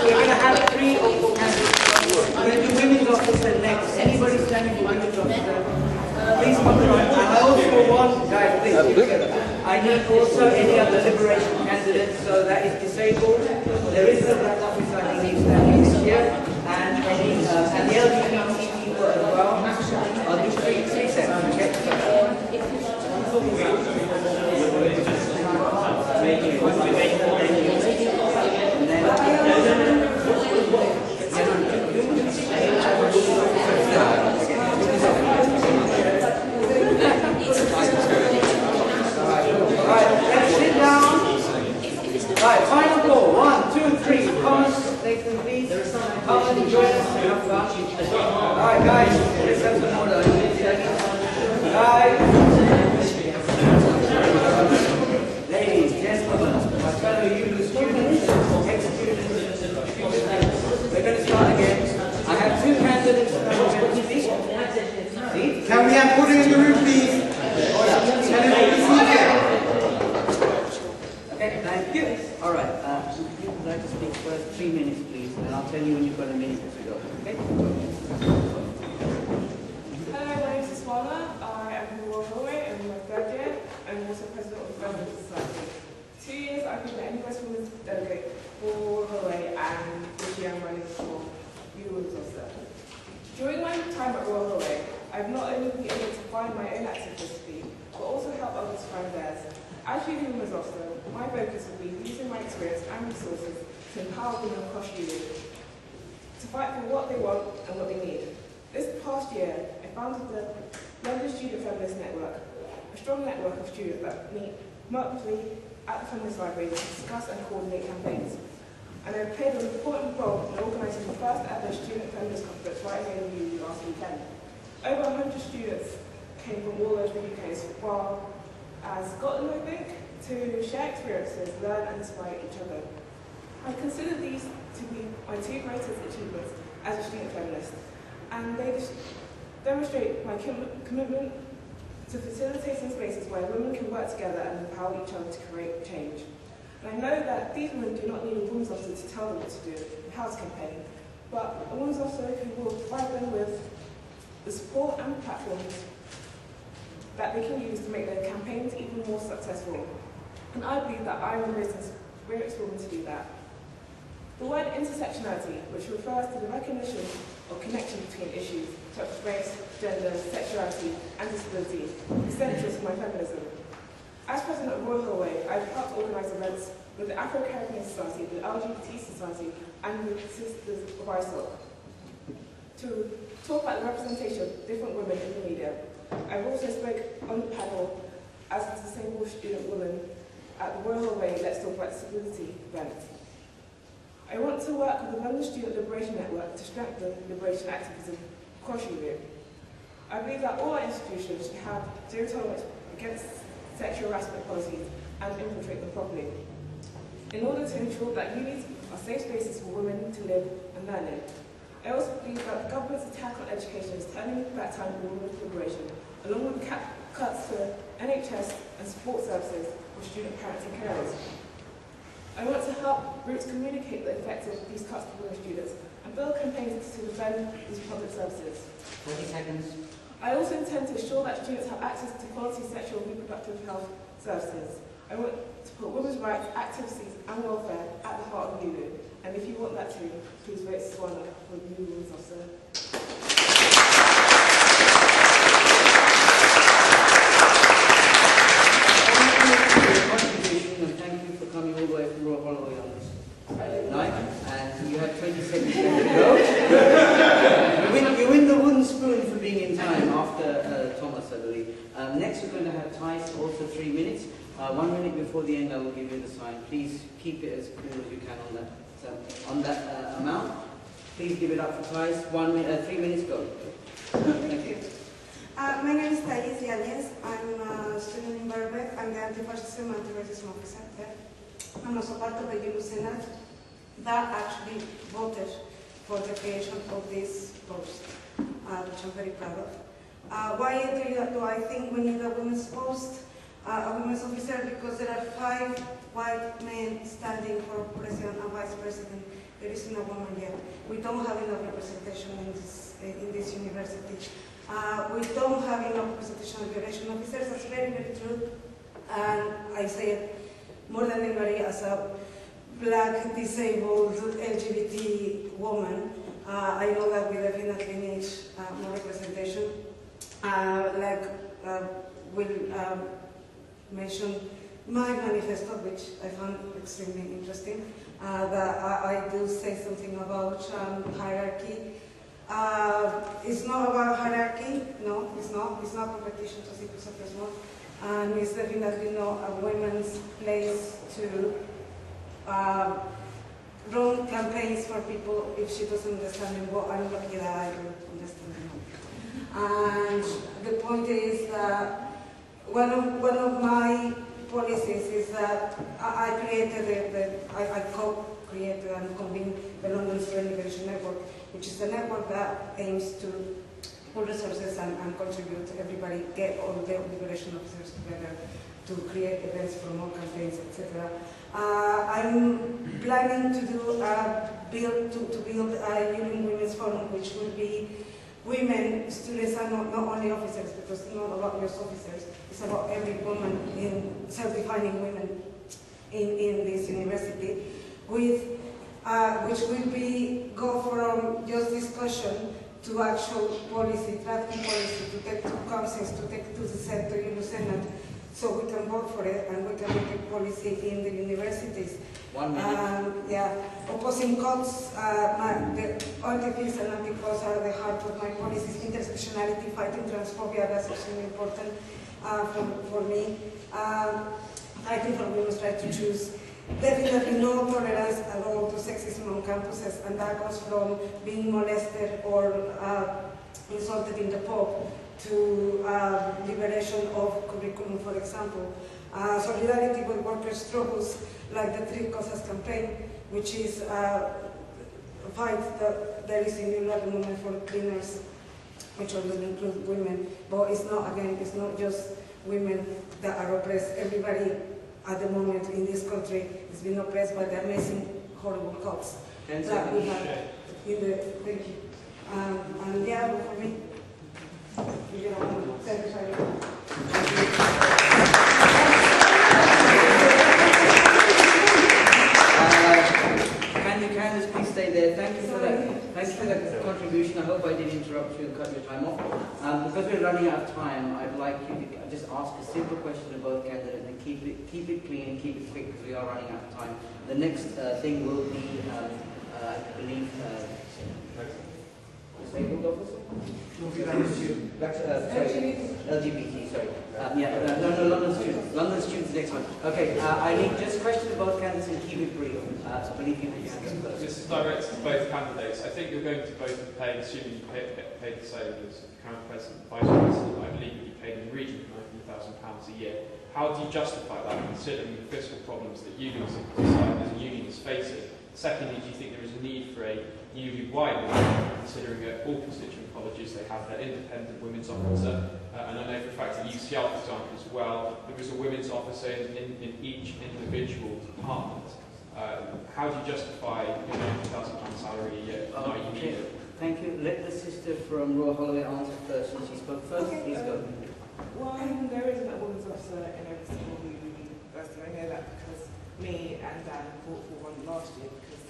C: we're going to have 3 or 4 candidates. I'm going to do women's officer next. Anybody standing for women's officer, please come front. And I also want, guys, please, I need also any other liberation candidates, so that is disabled. There is a black officer I think standing this year, and any and the LGBT people as well. I'll do 3 sets. Right, final call. 1, 2, 3. Come on, Nathan, please. Come and join us. Have fun. Alright, guys, let's have some order. Guys, ladies, gentlemen, my fellow ULU students, ex-students, we're going to start again. I have 2 candidates now.
E: Can we have order in the room, please? Can everybody see here?
C: Okay, thank you. All right, if you would like to speak for 3 minutes, please, and I'll tell you when you've got a minute to go. Okay?
O: Hello, my name is Ismana. I am from Royal Holloway, and I'm in my 3rd year. I'm also president of the Feminist Society. 2 years I've been the only West Women's delegate for Royal Holloway, and this year I'm running for ULU officer. During my time at Royal Holloway, I've not only been able to find my own activity, but also help others find theirs. As ULU officer, my focus will be using my experience and resources to empower women across ULU to fight for what they want and what they need. This past year, I founded the London Student Feminist Network, a strong network of students that meet monthly at the Feminist Library to discuss and coordinate campaigns. And I played an important role in organising the first ever student feminist conference right here in ULU last weekend. Over 100 students came from all over the UK, while as Scotland, I think, to share experiences, learn and inspire each other. I consider these to be my two greatest achievements as a student feminist, and they demonstrate my commitment to facilitating spaces where women can work together and empower each other to create change. And I know that these women do not need a women's officer to tell them what to do and how to campaign, but a women's officer who will provide them with the support and platforms that they can use to make their campaigns even more successful. And I believe that I am the most experienced woman to do that. The word intersectionality, which refers to the recognition of connection between issues such as race, gender, sexuality, and disability, is central to my feminism. As president of Royal Holloway, I have helped organise events with the Afro-Caribbean Society, the LGBT Society, and the Sisters of ISOC to talk about the representation of different women in the media. I've also spoken on the panel as a disabled student woman at the Royal Holloway Let's Talk About Disability event. I want to work with the London Student Liberation Network to strengthen liberation activism across ULU. I believe that all our institutions should have zero tolerance against sexual harassment policies and infiltrate them properly, in order to ensure that unis are safe spaces for women to live and learn in. I also believe that the government's attack on education is turning back time for women's liberation, along with cuts to NHS and support services for student parents and carers. I want to help groups communicate the effects of these cuts to women students and build campaigns to defend these public services.
C: 30 seconds.
O: I also intend to ensure that students have access to quality sexual and reproductive health services. I want to put women's rights, activities and welfare at the heart of ULU. And if you want that too, please vote Swana for the new women's officer.
C: And thank you for coming all the way from Royal Holloway on this night. And you have 20 seconds left to go. You win the wooden spoon for being in time after Thomas, I believe. Next we're going to have Thais, also 3 minutes. 1 minute before the end I will give you the sign. Please keep it as cool as you can on that amount. Please give it up for Thais. 3 minutes, go. Thank you.
F: My name is Thais Yanez. I'm a student in Birkbeck. I'm the anti-fascism, anti-racism officer there. I'm also part of the ULU Senate that actually voted for the creation of this post, which I'm very proud of. Why do I think we need a women's post, a women's officer? Because there are 5 white men standing for president and vice president. There isn't a woman yet. We don't have enough representation in this university. We don't have enough representation of liberation officers. That's very, very true. And I say it more than anybody as a black, disabled, LGBT woman. I know that we definitely need more representation. We'll mention my manifesto, which I found extremely interesting. That I do say something about hierarchy. It's not about hierarchy, no, it's not. It's not competition to see who suffers more. And it's definitely not a women's place to run campaigns for people if she doesn't understand them. Well, I'm lucky that I don't understand them. And the point is that one of my policies is that I co-created and convened the London Student Liberation Network, which is a network that aims to pool resources and contribute to everybody, get all the liberation officers together to create events, promote campaigns, etc. I'm planning to build a ULU Women's Forum, which will be women, students, and not only officers, because it's not about just officers, it's about every woman in self-defining women in this university, with which will go from just discussion to actual policy, drafting policy, to take to councils, to take to the ULU Senate, so we can vote for it and we can make a policy in the universities.
C: 1 minute.
F: Opposing cuts, the anti-peace and anti-cuts are the heart of my policies. Intersectionality, fighting transphobia, that's extremely important for me. Fighting for women's right to choose. Definitely no tolerance at all to sexism on campuses, and that goes from being molested or insulted in the pub to liberation of curriculum, for example. Solidarity with workers' struggles, like the Three Cosas campaign, which is a fight that there is in ULU at the moment for cleaners, which also include women. But it's not, again, it's not just women that are oppressed. Everybody at the moment in this country is being oppressed by the amazing, horrible cops that we have in the, thank you. And yeah, for me, you know,
C: Candice, please stay there. Thank you for that. Thank you for that contribution. I hope I didn't interrupt you and cut your time off. Because we're running out of time, I'd like you to just ask a simple question to both candidates and keep it clean and keep it quick because we are running out of time. The next thing will be, I believe, disabled officer? LGBT, sorry. No, London students. London students, the next one. Okay, I need just a question to both candidates and keep it brief. I believe you can answer.
J: This is directed to both candidates. I think you're going to both be paid, assuming you get paid the same as the current president and vice president. I believe you'll be paid in the region of £19,000 a year. How do you justify that, considering the fiscal problems that unions as a union is facing? Secondly, do you think there is a need for a ULU-wide one, considering at all constituent colleges they have their independent women's officer, and I know for a fact at UCL, for example, as well, there is a women's officer in each individual department. How do you justify your £90,000 salary a year?
C: Okay. Thank you. Let the sister from Royal Holloway answer first, and she spoke first.
O: Okay,
C: please go.
O: One, there isn't a women's officer in every single university. I know that because me and Dan fought for one last year because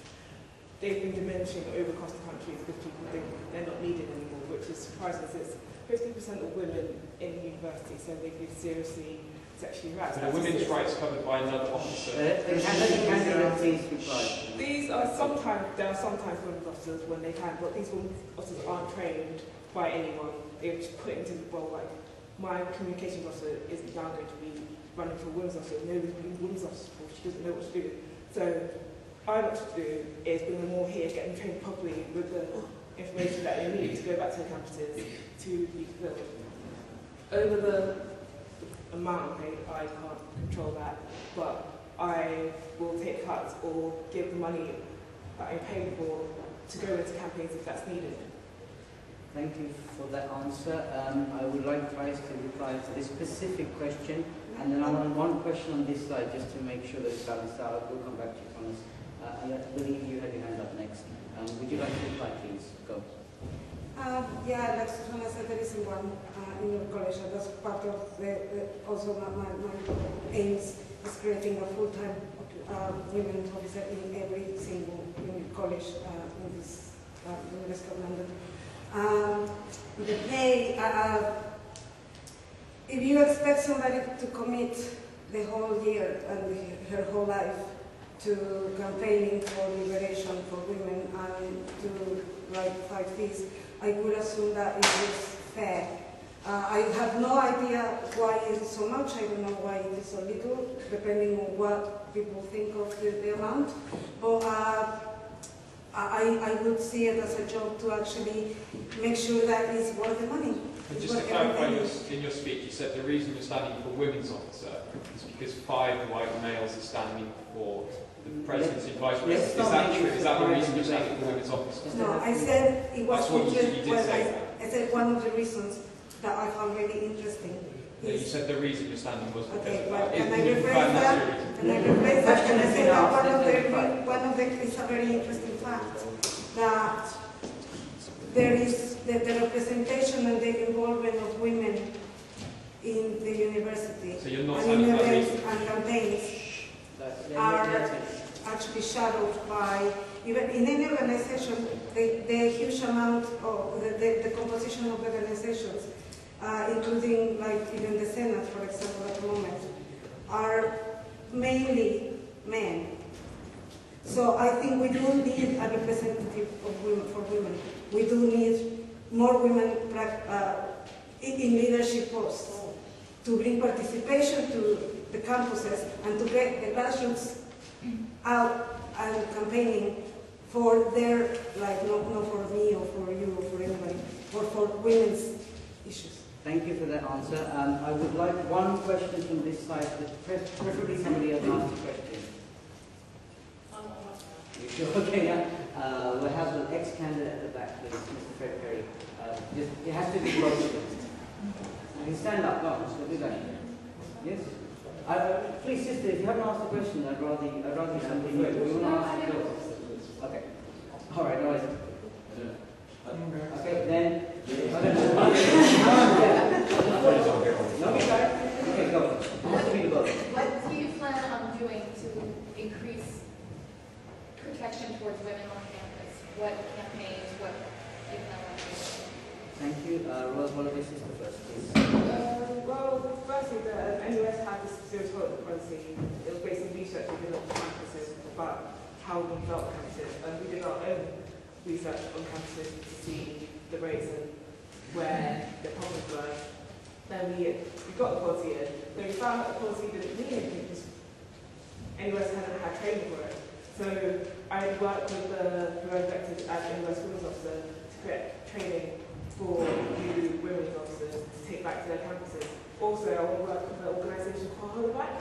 O: they've been diminishing over across the country because people think they're not needed anymore, which is surprising because it's 50% of women in university, so they feel seriously sexually harassed.
J: But are women's rights covered by another officer?
O: These are sometimes, there are sometimes women's officers when they can, but these women's officers aren't trained by anyone. They're just put into the role like, my communications officer isn't now going to be running for a women's officer. Nobody's been women's officer before, she doesn't know what to do. So, what to do is bring them all here, get them trained properly with the information that they need to go back to the campuses to be filled. Over the amount paid, I can't control that, but I will take cuts or give the money that I'm paid for to go into campaigns if that's needed.
C: Thank you for that answer. I would like Price to reply to this specific question, and then I want one question on this side just to make sure that it's balanced out. We'll come back to you, Thomas. I believe you had your hand up next. Would you like to reply, please? Go.
F: Yeah, like Susanna said, there is one in your college, and that's part of also my aims is creating a full-time women's officer in every single college in this University of London. The pay, if you expect somebody to commit the whole year and her whole life to campaigning for liberation for women and to fight this, I would assume that it is fair. I have no idea why it is so much. I don't know why it is so little, depending on what people think of the amount. But I would see it as a job to actually make sure that it's worth the money.
J: And just to clarify, in your speech, you said the reason you're standing for women's officer is because 5 white males are standing for the presidency and vice president. Is that true? Is that the reason you're standing for women's officer?
F: No, I said it was.
J: That's what you did say that.
F: I said one of the reasons that I found really interesting.
J: No, you said the reason you're standing was because
F: okay,
J: of
F: well,
J: that.
F: and I rephrased that, and I said that one of the it's a very interesting fact that there is the representation and the involvement of women in the university.
J: So you're not
F: and in events and campaigns are actually shadowed by, even in any organization, the huge amount of the composition of organizations, including even the Senate, for example, at the moment, are mainly men. So I think we do need a representative of women, for women. We do need more women in leadership posts to bring participation to the campuses and to get the grassroots out and campaigning for their, not for me or for you or for anybody, but for women's issues.
C: Thank you for that answer. I would like one question from this side, preferably somebody else asked a question. You sure? Okay, yeah. We'll have an ex-candidate at the back, please, Mr. Fred Perry. It has to be both of them. You can stand up, no, so do that. Yes? Please, sister, if you haven't asked a question, I'd rather you something new. We want to ask you. Okay. All right, all right. Okay, then. No, we got it. Okay, go.
P: What do you plan on doing to increase protection towards women on campus? What campaigns? What do you plan on doing?
C: Thank you. Rose, one of your sister first, please.
O: Well, firstly, the NUS had this zero tolerance policy. It was based on research we did on campuses about how we felt campuses. And we did our own research on campuses to see the rates and where the problems were. Then we got the policy in. Then we found that the policy didn't mean anything because NUS hadn't had training for it. So I worked with the promoter directors at NUS Women's Officer to create training for new women's officers to take back to their campuses. Also, I will work with an organisation called Hollowback,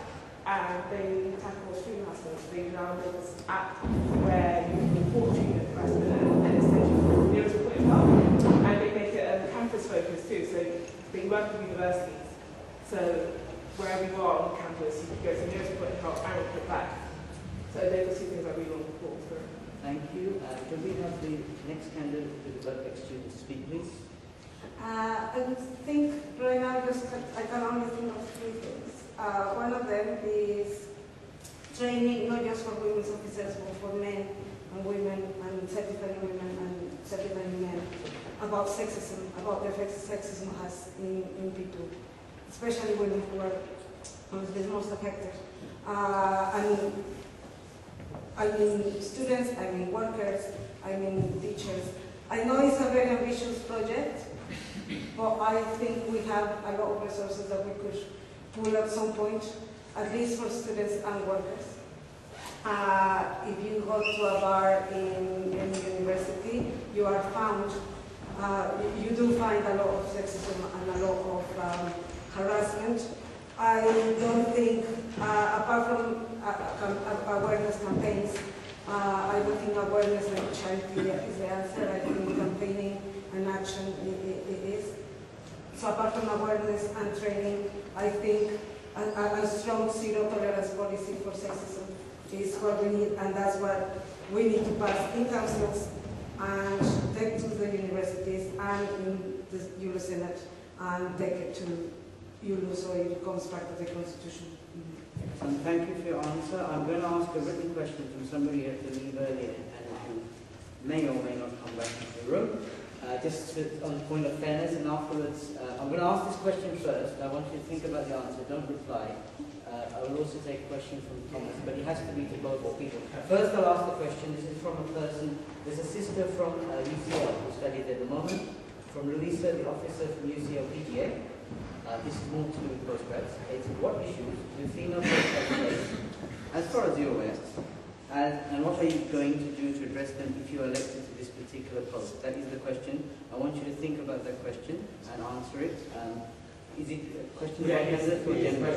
O: and they tackle student harassment. They now build this app where you can report student harassment and essentially be able to put it up. And they make it campus focused too, so they work with universities. So wherever you are on campus, you can go to nearest point help and report back. So those are two things I really want to report through.
C: Thank you. Can we have the next candidate to the Birkbeck student speak, please?
F: I would think right now I can only think of three things. One of them is training not just for women's officers but for men and women and certifying women and certifying men about sexism, about the effects sexism has in people, especially women who are the most affected. I mean students, I mean workers, I mean teachers. I know it's a very ambitious project, but I think we have a lot of resources that we could pull at some point, at least for students and workers. If you go to a bar in any university, you are found, you do find a lot of sexism and a lot of harassment. I don't think, apart from awareness campaigns, I don't think awareness and charity is the answer. I think campaigning and action it is. So apart from awareness and training, I think a strong zero tolerance policy for sexism is what we need, and that's what we need to pass in councils and take to the universities and in the ULU Senate and take it to ULU so it comes back to the Constitution.
C: Thank you for your answer. I'm going to ask a written question from somebody who had to leave earlier and who may or may not come back into the room. Just on the point of fairness, and afterwards, I'm going to ask this question first. I want you to think about the answer, don't reply. I will also take a question from Thomas, but it has to be to both people. First, I'll ask the question. This is from a person, there's a sister from UCL who studied at the moment, from Louisa, the officer from UCL PGA. This is more to do with postgrads. It's what issues do female postgrads face, as far as you're aware, and what are you going to do to address them if you are elected to this particular post? That is the question. I want you to think about that question and answer it. Is it a question about candidate or general?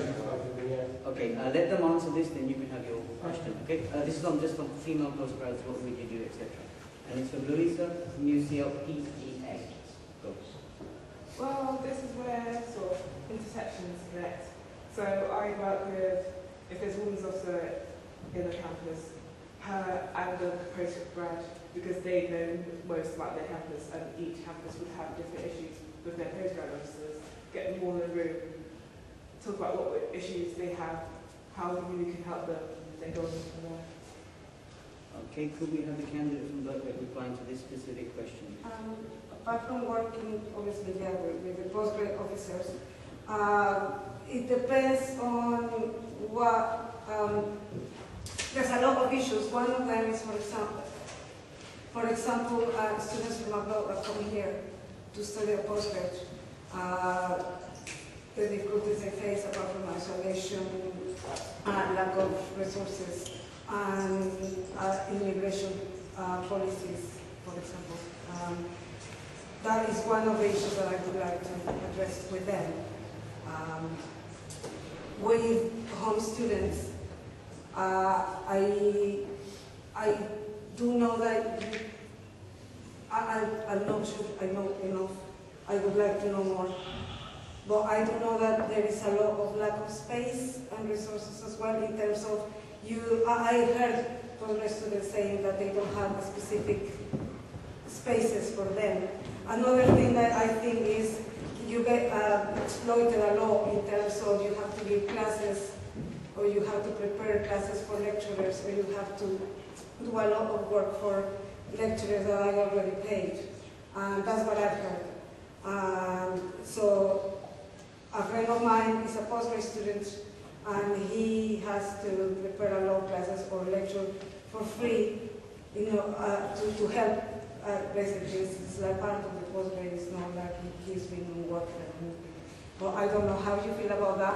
C: Okay, let them answer this, then you can have your question. Okay, this is on just on female postgrads, what would you do, etc. And it's from Louisa from UCL PEA. Go.
O: Well, this is where sort of intersections connect. So I work with, if there's a women's officer in the campus, her and the postgrad, because they know most about their campus, and each campus would have different issues with their postgrad officers. Get them all in a room, talk about what issues they have, how the ULU can help them, then go on from there.
C: Okay, could we have the candidate from Birkbeck replying to this specific question?
F: Apart from working, obviously, with the postgrad officers, it depends on what, there's a lot of issues. One of them is, for example, students from abroad are coming here to study a postgrad. The difficulties they face apart from isolation, lack of resources, and immigration policies, for example. that is one of the issues that I would like to address with them. With home students, I do know that I'm not sure I know enough. I would like to know more. But I do know that there is a lot of lack of space and resources as well in terms of I heard Congress students saying that they don't have specific spaces for them. Another thing that I think is you get exploited a lot in terms of you have to give classes, or you have to prepare classes for lecturers, or you have to do a lot of work for lecturers that are already paid. And that's what I've heard. So a friend of mine is a postgrad student, and he has to prepare a lot of classes or lecture for free, to help. Basically, it's like part of the postgrad. It's not like he's been on work. But I don't know how you feel about that.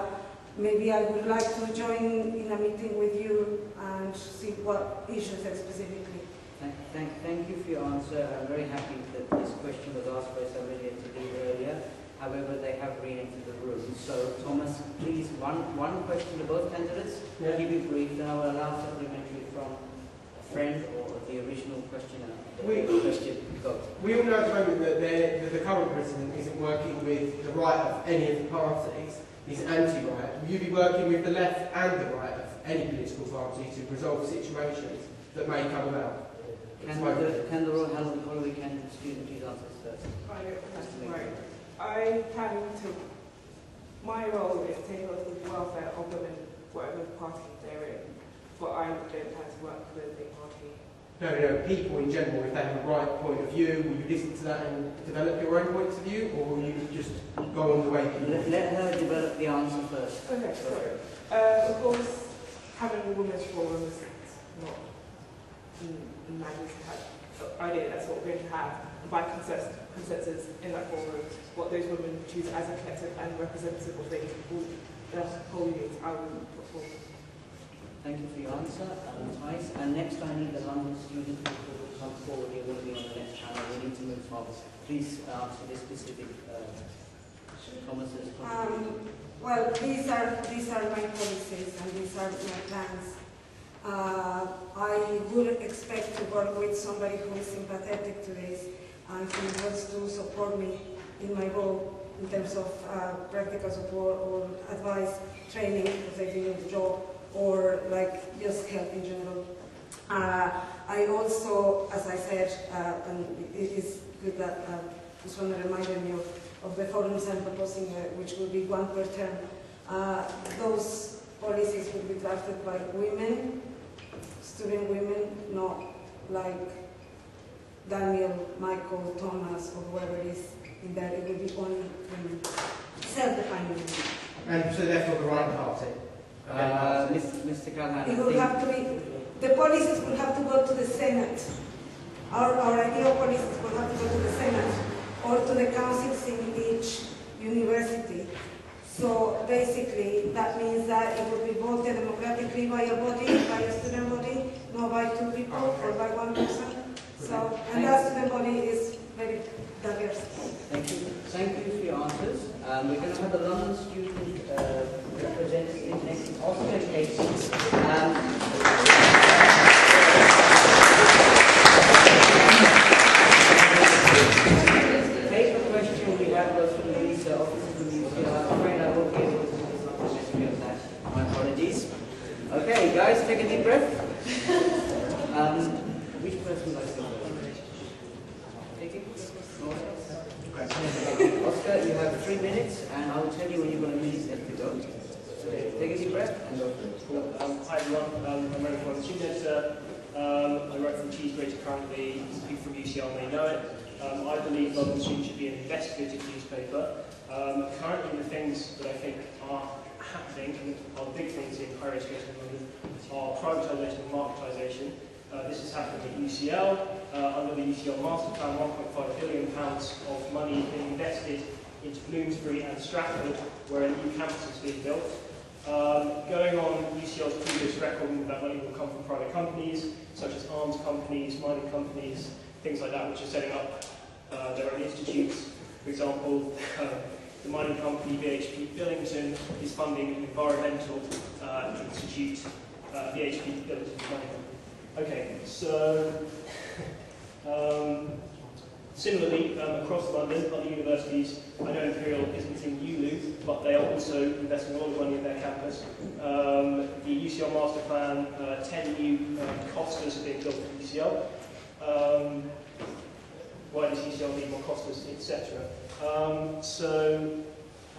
F: Maybe I would like to join in a meeting with you and see what issues specifically.
C: Thank you for your answer. I'm very happy that this question was asked by somebody to leave earlier. However, they have re-entered the room. So, Thomas, please, one question to both candidates.
E: Yeah.
C: Keep it brief, then I will allow supplementary from a friend or the original questioner.
E: We all know at the moment that the current president isn't working with the right of any of the parties. He's anti-right. Will you be working with the left and the right of any political party to resolve situations that may come about?
C: Can the Royal Holloway candidate student please answer this first?
O: My role is to take on the welfare of women, whatever party they're in, but I don't plan to work with a party.
E: No, people in general, if they have a right point of view, will you listen to that and develop your own points of view, or will you just go on the way?
C: Let her develop the answer first.
O: Okay, sorry. Of course, having a women's forum is not imagined to have the idea that's what we're going to have. And by consensus in that forum, what those women choose as a collective and representative of the whole unit, I will put forward.
C: Thank you for your answer, Tice. And next I need the London student who will come forward. You're going to be on the next channel. We need to move forward. Please answer this specific Thomas's.
F: Well, these are my policies and these are my plans. I would expect to work with somebody who is sympathetic to this and who wants to support me in my role in terms of practical support or advice, training, because I do the job, or like just help in general. I also, as I said, and it is good that just want to remind me of the forums I'm proposing, which will be one per term. Those policies will be drafted by women, student women, not like Daniel, Michael, Thomas, or whoever is in there. It will be only women, self-defined women.
E: And so therefore the right party.
C: Mr. Calhoun,
F: it will have to be, the policies will have to go to the Senate. Our ideal policies will have to go to the Senate or to the councils in each university. So basically, that means that it will be voted democratically by a body, by a student body, not by two people or by one person. So, and that student body is very diverse.
C: Thank you. Thank you for your answers. We're going to have the London student representative next, Oscar Casey. Paper question we have was from the visa officer from UCL. I'm afraid I won't be able to do something of that. My apologies. Okay, guys, take a deep breath. Which person would I say? Take it. Oscar, you have 3 minutes, and I will tell you when you've got a minute left to go. So take a deep breath and go.
Q: Hi everyone, I'm Ronan from Tunet. I write from Cheese Grater currently. People from UCL may know it. I believe London Student should be an investigative newspaper. Currently, the things that I think are happening, and are big things in higher education in London, are privatisation and marketisation. This is happening at UCL. Under the UCL Master Plan, £1.5 billion of money being invested into Bloomsbury and Stratford, where a new campus is being built. Going on UCL's previous record, that money will come from private companies, such as arms companies, mining companies, things like that, which are setting up There are institutes, for example, the mining company BHP Billington is funding an environmental institute, BHP Billington Mining Company. Okay, so similarly, across London, other universities, I know Imperial isn't in ULU, but they are also investing a lot of money in their campus. The UCL master plan, 10 new costas are being built at UCL. Why does UCL need more costas, etc. So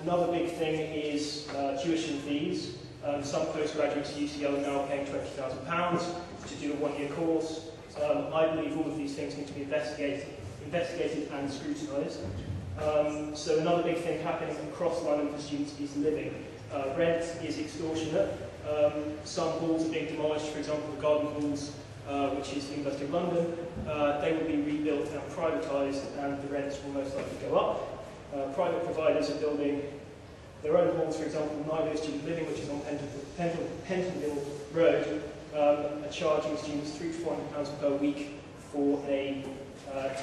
Q: another big thing is tuition fees. Some postgraduates at UCL are now paying £20,000 to do a one-year course. I believe all of these things need to be investigated and scrutinised. So another big thing happening across London for students is living. Rent is extortionate. Some halls are being demolished, for example the Garden Halls, which is the University of London. They will be rebuilt and privatised, and the rents will most likely go up. Private providers are building their own halls, for example, Nilo Student Living, which is on Pentonville Road, are charging students £300 to £400 per week for a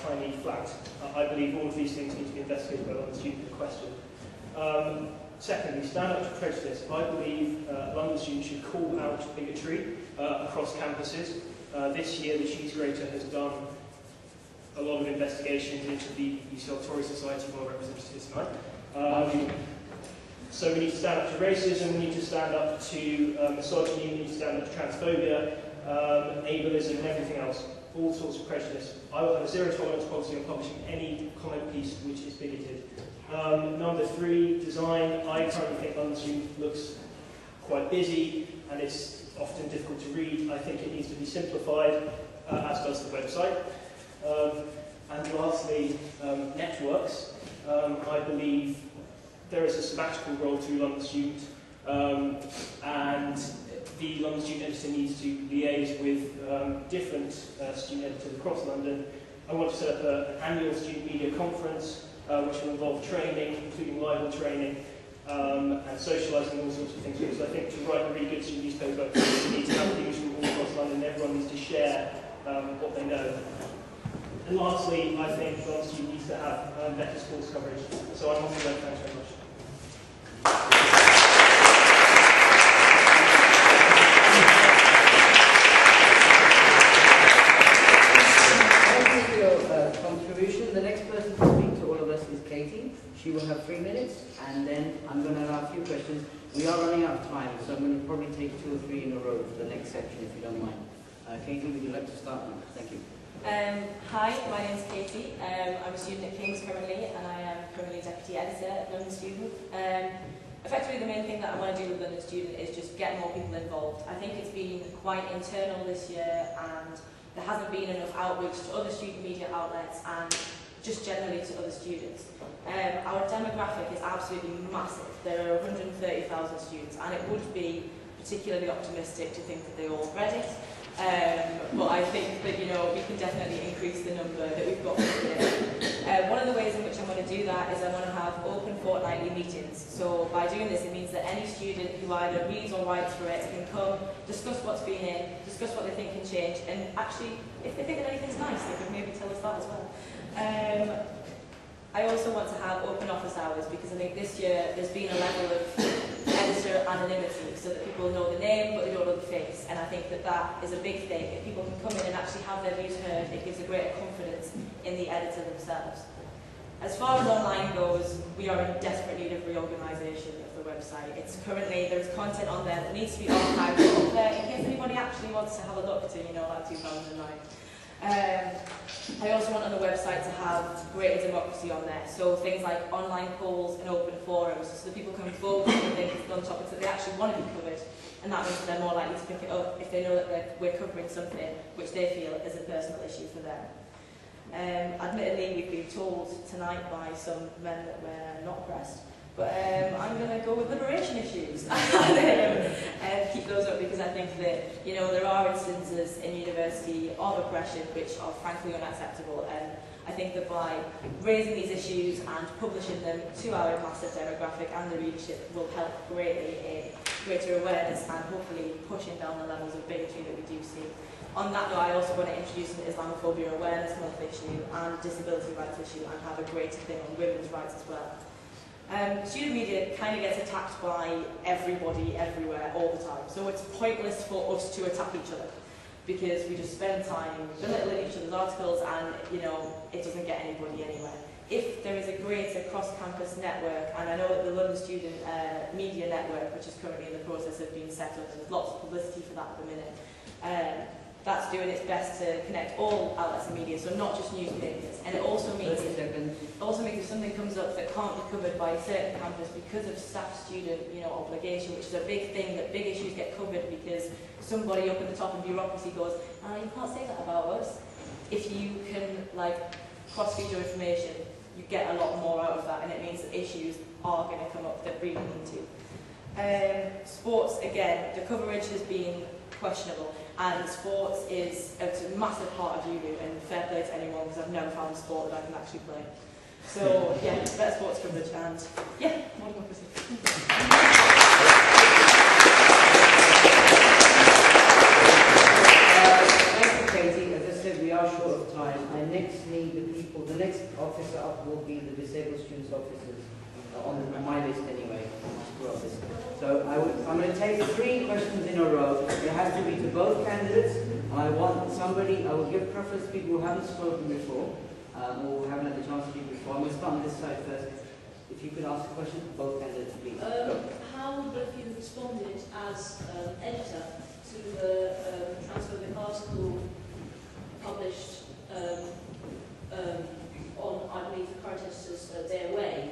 Q: tiny flat. I believe all of these things need to be investigated by the student in question. Secondly, stand up to prejudice. I believe London students should call out bigotry across campuses. This year, the Cheese Grater has done a lot of investigations into the UCL Tory Society, who are represented here tonight. So we need to stand up to racism, we need to stand up to misogyny, we need to stand up to transphobia, ableism and everything else, all sorts of prejudice. I will have a zero tolerance policy on publishing any comment piece which is bigoted. Number 3, design. I currently think London Student looks quite busy and it's often difficult to read. I think it needs to be simplified, as does the website. And lastly, networks. I believe there is a sabbatical role to London Student, and the London Student Editor needs to liaise with different student editors across London. I want to set up an annual student media conference, which will involve training, including libel training, and socialising, all sorts of things. Because I think to write a really good student newspaper, you need to have news from all across London. Everyone needs to share what they know. And lastly, I think London Student needs to have better sports coverage. So I'm off to that. Thanks very much.
C: Thank you for your contribution. The next person to speak to all of us is Katie. She will have 3 minutes, and then I'm going to ask a few questions. We are running out of time, so I'm going to probably take 2 or 3 in a row for the next section, if you don't mind. Katie, would you like to start now? Thank you.
R: Hi, my name is Katie. I'm a student at King's currently, and I am currently Deputy Editor at London Student. Effectively, the main thing that I want to do with London Student is just get more people involved. I think it's been quite internal this year, and there hasn't been enough outreach to other student media outlets and just generally to other students. Our demographic is absolutely massive. There are 130,000 students, and it would be particularly optimistic to think that they all read it. But I think that, you know, we can definitely increase the number that we've got today. One of the ways in which I'm going to do that is I'm going to have open fortnightly meetings. So by doing this, it means that any student who either reads or writes for it can come, discuss what's been in, discuss what they think can change, and actually, if they think that anything's nice, they can maybe tell us that as well. I also want to have open office hours because I think this year there's been a level of editor anonymity so that people know the name but they don't know the face, and I think that that is a big thing. If people can come in and actually have their views heard, it gives a greater confidence in the editor themselves. As far as online goes, we are in desperate need of reorganisation of the website. It's currently, there's content on there that needs to be archived up there in case anybody actually wants to have a look to, you know, like 2009. I also want on the website to have greater democracy on there, so things like online polls and open forums, so that people can vote on topics that they actually want to be covered, and that means that they're more likely to pick it up if they know that we're covering something which they feel is a personal issue for them. Admittedly, we've been told tonight by some men that we're not oppressed, but I'm going to go with liberation issues and keep those up because I think that, you know, there are instances in university of oppression which are frankly unacceptable, and I think that by raising these issues and publishing them to our massive demographic and the readership will help greatly in greater awareness and hopefully pushing down the levels of bigotry that we do see On that note, I also want to introduce an Islamophobia awareness month issue and disability rights issue and have a greater thing on women's rights as well. Student media kind of gets attacked by everybody, everywhere, all the time. So it's pointless for us to attack each other because we just spend time belittling each other's articles and, you know, it doesn't get anybody anywhere. If there is a greater cross-campus network, and I know that the London Student Media Network, which is currently in the process of being set up, there's lots of publicity for that at the minute, that's doing its best to connect all outlets of media, so not just newspapers. And it also means if something comes up that can't be covered by a certain campus because of staff-student, you know, obligation, which is a big thing, that big issues get covered because somebody up at the top in bureaucracy goes, you can't say that about us. If you can, like, cross-feed your information, you get a lot more out of that, and it means that issues are going to come up that really need to. Sports, again, the coverage has been questionable, and sports is a massive part of ULU, and fair play to anyone, because I've never found a sport that I can actually play. So, yeah, better sports coverage, and yeah, more democracy.
C: Thank you, Katie. As I said, we are short of time. I next need the next officer up will be the disabled students officers, on my list anyway, my school office. So I'm going to take 3 questions in a row. It has to be to both candidates. I will give preference to people who haven't spoken before, or who haven't had the chance to speak before. I'm going to start on this side first. If you could ask a question, both candidates, please.
S: How have you responded as editor to the transphobic article published on, I believe, the current editor's Day Away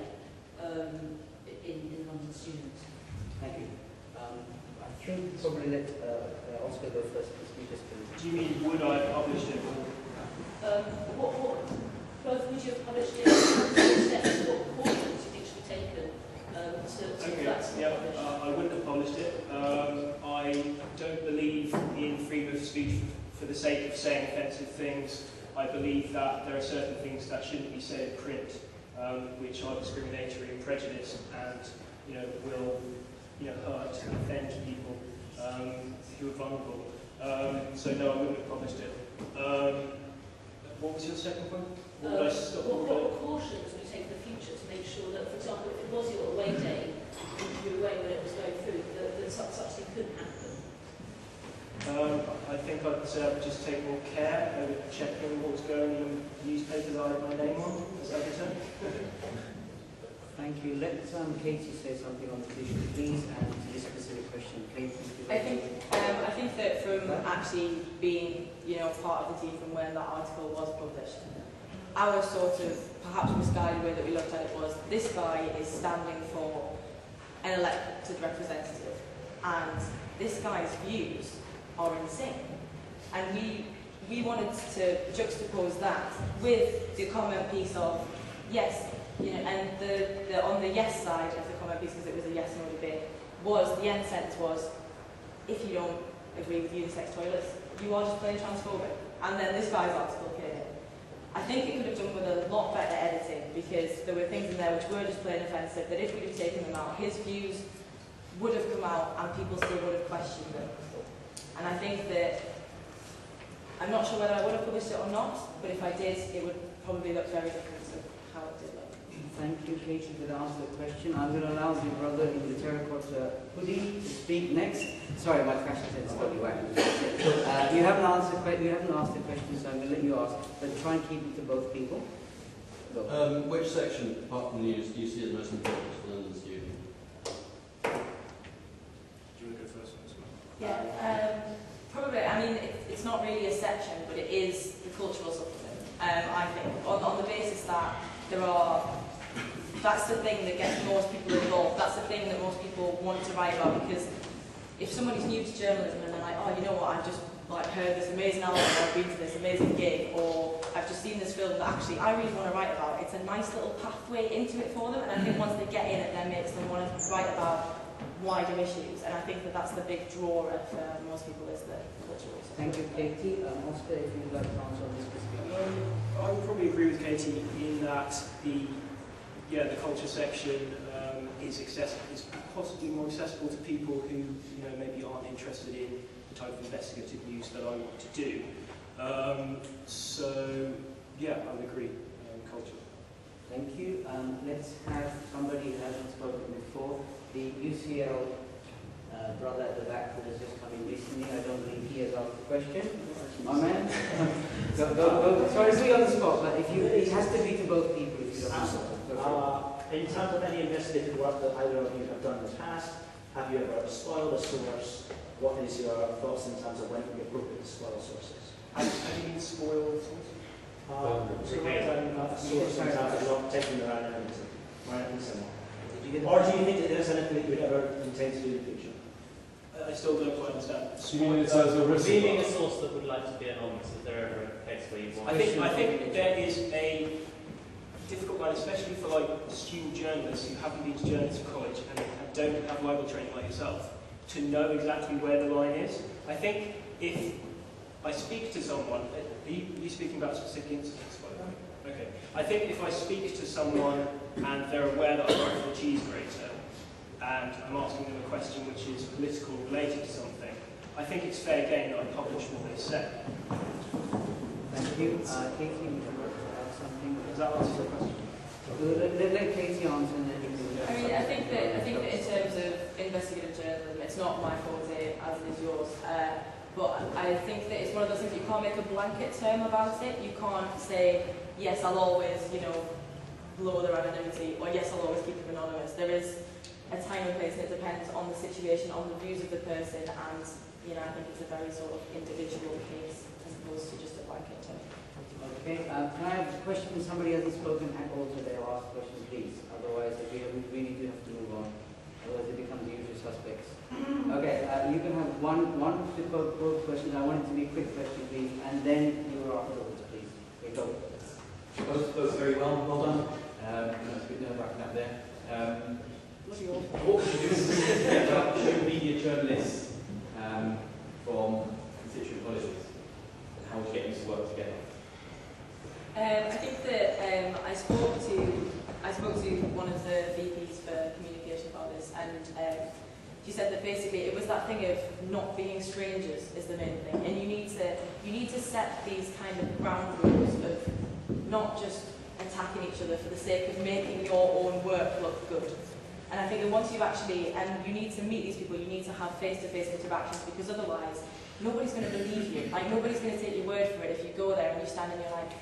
S: in London Students?
C: Thank you. I think probably let Oscar go first.
Q: Do you mean would I have published it?
S: Both would you have published it? What precautions do you think should be taken to that to be published?
Q: I wouldn't have published it. I don't believe in freedom of speech for the sake of saying offensive things. I believe that there are certain things that shouldn't be said in print, which are discriminatory and prejudiced, and will hurt and offend people who are vulnerable. So no, I wouldn't have published it. What was your second point? What
S: precautions would you take in the future to make sure that, for example, if it was your away day, and you were away when it was going through, that such thing couldn't happen?
Q: I think I'd just take more care over checking what's going in the newspapers I have my name on as editor.
C: Thank you. Let Katie say something on this issue, please, and to this specific question. Katie,
R: I think that from actually being, part of the team from when that article was published, our sort of perhaps misguided way that we looked at it was, this guy is standing for an elected representative, and this guy's views are insane. And we wanted to juxtapose that with the comment piece of, yes, and the on the yes side of the comment piece, because it was a yes no debate, was the end sentence was, if you don't agree with unisex toilets, you are just plain transphobic. And then this guy's article came in. I think it could have done with a lot better editing, because there were things in there which were just plain offensive, that if we'd have taken them out, his views would have come out and people still would have questioned them. And I think that, I'm not sure whether I would have published it or not, but if I did, it would probably look very different to how it did look.
C: Thank you, Katie, for the answer to the question. I'm going to allow the brother in the terracotta hoodie to speak next. Sorry, my fashion sense got you whacked. You haven't asked the question, so I'm going to let you ask, but try and keep it to both people. Go.
T: Which section, apart from news, do you see as most important for London student?
Q: Do you want to go first?
R: Yeah, probably. I mean, it's not really a section, but it is the cultural supplement. I think on the basis that that's the thing that gets most people involved. That's the thing that most people want to write about, because if somebody's new to journalism and they're like, oh, you know what, I've just heard this amazing album, or I've been to this amazing gig, or I've just seen this film that actually I really want to write about, it's a nice little pathway into it for them, and I think once they get in it, then makes them want to write about wider issues, and I think that that's the big draw for most people, is the cultural supplement.
C: Thank you, Katie. Oscar, if you'd like to answer on this specific question.
Q: I would probably agree with Katie in that the culture section is possibly more accessible to people who maybe aren't interested in the type of investigative news that I want to do. So, yeah, I would agree. Culture.
C: Thank you. Let's have somebody who hasn't spoken before. The UCL brother at the back who has just come in recently. I don't believe he has asked a question. My man. Go. Sorry to put you on the spot, but if you, it has to be to both people. If you don't mind.
U: In terms of any investigative work that either of you have done in the past, have you ever spoiled a source? What is your thoughts in terms of when it would be appropriate to spoil sources?
Q: How do you mean spoil sources?
U: A source in terms of not taking their anonymity, right, and so on. Or do you think that there's anything that you would ever intend to do in the future?
Q: I still don't quite understand.
I: So you mean in terms of risk?
V: Being a source that would like to be anonymous, is there ever a case where you want
Q: I think there is a difficult line, especially for like student journalists who haven't been to journalism college and don't have libel training like yourself, to know exactly where the line is. I think if I speak to someone, are you speaking about specific incidents? Okay. I think if I speak to someone and they're aware that I work for a cheese grater, and I'm asking them a question which is political related to something, I think it's fair game that I publish what they say.
C: Thank you. Katie, would you like to add something?
Q: Does that answer your question?
C: Let Katie answer and then you can...
R: I mean, I think that in terms of investigative journalism, it's not my forte as it is yours. But I think that it's one of those things you can't make a blanket term about it. You can't say, yes, I'll always, lower their anonymity, or yes, I'll always keep them anonymous. There is a time and place, and it depends on the situation, on the views of the person, and I think it's a very sort of individual case as opposed to just a blanket term.
C: Okay, can I have a question from somebody else who's spoken and also their last question, please? Otherwise, we really do have to move on. Otherwise, it becomes the usual suspects. Okay, you can have one to both questions. I want it to be a quick question, please, and then you are afterwards, please. Okay, go.
T: That's very well done. That's a bit nerve-wracking out there. What would you do about social media journalists from constituent colleges? How would you get them to work together?
R: I think that I spoke to one of the VPs for communication about this, and she said that basically it was that thing of not being strangers is the main thing, and you need to set these kind of ground rules of not just attacking each other for the sake of making your own work look good. And I think that once you've actually, and you need to meet these people, you need to have face-to-face interactions, because otherwise nobody's going to believe you. Like, nobody's going to take your word for it if you go there and you stand and you're like,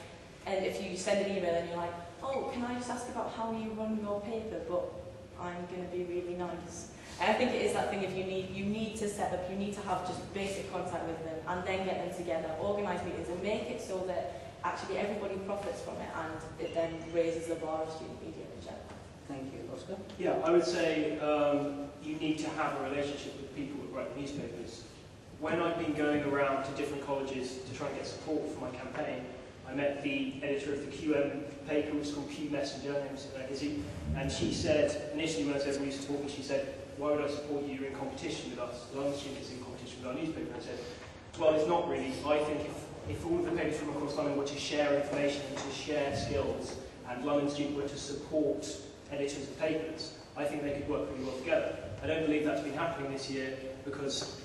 R: and if you send an email and you're like, oh, can I just ask about how you run your paper, but I'm going to be really nice. And I think it is that thing of you need to set up, you need to have just basic contact with them and then get them together, organise meetings and make it so that actually everybody profits from it, and it then raises the bar of student media in general.
C: Thank you. Oscar?
Q: Yeah, I would say you need to have a relationship with people that write newspapers. When I've been going around to different colleges to try and get support for my campaign, I met the editor of the QM paper, which is called Q Messenger, her name's Izzy, and she said, initially when I said we used to talk, she said, why would I support you? You're in competition with us. The London student is in competition with our newspaper. And I said, well, it's not really. I think if all of the papers from across London were to share information and to share skills, and London student were to support editors of papers, I think they could work really well together. I don't believe that's been happening this year because,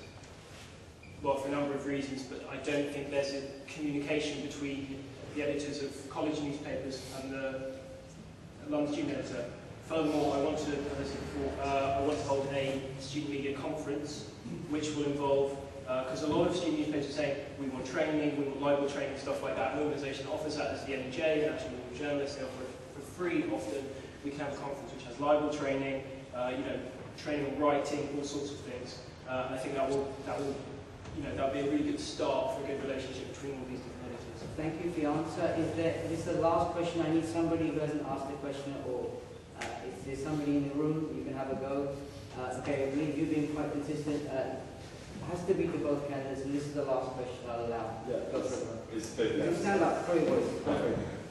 Q: well, for a number of reasons, but I don't think there's a communication between the editors of college newspapers and the London student editor. Furthermore, I want to, as I said before, I want to hold a student media conference, which will involve, because a lot of student newspapers are saying, we want training, we want libel training, stuff like that. An organisation that offers that is the NEJ, and actually the journalists, they offer it for free often. We can have a conference which has libel training, training on writing, all sorts of things. And I think that will be a really good start for a good relationship between all these different editors.
C: Thank you for your answer. This is the last question. I need somebody who hasn't asked a question at all. If there's somebody in the room, you can have a go. Okay, I believe you've been quite consistent. It has to be to both candidates, and this is the last question I'll allow.
L: Yeah,
C: go for it.
L: it's both.
C: You can stand up, throw your voice.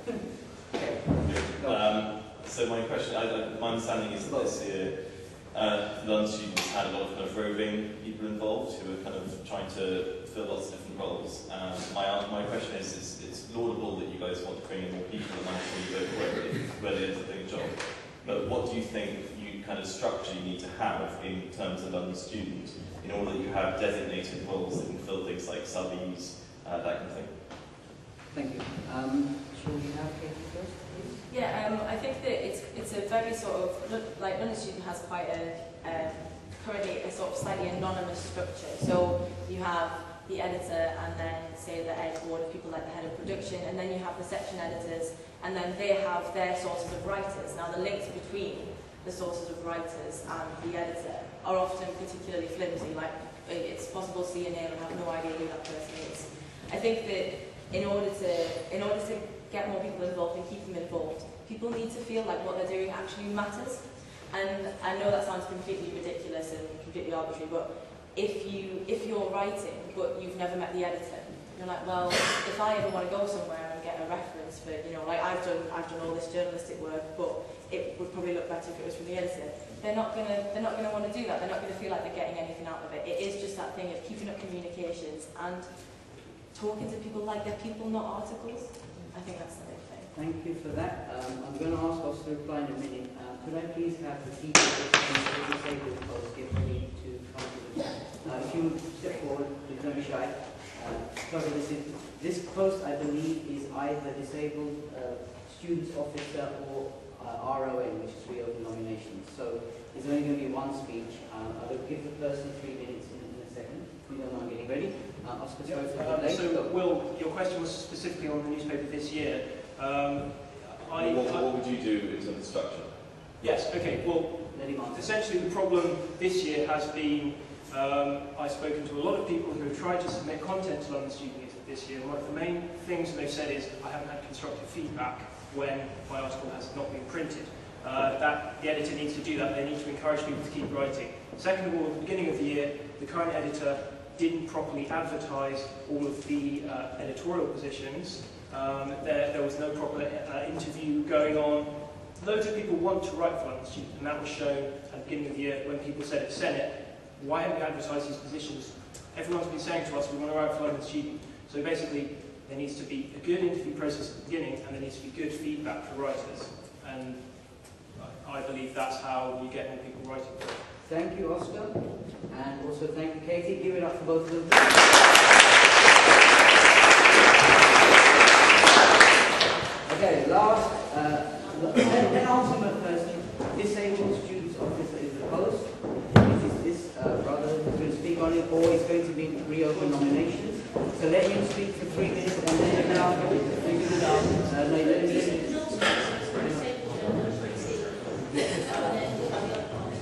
C: Okay.
L: So my question, my understanding is that this year, London students had a lot of kind of roving people involved who were kind of trying to fill lots of different roles. My question is, it's laudable that you guys want to bring in more people, and I'm sure you both work whether it's a big job. But what do you think you kind of structure you need to have in terms of London students in order that you have designated roles that can fill things like subbies, that kind of thing?
C: Thank you. Shall we have Katie first, please?
R: Yeah, I think that it's a very sort of, like London Student has quite currently a sort of slightly anonymous structure. So you have the editor and then say the ed board of people like the head of production, and then you have the section editors, and then they have their sources of writers. Now the links between the sources of writers and the editor are often particularly flimsy, like it's possible to see a name and have no idea who that person is. I think that in order to get more people involved and keep them involved, people need to feel like what they're doing actually matters. And I know that sounds completely ridiculous and completely arbitrary, but if you're writing but you've never met the editor, you're like, well, if I ever want to go somewhere and get a reference for, you know, like I've done all this journalistic work, but it would probably look better if it was from the editor. They're not gonna want to do that. They're not gonna feel like they're getting anything out of it. It is just that thing of keeping up communications and talking to people like they're people, not articles. I think that's the big thing.
C: Thank you for that. I'm going to ask us to reply in a minute. Could I please have the people disabled post get ready to come to the if you step forward, please don't be shy. This post, I believe, is either disabled students officer or RON, which is reopen nominations. So there's only going to be one speech. I will give the person 3 minutes in a second. If you don't mind getting ready.
Q: So, Will, your question was specifically on the newspaper this year.
L: What would you do in terms of structure?
Q: Yes, okay. Well, essentially the problem this year has been, I've spoken to a lot of people who have tried to submit content to London Student this year. One of the main things they've said is, I haven't had constructive feedback when my article has not been printed. That the editor needs to do that. They need to encourage people to keep writing. Second of all, at the beginning of the year, the current editor didn't properly advertise all of the editorial positions. There was no proper interview going on. Loads of people want to write for London Student, and that was shown at the beginning of the year when people said at Senate, why haven't we advertised these positions? Everyone's been saying to us, we want to write for London Student. So basically, there needs to be a good interview process at the beginning, and there needs to be good feedback for writers. And I believe that's how we get more people writing for it.
C: Thank you, Oscar. And also thank you, Katie. Give it up for both of them. Okay, last, penultimate person, disabled students officer is the post. Which is this brother who's going to speak on it, or it's going to be reopen nominations. So let him speak for 3 minutes, and then now,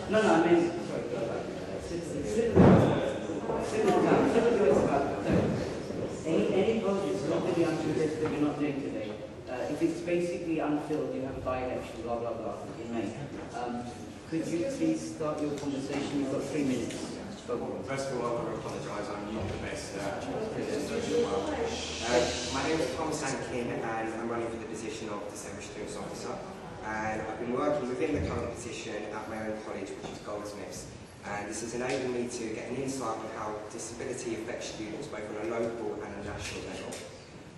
C: no, I mean, any post is not really unfilled that you're not doing today. If it's basically unfilled, you have a by-election, blah, blah, blah, in May. Could you please start your conversation? You've got 3 minutes.
G: First of all, I want to apologise. I'm new to the best. My name is Thomas Hankin, and I'm running for the position of Disabled Students Officer. And I've been working within the current position at my own college, which is Goldsmiths. And this has enabled me to get an insight on how disability affects students, both on a local and a national level.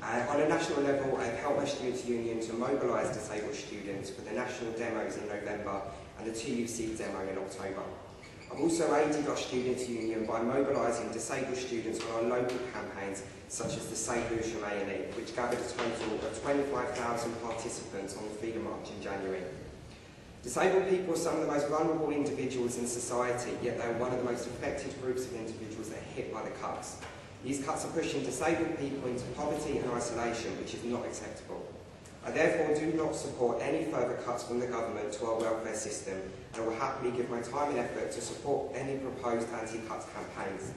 G: On a national level, I've helped my students' union to mobilise disabled students for the national demos in November and the TUC demo in October. I've also aided our students' union by mobilising disabled students on our local campaigns, such as the St Lucia A&E, which gathered a total of 25,000 participants on the Freedom March in January. Disabled people are some of the most vulnerable individuals in society, yet they are one of the most affected groups of individuals that are hit by the cuts. These cuts are pushing disabled people into poverty and isolation, which is not acceptable. I therefore do not support any further cuts from the government to our welfare system, and will happily give my time and effort to support any proposed anti-cuts campaigns.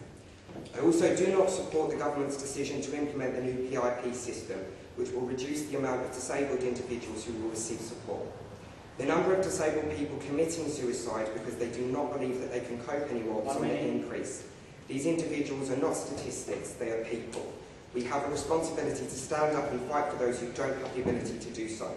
G: I also do not support the government's decision to implement the new PIP system, which will reduce the amount of disabled individuals who will receive support. The number of disabled people committing suicide because they do not believe that they can cope anymore is on the increase. These individuals are not statistics, they are people. We have a responsibility to stand up and fight for those who don't have the ability to do so.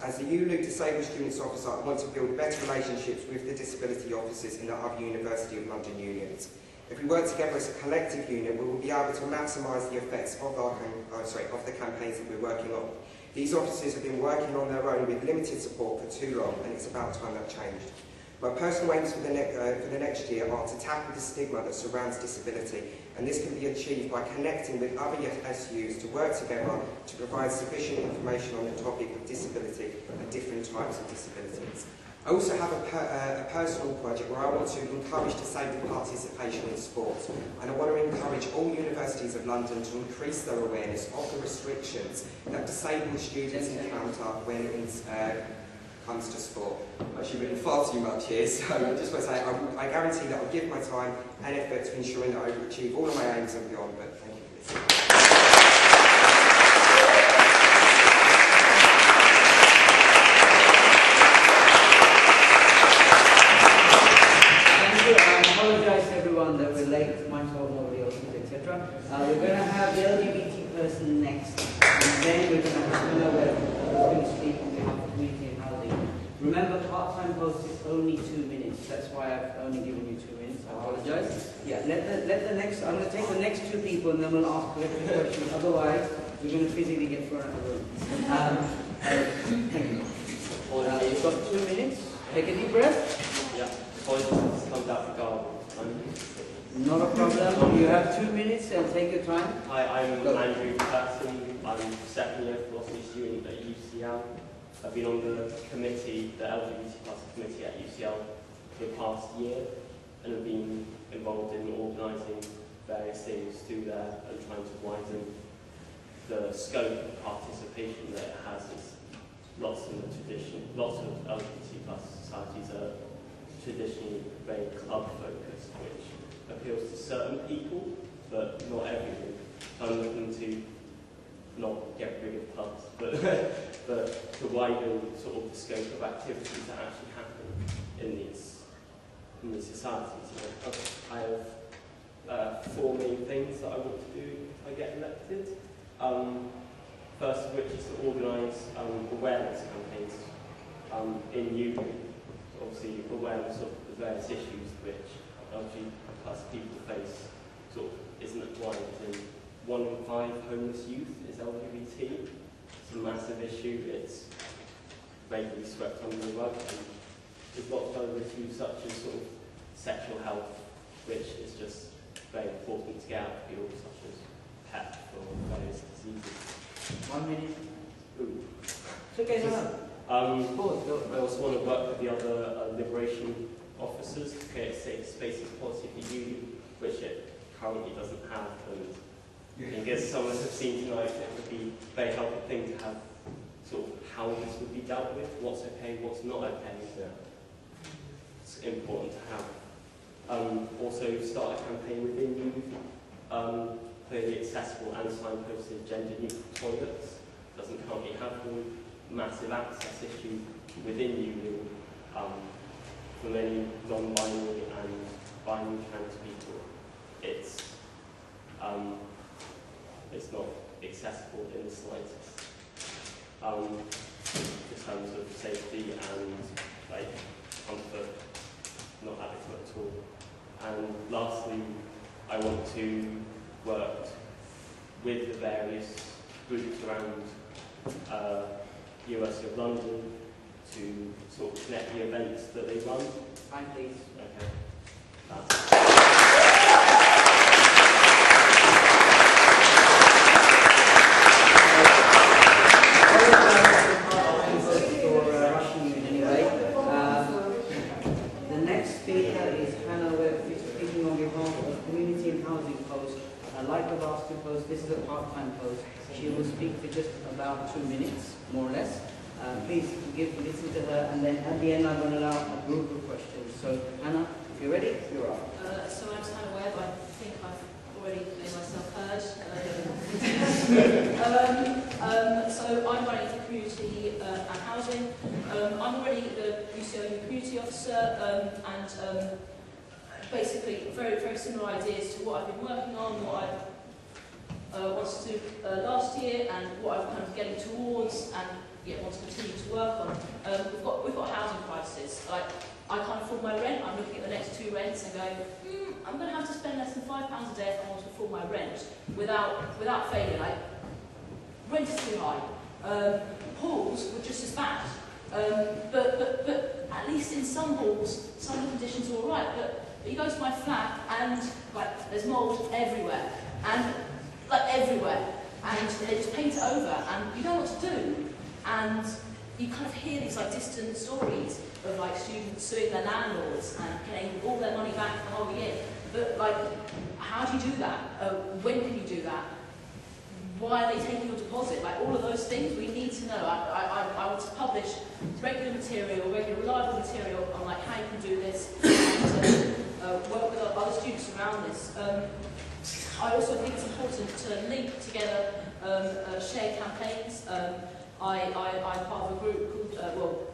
G: As the ULU Disabled Students Officer, I want to build better relationships with the disability officers in the other University of London unions. If we work together as a collective unit, we will be able to maximise the effects of the campaigns that we're working on. These officers have been working on their own with limited support for too long, and it's about time that changed. My personal aims for the next year are to tackle the stigma that surrounds disability, and this can be achieved by connecting with other SUs to work together to provide sufficient information on the topic of disability and different types of disabilities. I also have a personal project where I want to encourage disabled participation in sports, and I want to encourage all universities of London to increase their awareness of the restrictions that disabled students encounter when it comes to sport. I've actually written far too much here, so I just want to say I guarantee that I'll give my time and effort to ensuring that I achieve all of my aims and beyond, but thank you for listening.
C: That we're late, my fault, nobody else, etc. We're going to have the LGBT person next, and then we're going to have Hannah where who's going to speak on behalf of community and housing. Remember, part-time post is only 2 minutes. That's why I've only given you 2 minutes. I apologize. Yeah, let the next. I'm going to take the next 2 people, and then we'll ask collective questions. Otherwise, we're going to physically get thrown out of the room. You've got 2 minutes. Take a deep breath.
D: Yeah. Apologies, this comes out the garden.
C: Not a problem. You have 2 minutes and take your time.
D: Hi, I'm Andrew Patterson. I'm second year philosophy student at UCL. I've been on the committee, the LGBT+ committee at UCL for the past year, and have been involved in organising various things through there and trying to widen the scope of participation that it has. As lots of LGBT+ societies are traditionally very club focused, which appeals to certain people, but not everyone. I'm looking to not get rid of pubs, but to widen sort of the scope of activities that actually happen in these societies. I have 4 main things that I want to do if I get elected. First of which is to organise awareness campaigns in ULU. Obviously, awareness of the various issues which LGBT+ people face sort of isn't applied. In 1 in 5 homeless youth is LGBT. It's a massive issue. It's vaguely swept under the rug. And there's lots of other issues such as sort of sexual health, which is just very important to get out of people, such as PEP or various diseases.
C: 1 minute.
D: Ooh.
C: It's okay, no.
D: I also want to work with the other liberation officers to create a safe spaces policy for ULU, which it currently doesn't have. And I guess some of us have seen tonight it would be a very helpful thing to have sort of how this would be dealt with, what's okay, what's not okay. It's important to have. Also start a campaign within ULU for the accessible and signposted gender neutral toilets. Doesn't currently have one. Massive access issue within ULU for many non-binary and binary trans people. It's not accessible in the slightest in terms of safety and comfort, not adequate at all. And lastly, I want to work with the various groups around University of London to sort of connect the events that they run.
C: Time, please.
D: Okay.
C: The next speaker is Hannah Webb, speaking on behalf of Community and Housing Post. Like the last 2 posts, this is a part-time post. She will speak for just about 2 minutes, more or less. Please listen to her, and then at the end I'm going to allow a group of questions. So, Hannah, if you're ready, you're up.
S: So I'm Hannah Webb. I think I've already made myself heard. So I'm running for community and housing. I'm already the UCLU community officer, and basically very, very similar ideas to what I've been working on, what I wanted to do last year, and what I'm kind of getting towards, and want to continue to work on. We've got housing crisis. I can't afford my rent. I'm looking at the next 2 rents and going, I'm going to have to spend less than £5 a day if I want to afford my rent without failure. Rent is too high. Pools were just as bad. But at least in some halls, some of the conditions are all right. But you go to my flat and like there's mould everywhere, and like everywhere, and they just paint it over, and you don't know what to do, and you kind of hear these like distant stories of like students suing their landlords and getting all their money back for the whole year. But like, how do you do that? When can you do that? Why are they taking your deposit? Like all of those things we need to know. I want to publish regular material, regular reliable material on like how you can do this and work with other students around this. I also think it's important to link together shared campaigns. I'm part of a group called,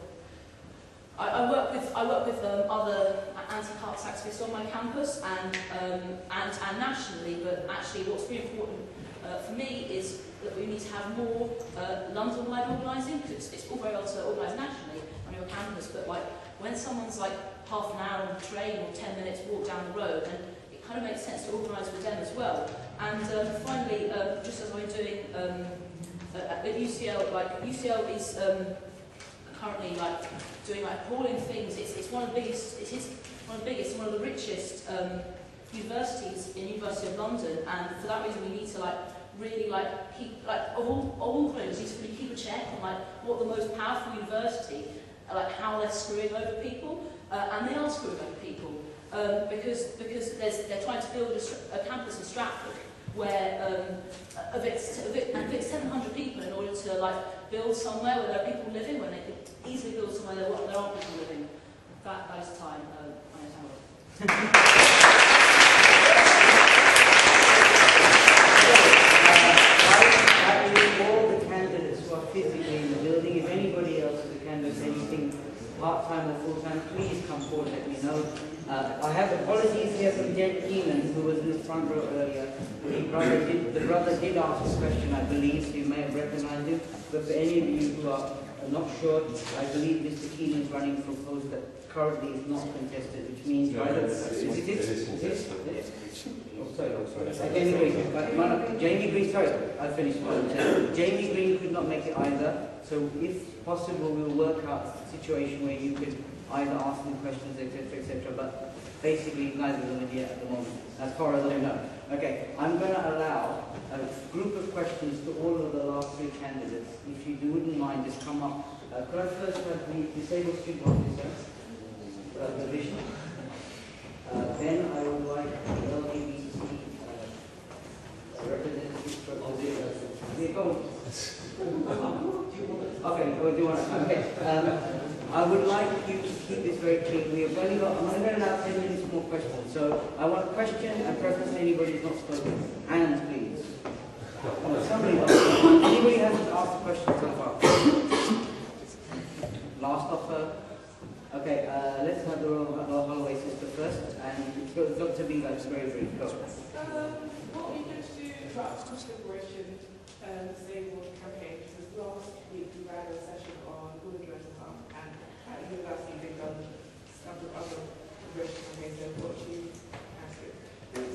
S: I work with other anti-carts activists on my campus and nationally, but actually what's really important for me is that we need to have more London-wide organising, because it's all very well to organise nationally on your campus, but like when someone's like half an hour on the train or 10 minutes walk down the road, and it kind of makes sense to organise with them as well. And finally, just as we're doing at UCL, like UCL is currently like doing like appalling things. It's one of the biggest. It is one of the biggest, one of the richest universities in University of London, and for that reason we need to like really like keep like of all colleges need to really keep a check on like what the most powerful university, like how they're screwing over people, and they are screwing over people because they're trying to build a campus in Stratford where evict 700 people in order to like build somewhere where there are people living when they could easily build somewhere there aren't people living. That is time.
H: All the candidates who are physically in the building. If anybody else is a candidate, anything part-time or full-time, please come forward, let me know. I have apologies here from Jen Keenan, who was in the front row earlier. The brother did ask a question, I believe, so you may have recognized him. But for any of you who are not sure, I believe Mr. Keenan is running for a post that currently is not contested, which means Jamie Green, sorry, I finished. Jamie Green could not make it either, so if possible we'll work out a situation where you could either ask them questions, etc., but basically neither of them are here at the moment, as far as I know. Okay, I'm going to allow a group of questions to all of the last three candidates. If you wouldn't mind, just come up. Could I first have the disabled student officer division? Then I would like the LGBT representative from I would like you to keep this very clear. We have only got, I'm only going to allow 10 minutes more questions. So I want a question and preference to anybody who's not spoken. Hands, please. Somebody anybody hasn't asked a question so far? Last offer. Okay, let's have the Holloway sister first. And it's got to be like very brief. Go.
O: What we can do about consideration disabled campaign, because last week we ran a session on good mental health, and at the university they've done several other consideration campaigns. So what do you answer?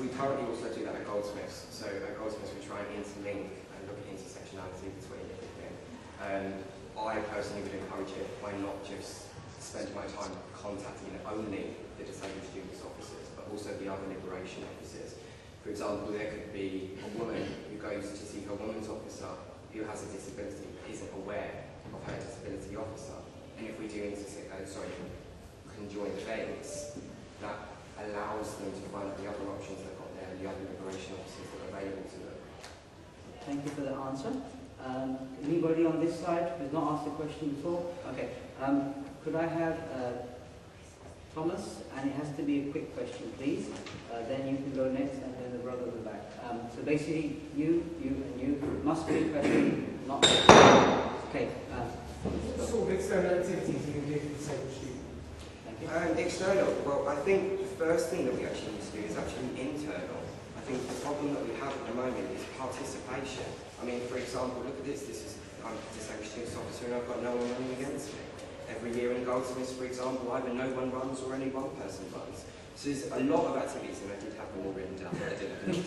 G: We currently also do that at Goldsmiths. So at Goldsmiths we try and interlink and look at intersectionality between everything. I personally would encourage it by not just spend my time contacting only the disabled students officers, but also the other liberation officers. For example, there could be a woman who goes to see her woman's officer who has a disability but isn't aware of her disability officer. And if we do conjoined events, that allows them to find out the other options they've got there and the other liberation officers that are available to them.
H: Thank you for the answer. Anybody on this side who's not asked a question before? Okay. Could I have Thomas? And it has to be a quick question, please. Then you can go next, and then the brother at the back. So basically, you, and you. Must be a question, not okay.
E: What sort of external activities you can do for the disabled student?
H: Thank you.
G: External. Well, I think the first thing that we actually need to do is actually internal. I think the problem that we have at the moment is participation. I mean, for example, look at this. I'm a disabled students officer and I've got no one running against me. Every year in Goldsmiths, for example, either no one runs or only one person runs. So there's a lot of activities, and I did have them all written down, but I didn't.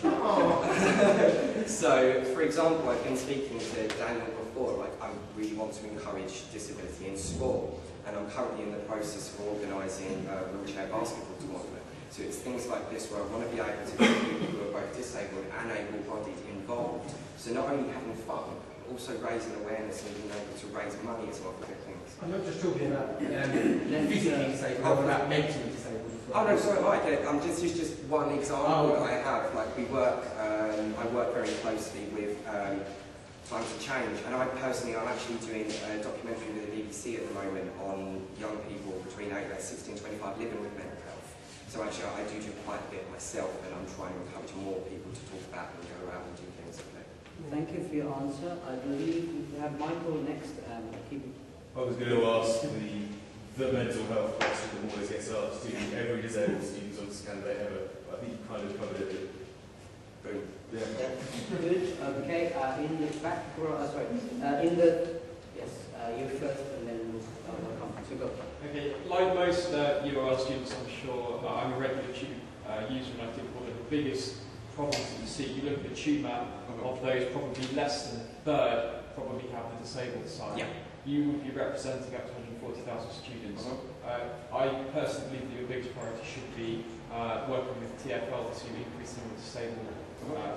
G: So, for example, I've been speaking to Daniel before, like, I'm really want to encourage disability in sport, and I'm currently in the process of organising a wheelchair basketball tournament. So it's things like this where I want to be able to get people who are both disabled and able-bodied involved. So not only having fun, but also raising awareness and being able to raise money as well for good things.
E: I'm not just talking about physically disabled, I'm about mentally disabled as well.
G: Oh no, sorry, Mike. Just one example that I have. Like we work, I work very closely with Time to Change, and I'm actually doing a documentary with the BBC at the moment on young people between 16 and 25 living with mental health. So actually, I do quite a bit myself, and I'm trying to encourage more people to talk about and go around and do things like that.
H: Thank you for your answer. I believe we have Michael next.
A: I was going to ask the mental health question that always gets asked to every disabled student on this candidate ever. I think you kind of covered it. Boom. Yeah.
H: Good. Okay. In the back row, yes, you first, and then we'll come to go.
J: Okay. Like most ULL students, I'm sure I'm a regular tube user, and I think one of the biggest problems that you see, you look at the tube map of those, probably less than a third probably have the disabled side. Yeah. You would be representing up to 140,000 students. I personally believe that your biggest priority should be working with TfL to increase the number of disabled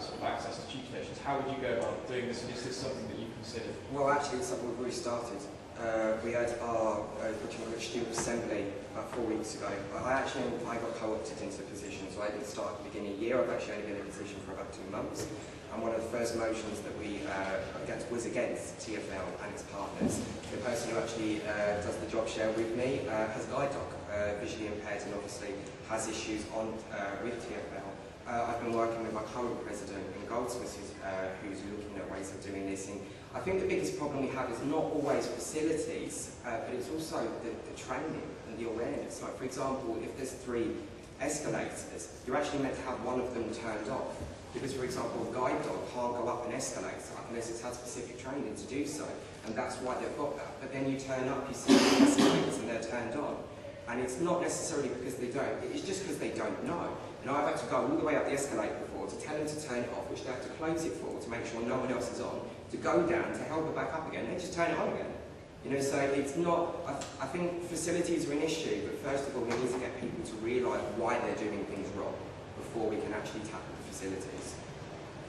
J: sort of access to tube stations. How would you go about doing this, and is this something that you consider?
G: Well, actually, it's something we've already started. We had our student assembly about 4 weeks ago. I got co-opted into the position, so I didn't start at the beginning of the year. I've actually only been in the position for about 2 months. And one of the first motions that we was against TfL and its partners. The person who actually does the job share with me has a guide dog, visually impaired, and obviously has issues with TfL. I've been working with my current president in Goldsmiths, who's looking at ways of doing this. And I think the biggest problem we have is not always facilities, but it's also the training and the awareness. Like, for example, if there's 3 escalators, you're actually meant to have one of them turned off. Because, for example, a guide dog can't go up an escalator unless it's had specific training to do so, and that's why they've got that. But then you turn up, you see the escalators and they're turned on. And it's not necessarily because they don't, it's just because they don't know. And I've had to go all the way up the escalator before to tell them to turn it off, which they have to close it for to make sure no one else is on, to go down to help it back up again, and they just turn it on again. You know, so it's not, I think facilities are an issue, but first of all, we need to get people to realise why they're doing things wrong before we can actually tackle the facilities.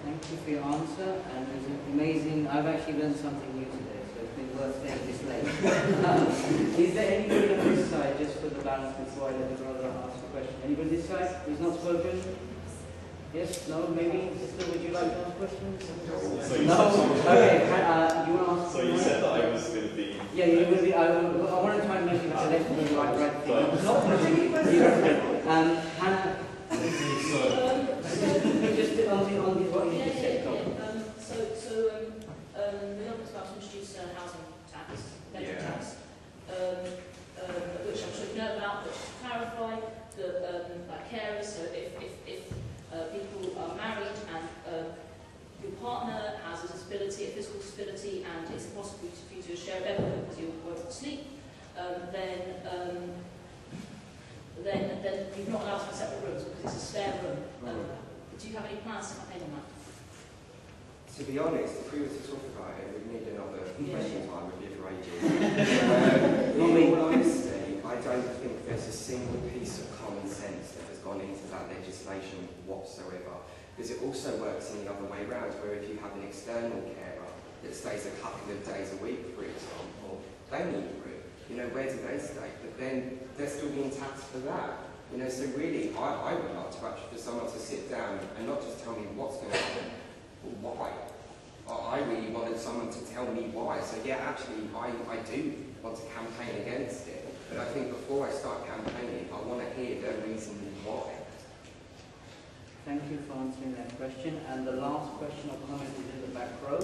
H: Thank you for your answer, and it was amazing. I've actually learned something new today, so it's been worth staying this late. Is there anybody on this side, just for the balance before I let the brother ask a question? Anybody this side who's not spoken? Yes? No? Maybe? Sister, would you like to ask questions? No? Okay, you want to ask?
L: So you said that I was going to be...
H: Yeah, you will be. I want to try and make it a left and right thing. Not pushing. Hannah? Just on the what you just said.
S: The government's about to introduce a housing tax, rental tax, which I'm sure you know about, but just to clarify, like carers, so if people are married and your partner has a disability, a physical disability, and it's impossible for you to share a bed with them because you won't sleep, then you're not allowed to have separate rooms because it's a spare room. Do you have any plans to campaign on that?
G: To be honest, if we were to talk about it, we'd need another question time with you for ages. In all honesty, I don't think there's a single piece of common sense that has gone into that legislation whatsoever. Because it also works in the other way around, where if you have an external carer that stays a couple of days a week, for example, they need a room. You know, where do they stay? But then they're still being taxed for that. You know, so really, I would like to actually for someone to sit down and not just tell me what's going to happen, but why. I really wanted someone to tell me why. So yeah, actually, I do want to campaign against it. But I think before I start campaigning, I want to hear their reason why.
H: Thank you for answering that question. And the last question or comment is in the back row.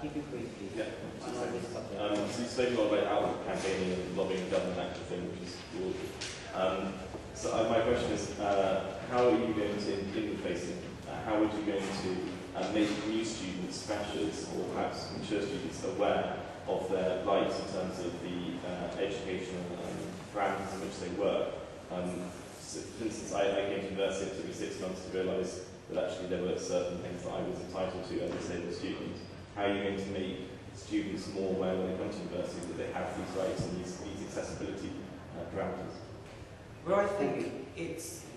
H: Keep it brief, please.
L: Yeah. So you spoke a lot about outward campaigning and lobbying government that kind of thing, which is cool. So my question is, how are you going to, in the facing, how are you going to make new students, freshers, or perhaps mature students aware of their rights in terms of the educational parameters in which they work? So for instance, I came to university, it took me 6 months to realise that actually there were certain things that I was entitled to as a disabled student. How are you going to make students more aware when they come to university that they have these rights and these accessibility parameters?
G: Well, I think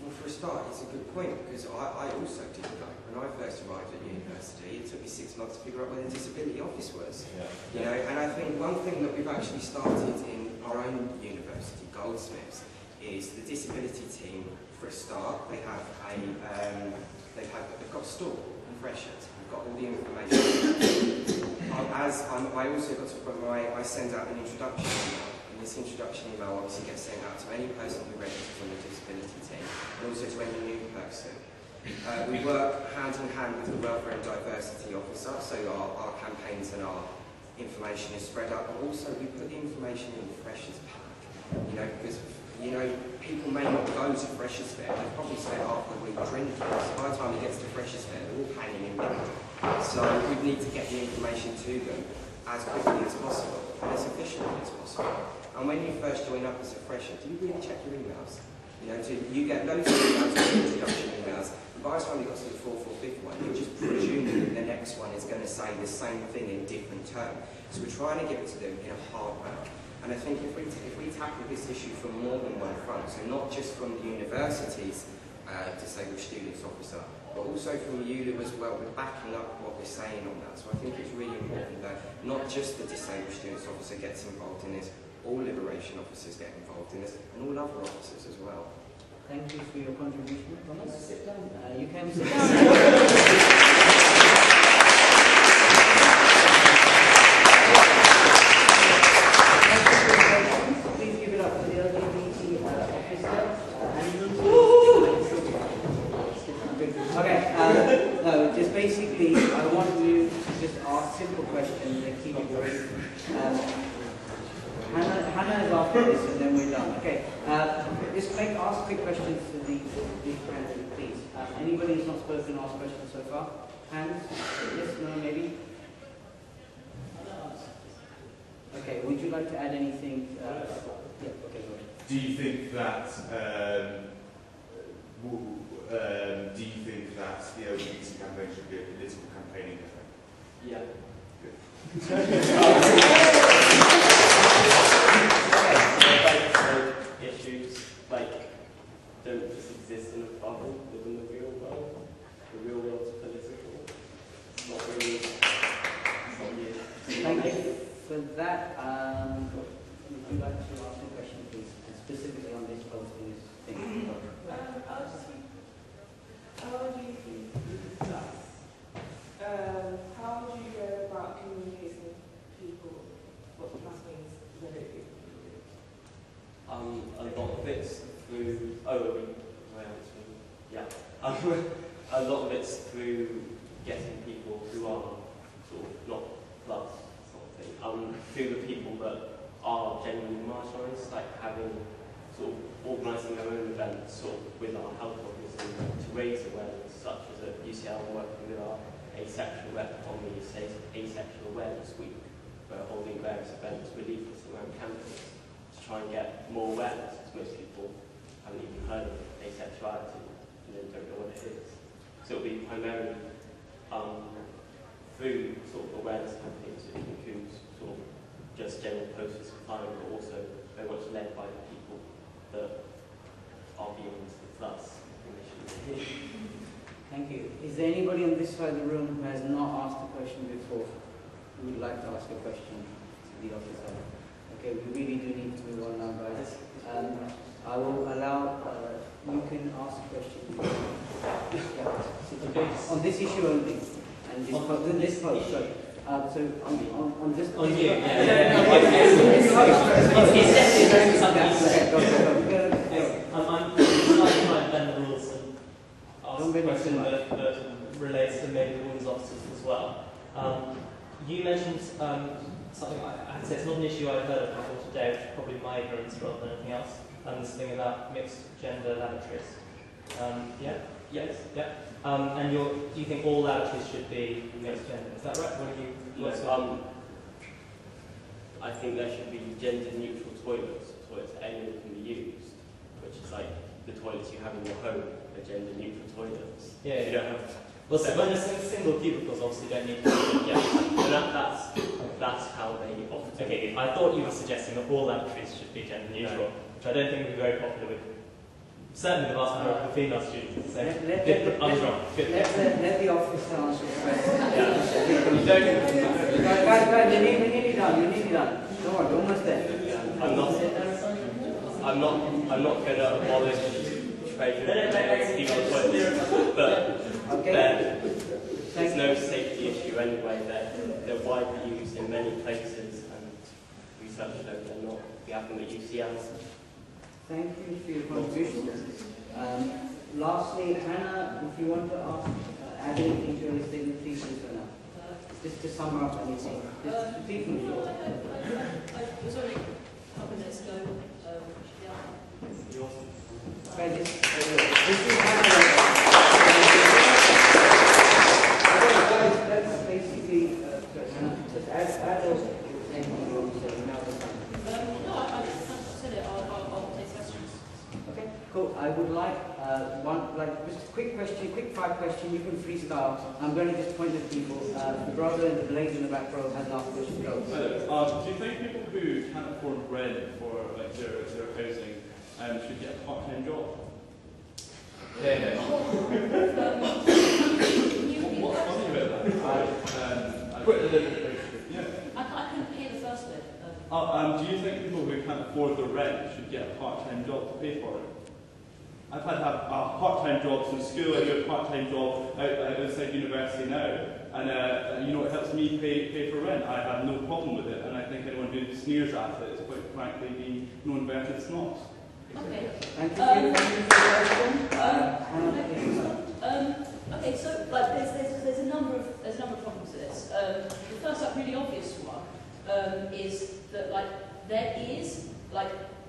G: well, for a start, it's a good point, because I also didn't know. When I first arrived at university, it took me 6 months to figure out where the disability office was. You know, and I think one thing that we've actually started in our own university, Goldsmiths, is the disability team. For a start, they've got a stall, Freshers. We've got all the information. I also got to the point where I send out an introduction email. This introduction email obviously gets sent out to any person who registers on the disability team, and also to any new person. We work hand in hand with the Welfare and Diversity Officer, so our campaigns and our information is spread out, but also we put the information in the Freshers pack, you know, because, you know, people may not go to Freshers Fair, they've probably spent half the week drinking, so by the time it gets to Freshers Fair, they're all hanging in bed. So we need to get the information to them as quickly as possible, and as efficiently as possible. And when you first join up as a fresher, do you really check your emails? You know, you get loads of emails, introduction emails, and by the time you got to the 4th or 5th one, you're just presuming that the next one is going to say the same thing in different terms. So we're trying to give it to them in a hard way. And I think if we tackle this issue from more than one front, so not just from the university's disabled students officer, but also from ULU as well, we're backing up what we're saying on that. So I think it's really important that not just the disabled students officer gets involved in this, all liberation officers get involved in this, and all other officers as well.
H: Thank you for your contribution, Thomas. Sit down. You can sit down. Please give it up for the LGBT officer. Okay, no, just basically, I want you to just ask simple questions and keep it brief. Hannah is after this, and then we're done. Okay, just ask quick questions to the candidate, please. Anybody who's not spoken, ask questions so far? Hands? Yes, no, maybe? Okay, would you like to add anything? Yeah, okay, go ahead.
A: Do you think that the LGBT campaign should be a political campaigning effort?
D: Yeah. Issues like don't just exist in a bubble within the real world. The real world's political. It's not really. It's not you.
H: Thank you for that. Would you like to ask a question, please, and specifically on this posting thing?
O: How do you go about communicating with people what the class means politically?
D: A lot of it's through. Yeah. A lot of it's through getting people who are sort of not plus sort of thing. Through the people that are genuinely marginalised, like having sort of organising their own events sort of with our health organism to raise awareness, such as at UCL working with our asexual rep on the Asexual Awareness Week. We're holding various events with leaflets around campus to try and get more awareness, because most people haven't even heard of asexuality and then don't know what it is. So it'll be primarily through sort of awareness campaigns, which includes sort of just general posters for fun, but also very much led by the people that are beyond the plus initially.
H: Thank you. Is there anybody on this side of the room who has not asked a question before, who would like to ask a question to the officer? Okay, we really do need to move on now, guys. I will allow, you can ask a question. Yeah. On this issue only. And this post, sorry. So on this
V: on you, I'm trying to bend the rules and ask a question that relates to maybe women's officers as well. You mentioned something, I'd say it's not an issue I've heard of before today, which is probably my ignorance rather than anything else, and this thing about mixed gender lavatories. Yes. And do you think all lavatories should be mixed gender? Is that right? What do you?
D: I think there should be gender-neutral toilets that anyone can use, which is like the toilets you have in your home are gender-neutral toilets.
V: Yeah.
D: You don't have.
V: Well, so when there's single cubicles, obviously you don't need to.
D: Yeah, and that's
V: that's how they offer. Okay, I thought you were suggesting that all laboratories should be gender neutral, which I don't think would be very popular with certainly the vast majority of the female students. So I was wrong. Good.
H: Let the officer answer the question.
V: Yeah. You don't.
H: Guys, you're nearly done. You're nearly done. Don't worry, we're almost there.
V: I'm not going to abolish trade female toilets, but there's no safety issue anyway. They're widely used in many places, and research shows they're not the happening at UCL.
H: Thank you for your contribution. Lastly, Hannah, if you want to add anything to your statement, please do so now. Just to sum up anything. Just please from the floor.
S: I was only a couple of minutes ago.
H: Okay, this is Hannah. That's basically Hannah. Just add those anything you want to say. Now the time.
S: No, I said it. I'll take questions.
H: Okay, cool. I would like just a quick question, quick 5 question. You can freestyle. I'm going to just point at people. The brother in the lady in the back row has asked a question. Go.
B: Hello. Do you think people who can't afford rent for like their housing should get a part-time job? Yeah. What do you about that? Quite a little bit. Yeah.
S: I couldn't hear the first bit.
B: Do you think people who can't afford the rent should get a part-time job to pay for it? I've had to have part-time jobs in school. I do a part-time job outside university now, and it helps me pay for rent. I have no problem with it, and I think anyone who sneers at it is quite frankly being inverted snobs.
S: Okay.
H: Thank you for
S: okay, so there's a number of problems with this. The first, really obvious one is that there is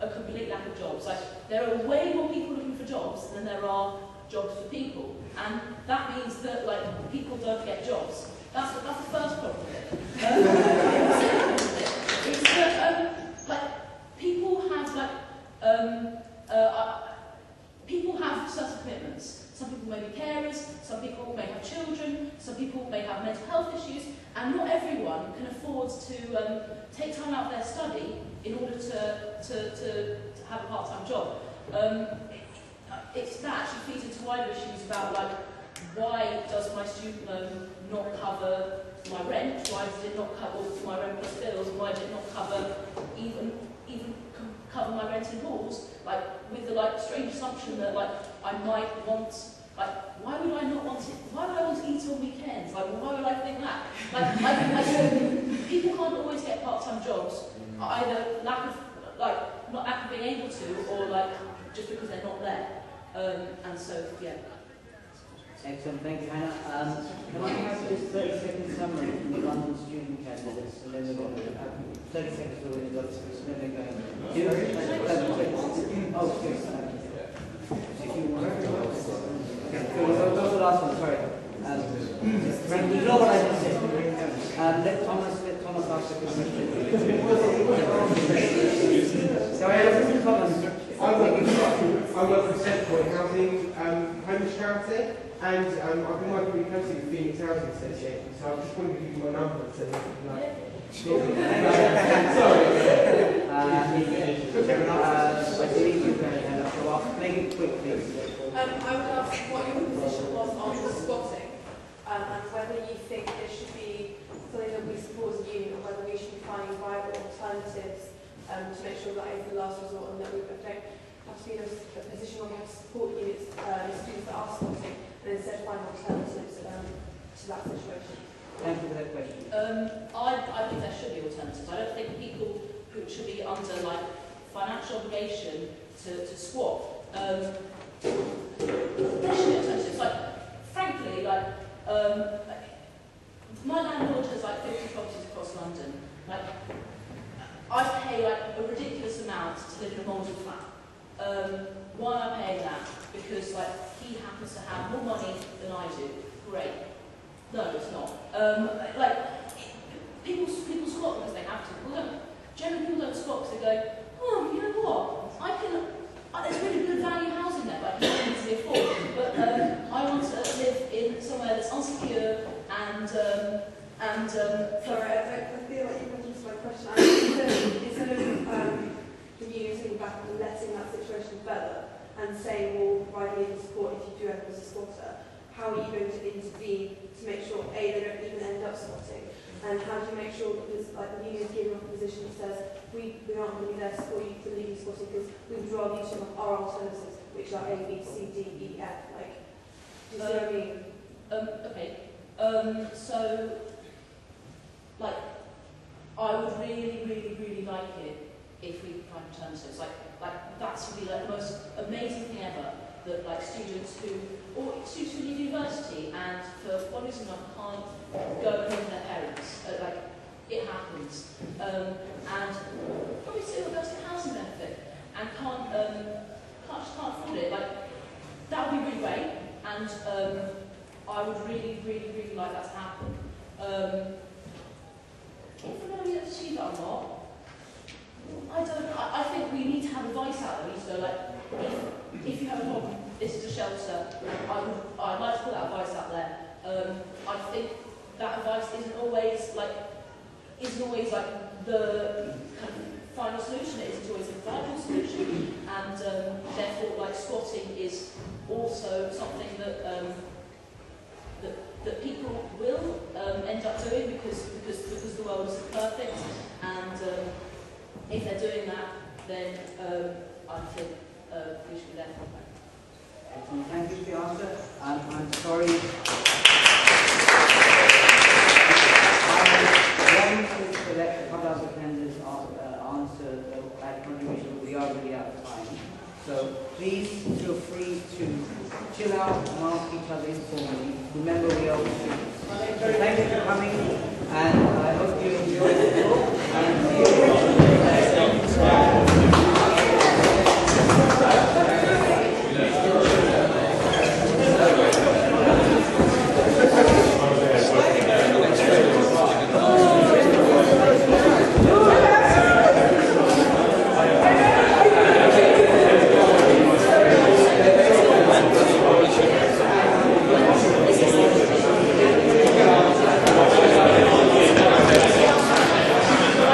S: a complete lack of jobs. There are way more people looking for jobs than there are jobs for people, and that means that people don't get jobs. That's the first problem with it. The second problem with it is that people have certain commitments. Some people may be carers, some people may have children, some people may have mental health issues, and not everyone can afford to take time out of their study in order to have a part-time job. That actually feeds into wider issues about why does my student loan not cover my rent? Why does it not cover my rent plus bills? Why did it not cover even cover my rent in halls? With the strange assumption that I might want why would I not want it? Why would I want to eat on weekends? Why would I think that? People can't always get part-time jobs, either lack of being able to, or just because they're not there. And so, yeah.
H: Excellent, thank you, Hannah. Can I have this 30-second summary from the London student candidates, and then we're going to 30 seconds for the others, and then we're going to... Oh, yes. Okay, cool. Go to the last one, sorry. You know what I just said. Let Thomas ask the question. Sorry, I listen to Thomas.
E: I work for Centrepoint Housing Homeless Charity, and I've been working really closely with Phoenix Housing Association, so I just wanted to give you my number to sorry. I believe you're going to hand up, so I'll make it quick, please.
M: I would ask what your position was on squatting, and whether you think there should be something that we support as a union, or whether we should be finding viable alternatives to make sure that is the last resort, and that we don't have to be in a position where we have to support units, students that are squatting, and instead find alternatives to that situation.
H: Thank you for that question.
S: I think there should be alternatives. I don't think people who should be under financial obligation to squat. There should be alternatives. Frankly, my landlord has 50 properties across London. I pay a ridiculous amount to live in a mouldy flat. Why am I paying that? Because he happens to have more money than I do. Great. No, it's not. People squat because they have to. Generally, people don't squat because they go, oh, you know what? There's really good value housing there, but I can easily afford. But I want to live in somewhere that's unsecure and
M: sorry, I feel like situation further and saying, well, provide legal support if you do end up as a squatter, how are you going to intervene to make sure, A, they don't even end up squatting? And how do you make sure that there's, like, the union's given up a position that says, we aren't going to be there to support you for legal squatting because we would rather you to have our alternatives, which are A, B, C, D, E, F. Like, do you see what I mean?
S: Okay. So, like, I would really, really, really like it if we could find alternatives. Like that would be like the most amazing thing ever. That like students who leave university and for one reason or another can't go home with their parents. Like it happens, and probably still go to the housing benefit and can't afford it. Like that would be really great, and I would really, really, really like that to happen. If we're going to be able to achieve that or not, I don't know. I think we need to have advice out there. We need to go like, if you have a problem, this is a shelter. I'd like to put that advice out there. I think that advice isn't always like the kind of final solution. It isn't always the final solution, and therefore, like squatting is also something that that people will end up doing because the world isn't perfect, and if they're doing that, then I think we should be there for them.
H: Excellent. Thank you for your answer. I'm sorry. I want to let a couple of attendants answer that contribution, but we are really out of time. So please feel free to chill out and ask each other informally. Remember, we are all students. So thank you for coming, and I hope you enjoyed the talk.